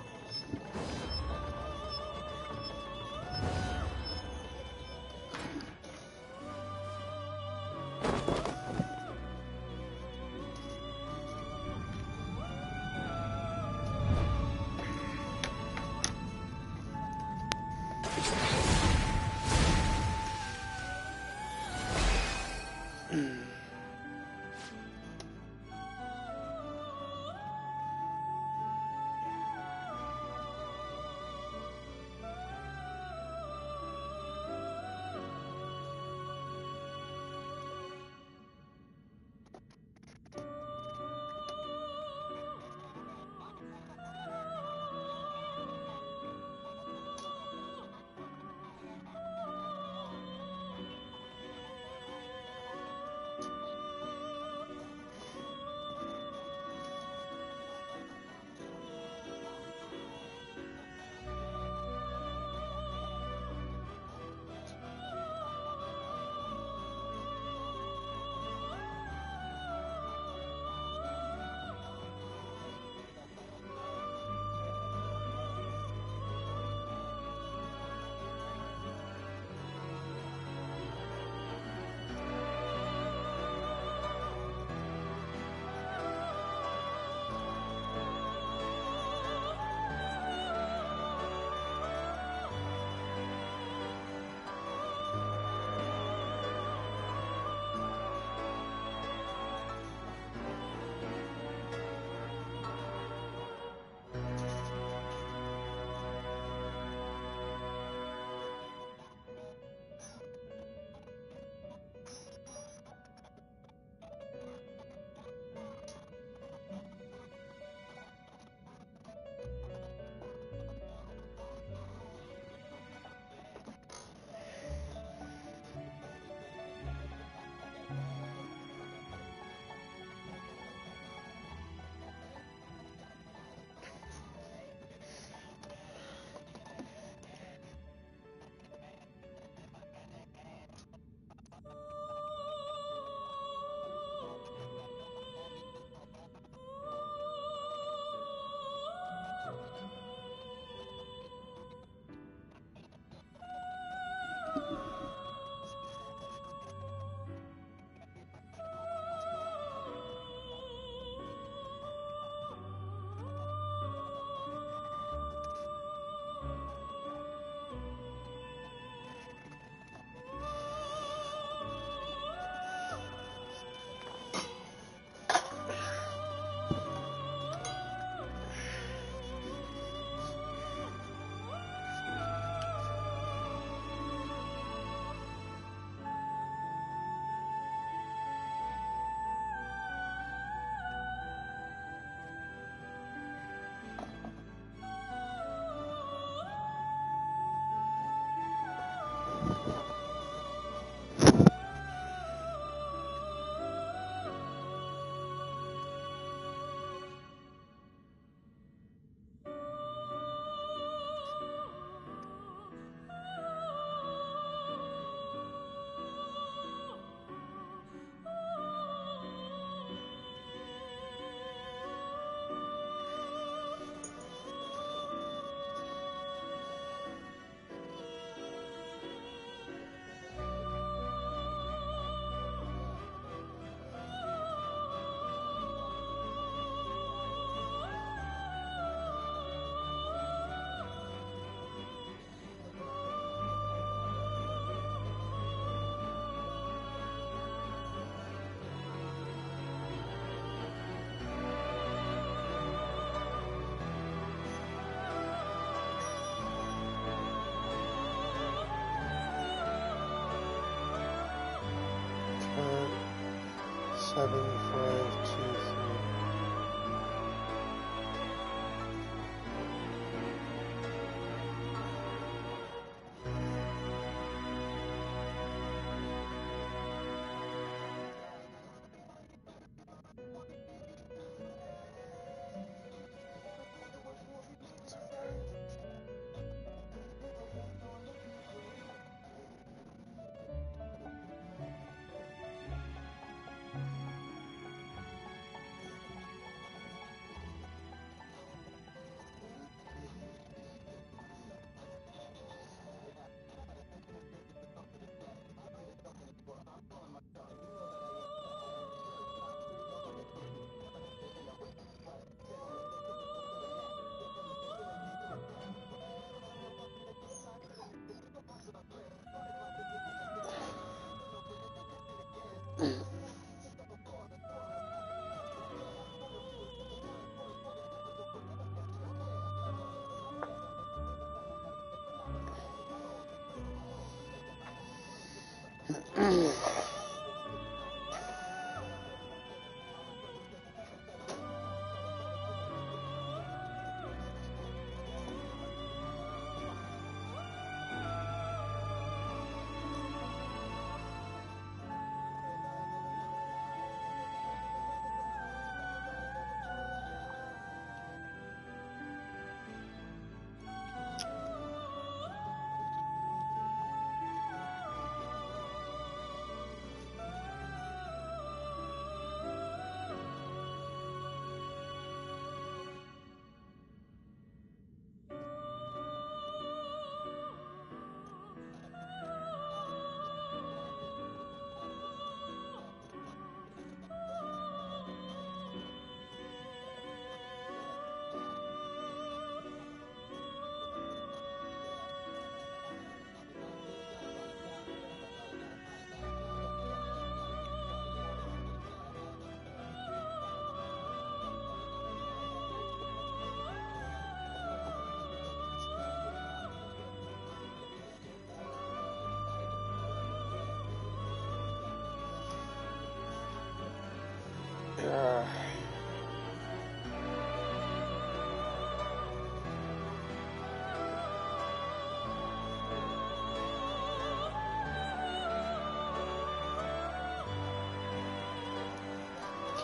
7523.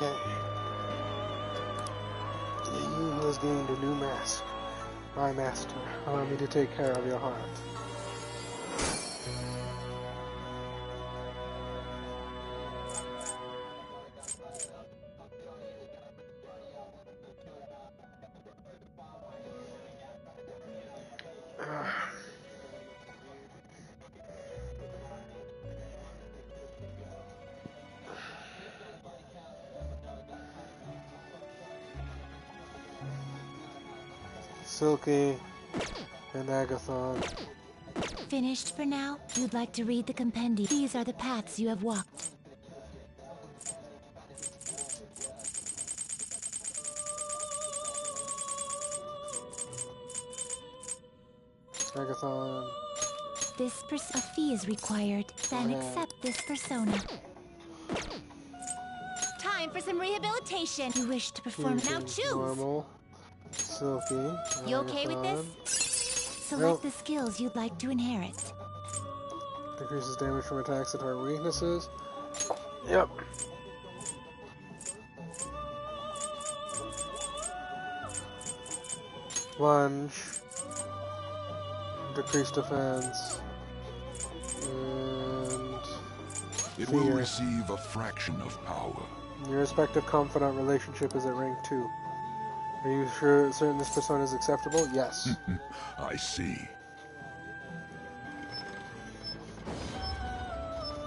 Okay. You has gained a new mask. My master, allow me to take care of your heart. Silky and Agathon. Finished for now? You'd like to read the compendium. These are the paths you have walked. Agathon. A fee is required. Then accept this persona. Time for some rehabilitation. You wish to perform. Now choose. Normal. Silky. You okay with this? Select the skills you'd like to inherit. Decreases damage from attacks that target weaknesses. Yep. Lunge. Decreased defense. And it will receive a fraction of power. Your respective confidant relationship is at rank 2. Are you certain this persona is acceptable? Yes. I see.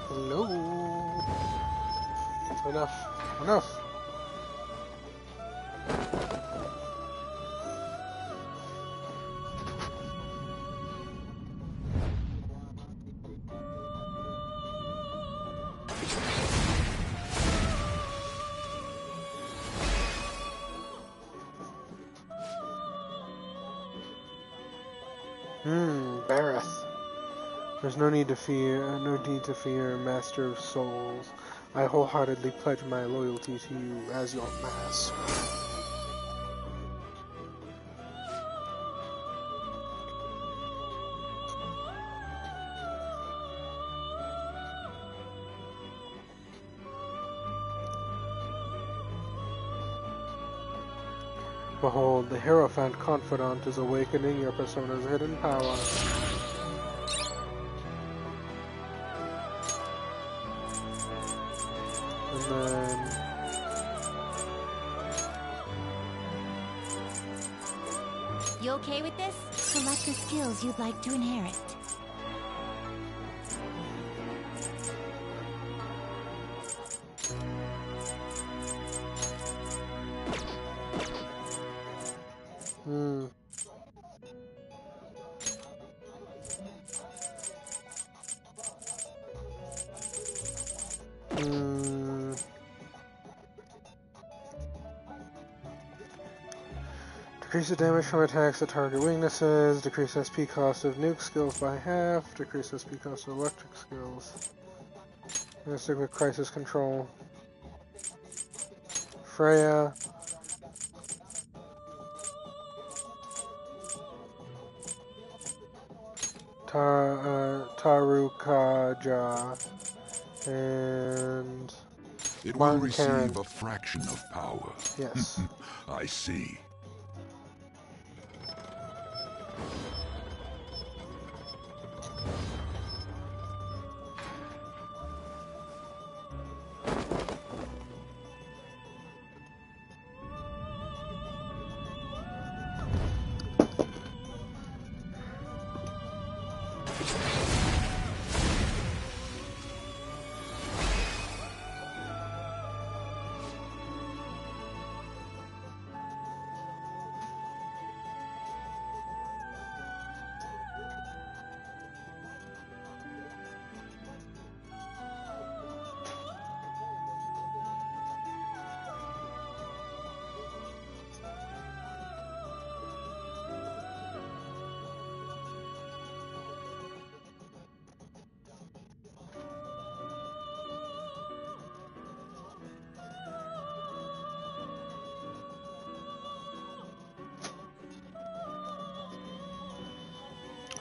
Hello. Enough. Enough. Bareth. There's no need to fear, Master of Souls. I wholeheartedly pledge my loyalty to you as your master. Behold, the Hierophant Confidant is awakening your persona's hidden power. And then... You okay with this? Select the skills you'd like to inherit. Decrease the damage from attacks that target weaknesses, decrease SP cost of nuke skills by half, decrease SP cost of electric skills. I'm gonna stick with crisis control. Freya. Tarukaja. And... It will receive Karen. a fraction of power. Yes. I see.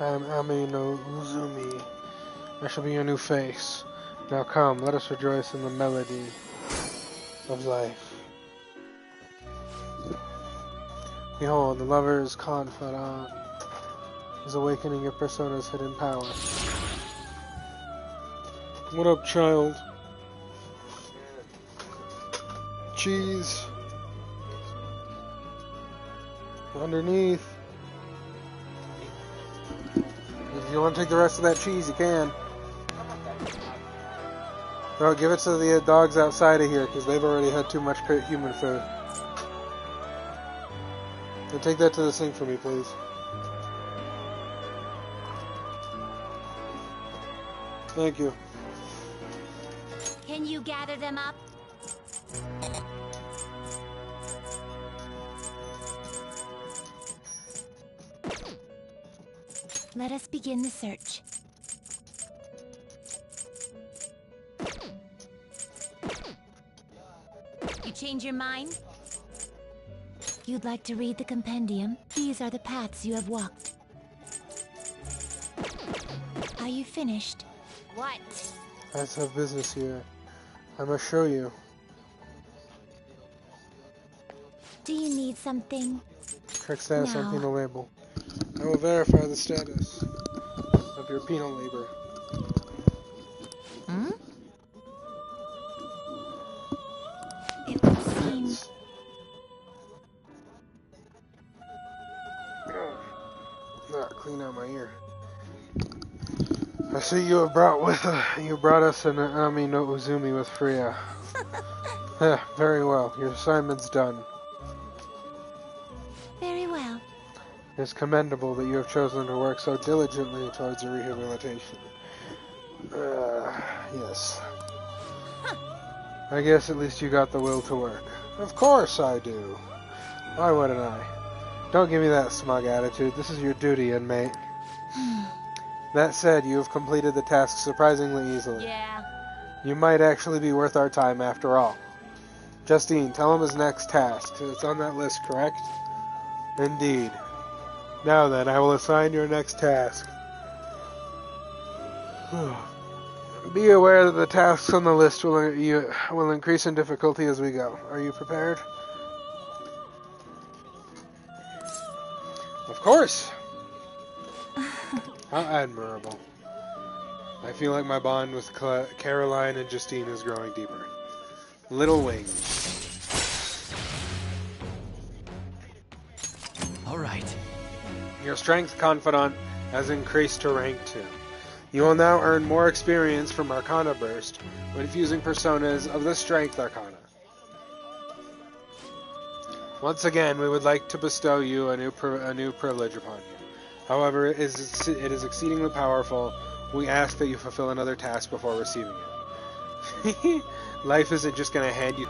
I am Ami no Uzumi. I shall be your new face. Now come, let us rejoice in the melody of life. Behold, the lover's confidant is awakening your persona's hidden power. What up, child? Cheese. Underneath. If you want to take the rest of that cheese, you can. No, give it to the dogs outside of here, because they've already had too much human food. And take that to the sink for me, please. Thank you. Can you gather them up? Let us begin the search. You change your mind? You'd like to read the compendium? These are the paths you have walked. Are you finished? What? Let's have business here. I must show you. Do you need something? Check status on No. penal label. I will verify the status of your penal labor. Hmm? It would seem... Clean out my ear. I see you have brought us an Ami no Uzumi with Freya. Very well. Your assignment's done. Very well. It is commendable that you have chosen to work so diligently towards her rehabilitation. Yes. I guess at least you got the will to work. Of course I do. Why wouldn't I? Don't give me that smug attitude. This is your duty, inmate. That said, you have completed the task surprisingly easily. Yeah. You might actually be worth our time after all. Justine, tell him his next task. It's on that list, correct? Indeed. Now then, I will assign your next task. Be aware that the tasks on the list will increase in difficulty as we go. Are you prepared? Of course! How admirable. I feel like my bond with Caroline and Justine is growing deeper. Little wings. Alright. Your strength confidant has increased to rank 2. You will now earn more experience from Arcana Burst when fusing personas of the Strength Arcana. Once again, we would like to bestow you a new privilege upon you. However, it is exceedingly powerful. We ask that you fulfill another task before receiving it. Life isn't just going to hand you...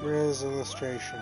Riz illustration.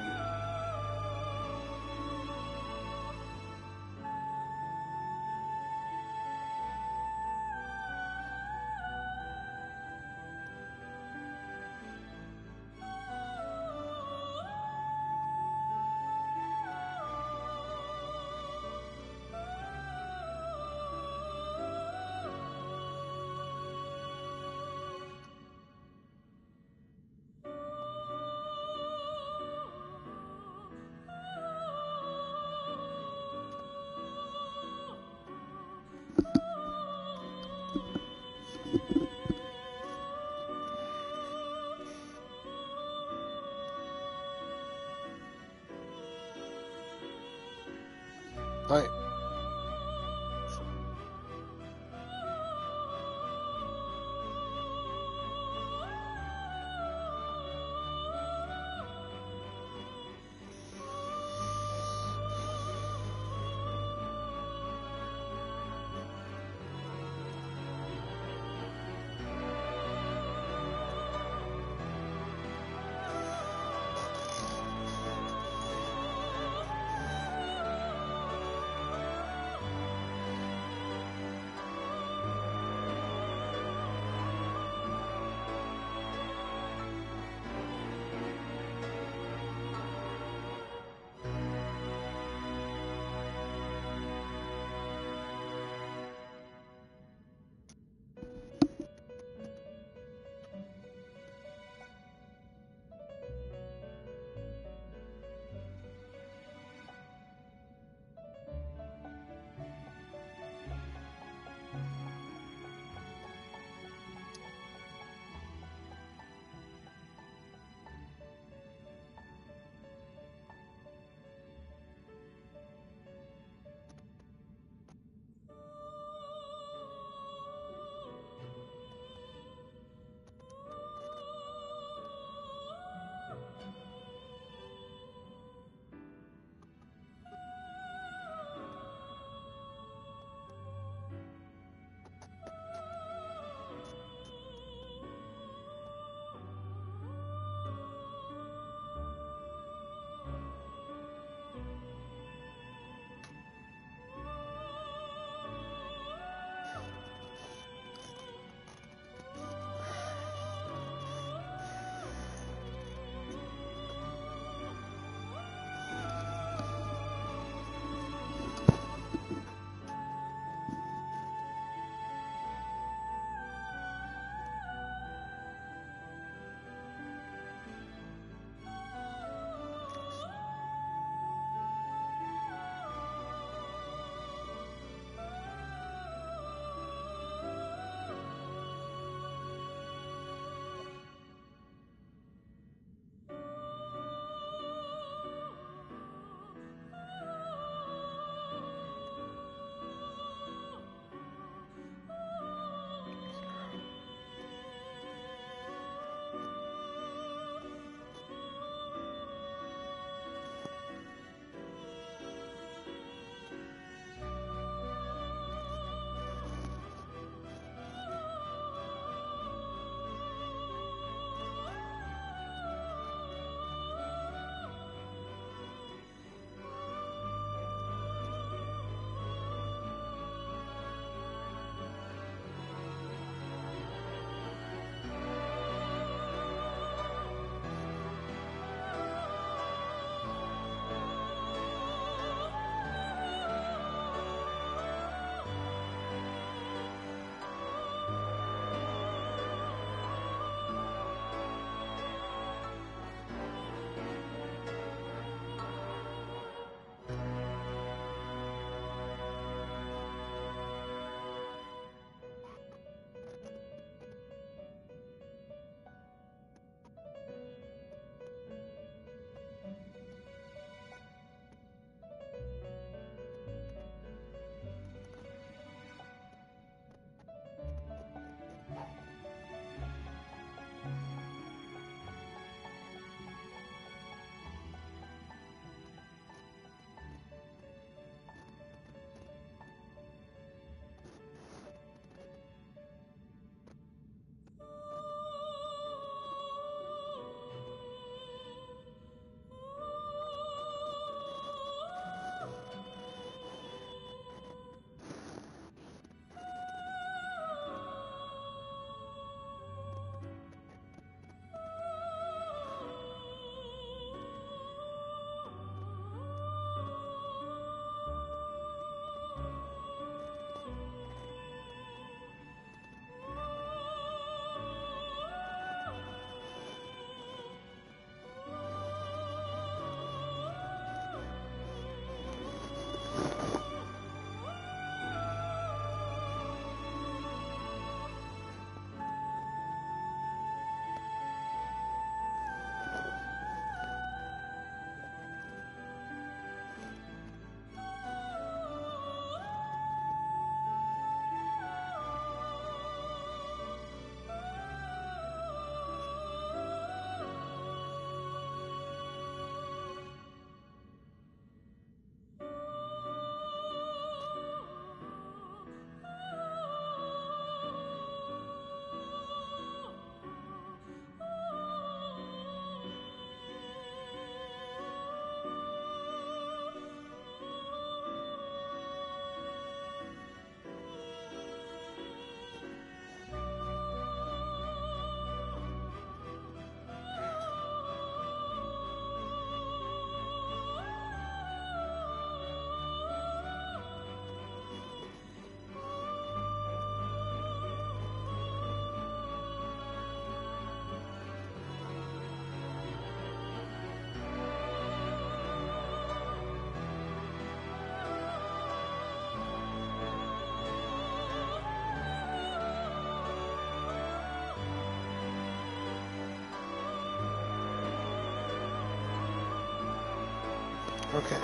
Okay.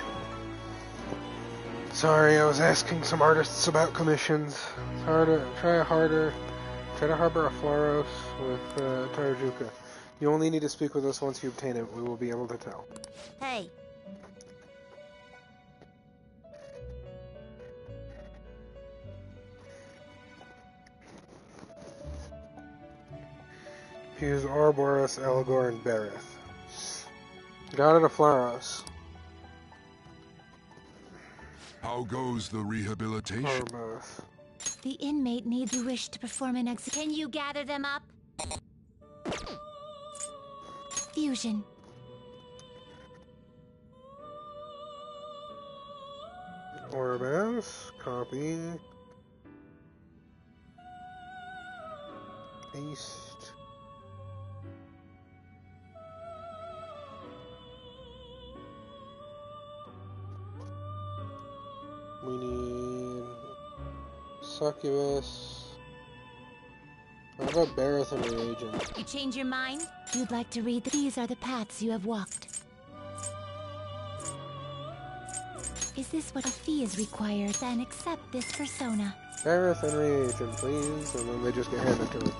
Sorry, I was asking some artists about commissions. Try to harbor a Flaros with Tarajuka. You only need to speak with us once you obtain it. We will be able to tell. Hey. Fuse Ouroboros, Elgor, and Berith. Got it, a Flaros. How goes the rehabilitation? Ouroboros. The inmate needs you wish to perform an Can you gather them up? Fusion. Ouroboros, copy. Paste. We need Succubus. How about Berith and Reagent? You change your mind? You'd like to read these are the paths you have walked. Is this what a fee is required? Then accept this persona. Berith and Reagent, please. And then they just get handed to them.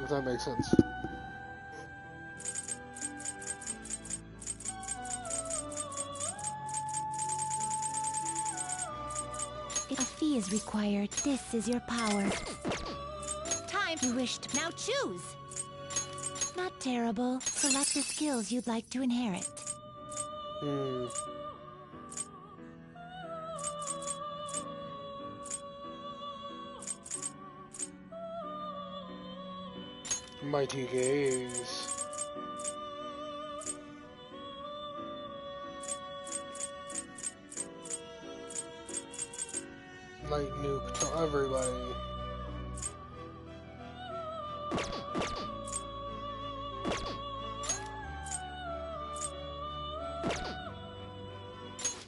If that makes sense. If a fee is required, this is your power. Time you wish to now choose. Not terrible. Select the skills you'd like to inherit. Mighty Gaze. Light nuke to everybody.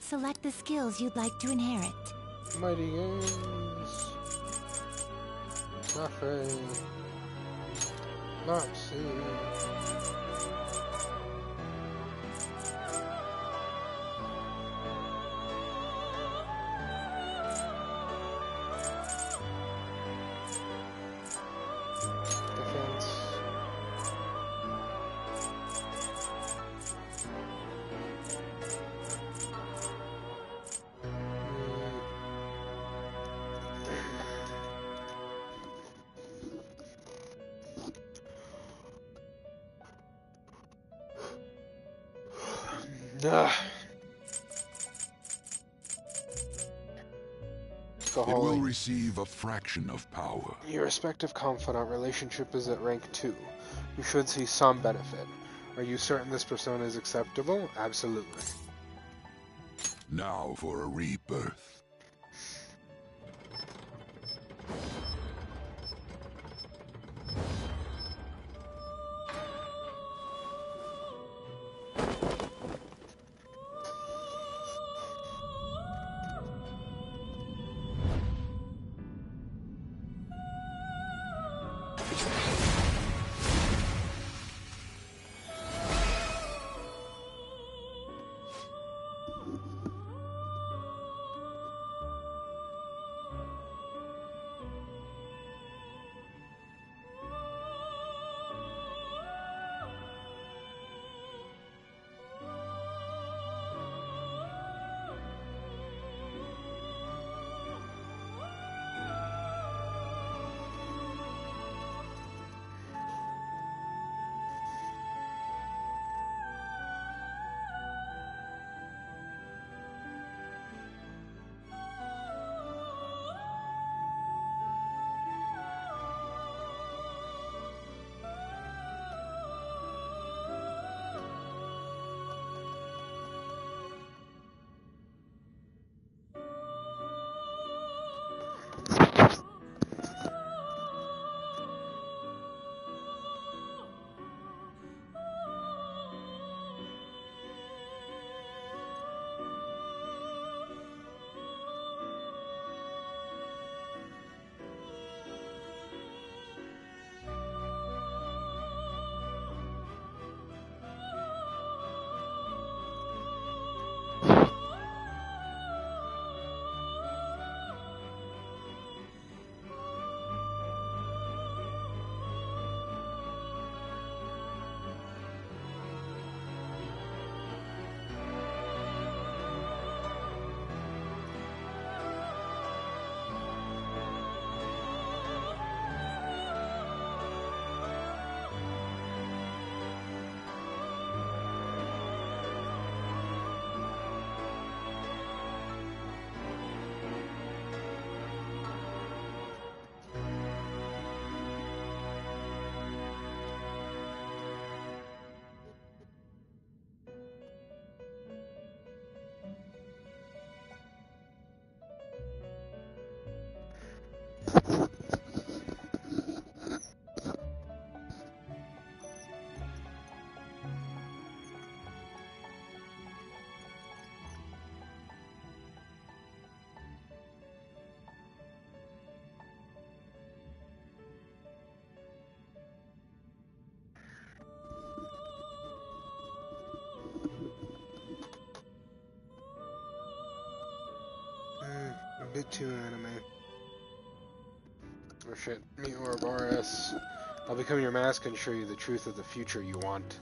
Select the skills you'd like to inherit. Mighty Gaze. Nothing. Not seen. Defense. It will receive a fraction of power. Your respective confidant relationship is at rank 2. You should see some benefit. Are you certain this persona is acceptable? Absolutely. Now for a rebirth. bit too anime. Oh shit, meet Ouroboros. I'll become your mask and show you the truth of the future you want.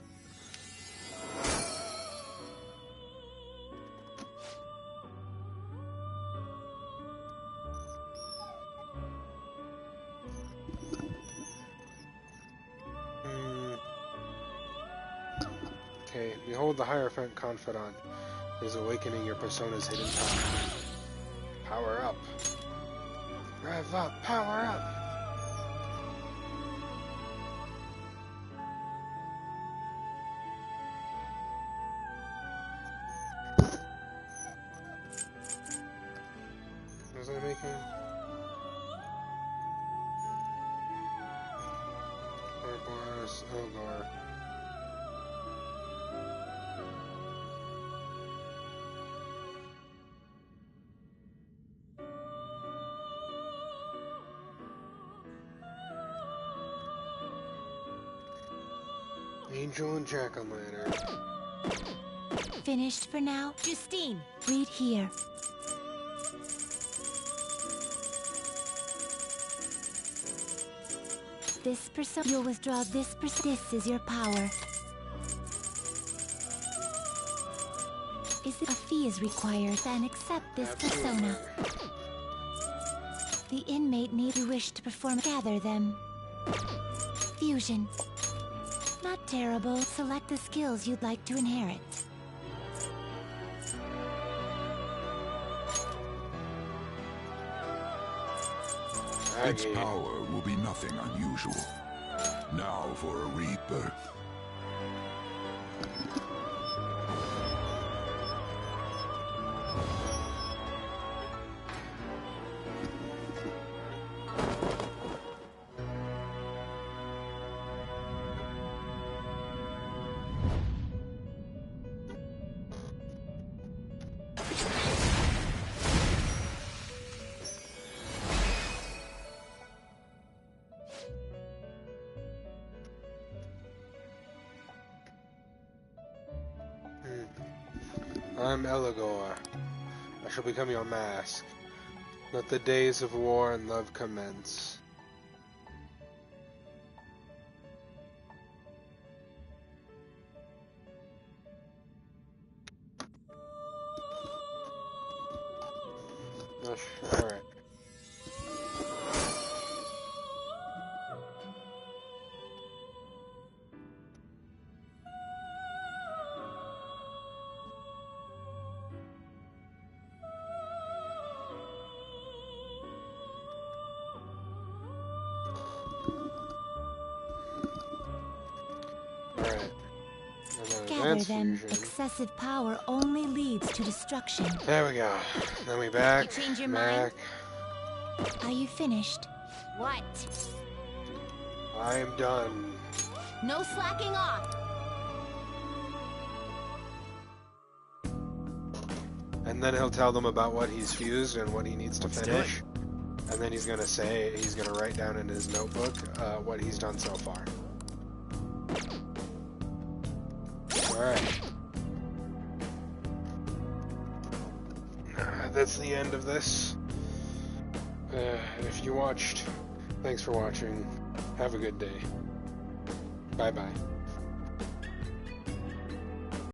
Okay, behold the Hierophant Confidant is awakening your persona's hidden power. Power up. Rev up, power up! Was I making? Ouroboros, Eldor. Angel and Jack-o'-lantern. Finished for now? Justine, read here. This persona, you'll withdraw this persona. This is your power. Is it a fee is required? Then accept this persona. The inmate needs you wish to perform. Gather them. Fusion. Not terrible. Select the skills you'd like to inherit. Its power will be nothing unusual. Now for a rebirth. I'm Eligor. I shall become your mask. Let the days of war and love commence. Alright. Gather them. Excessive power only leads to destruction. There we go. Then we back. You change your back. mind? Are you finished? What? I am done. No slacking off. And then he'll tell them about what he's fused and what he needs to finish. And then he's gonna say, he's gonna write down in his notebook what he's done so far. Alright. That's the end of this. If you watched, thanks for watching. Have a good day. Bye-bye.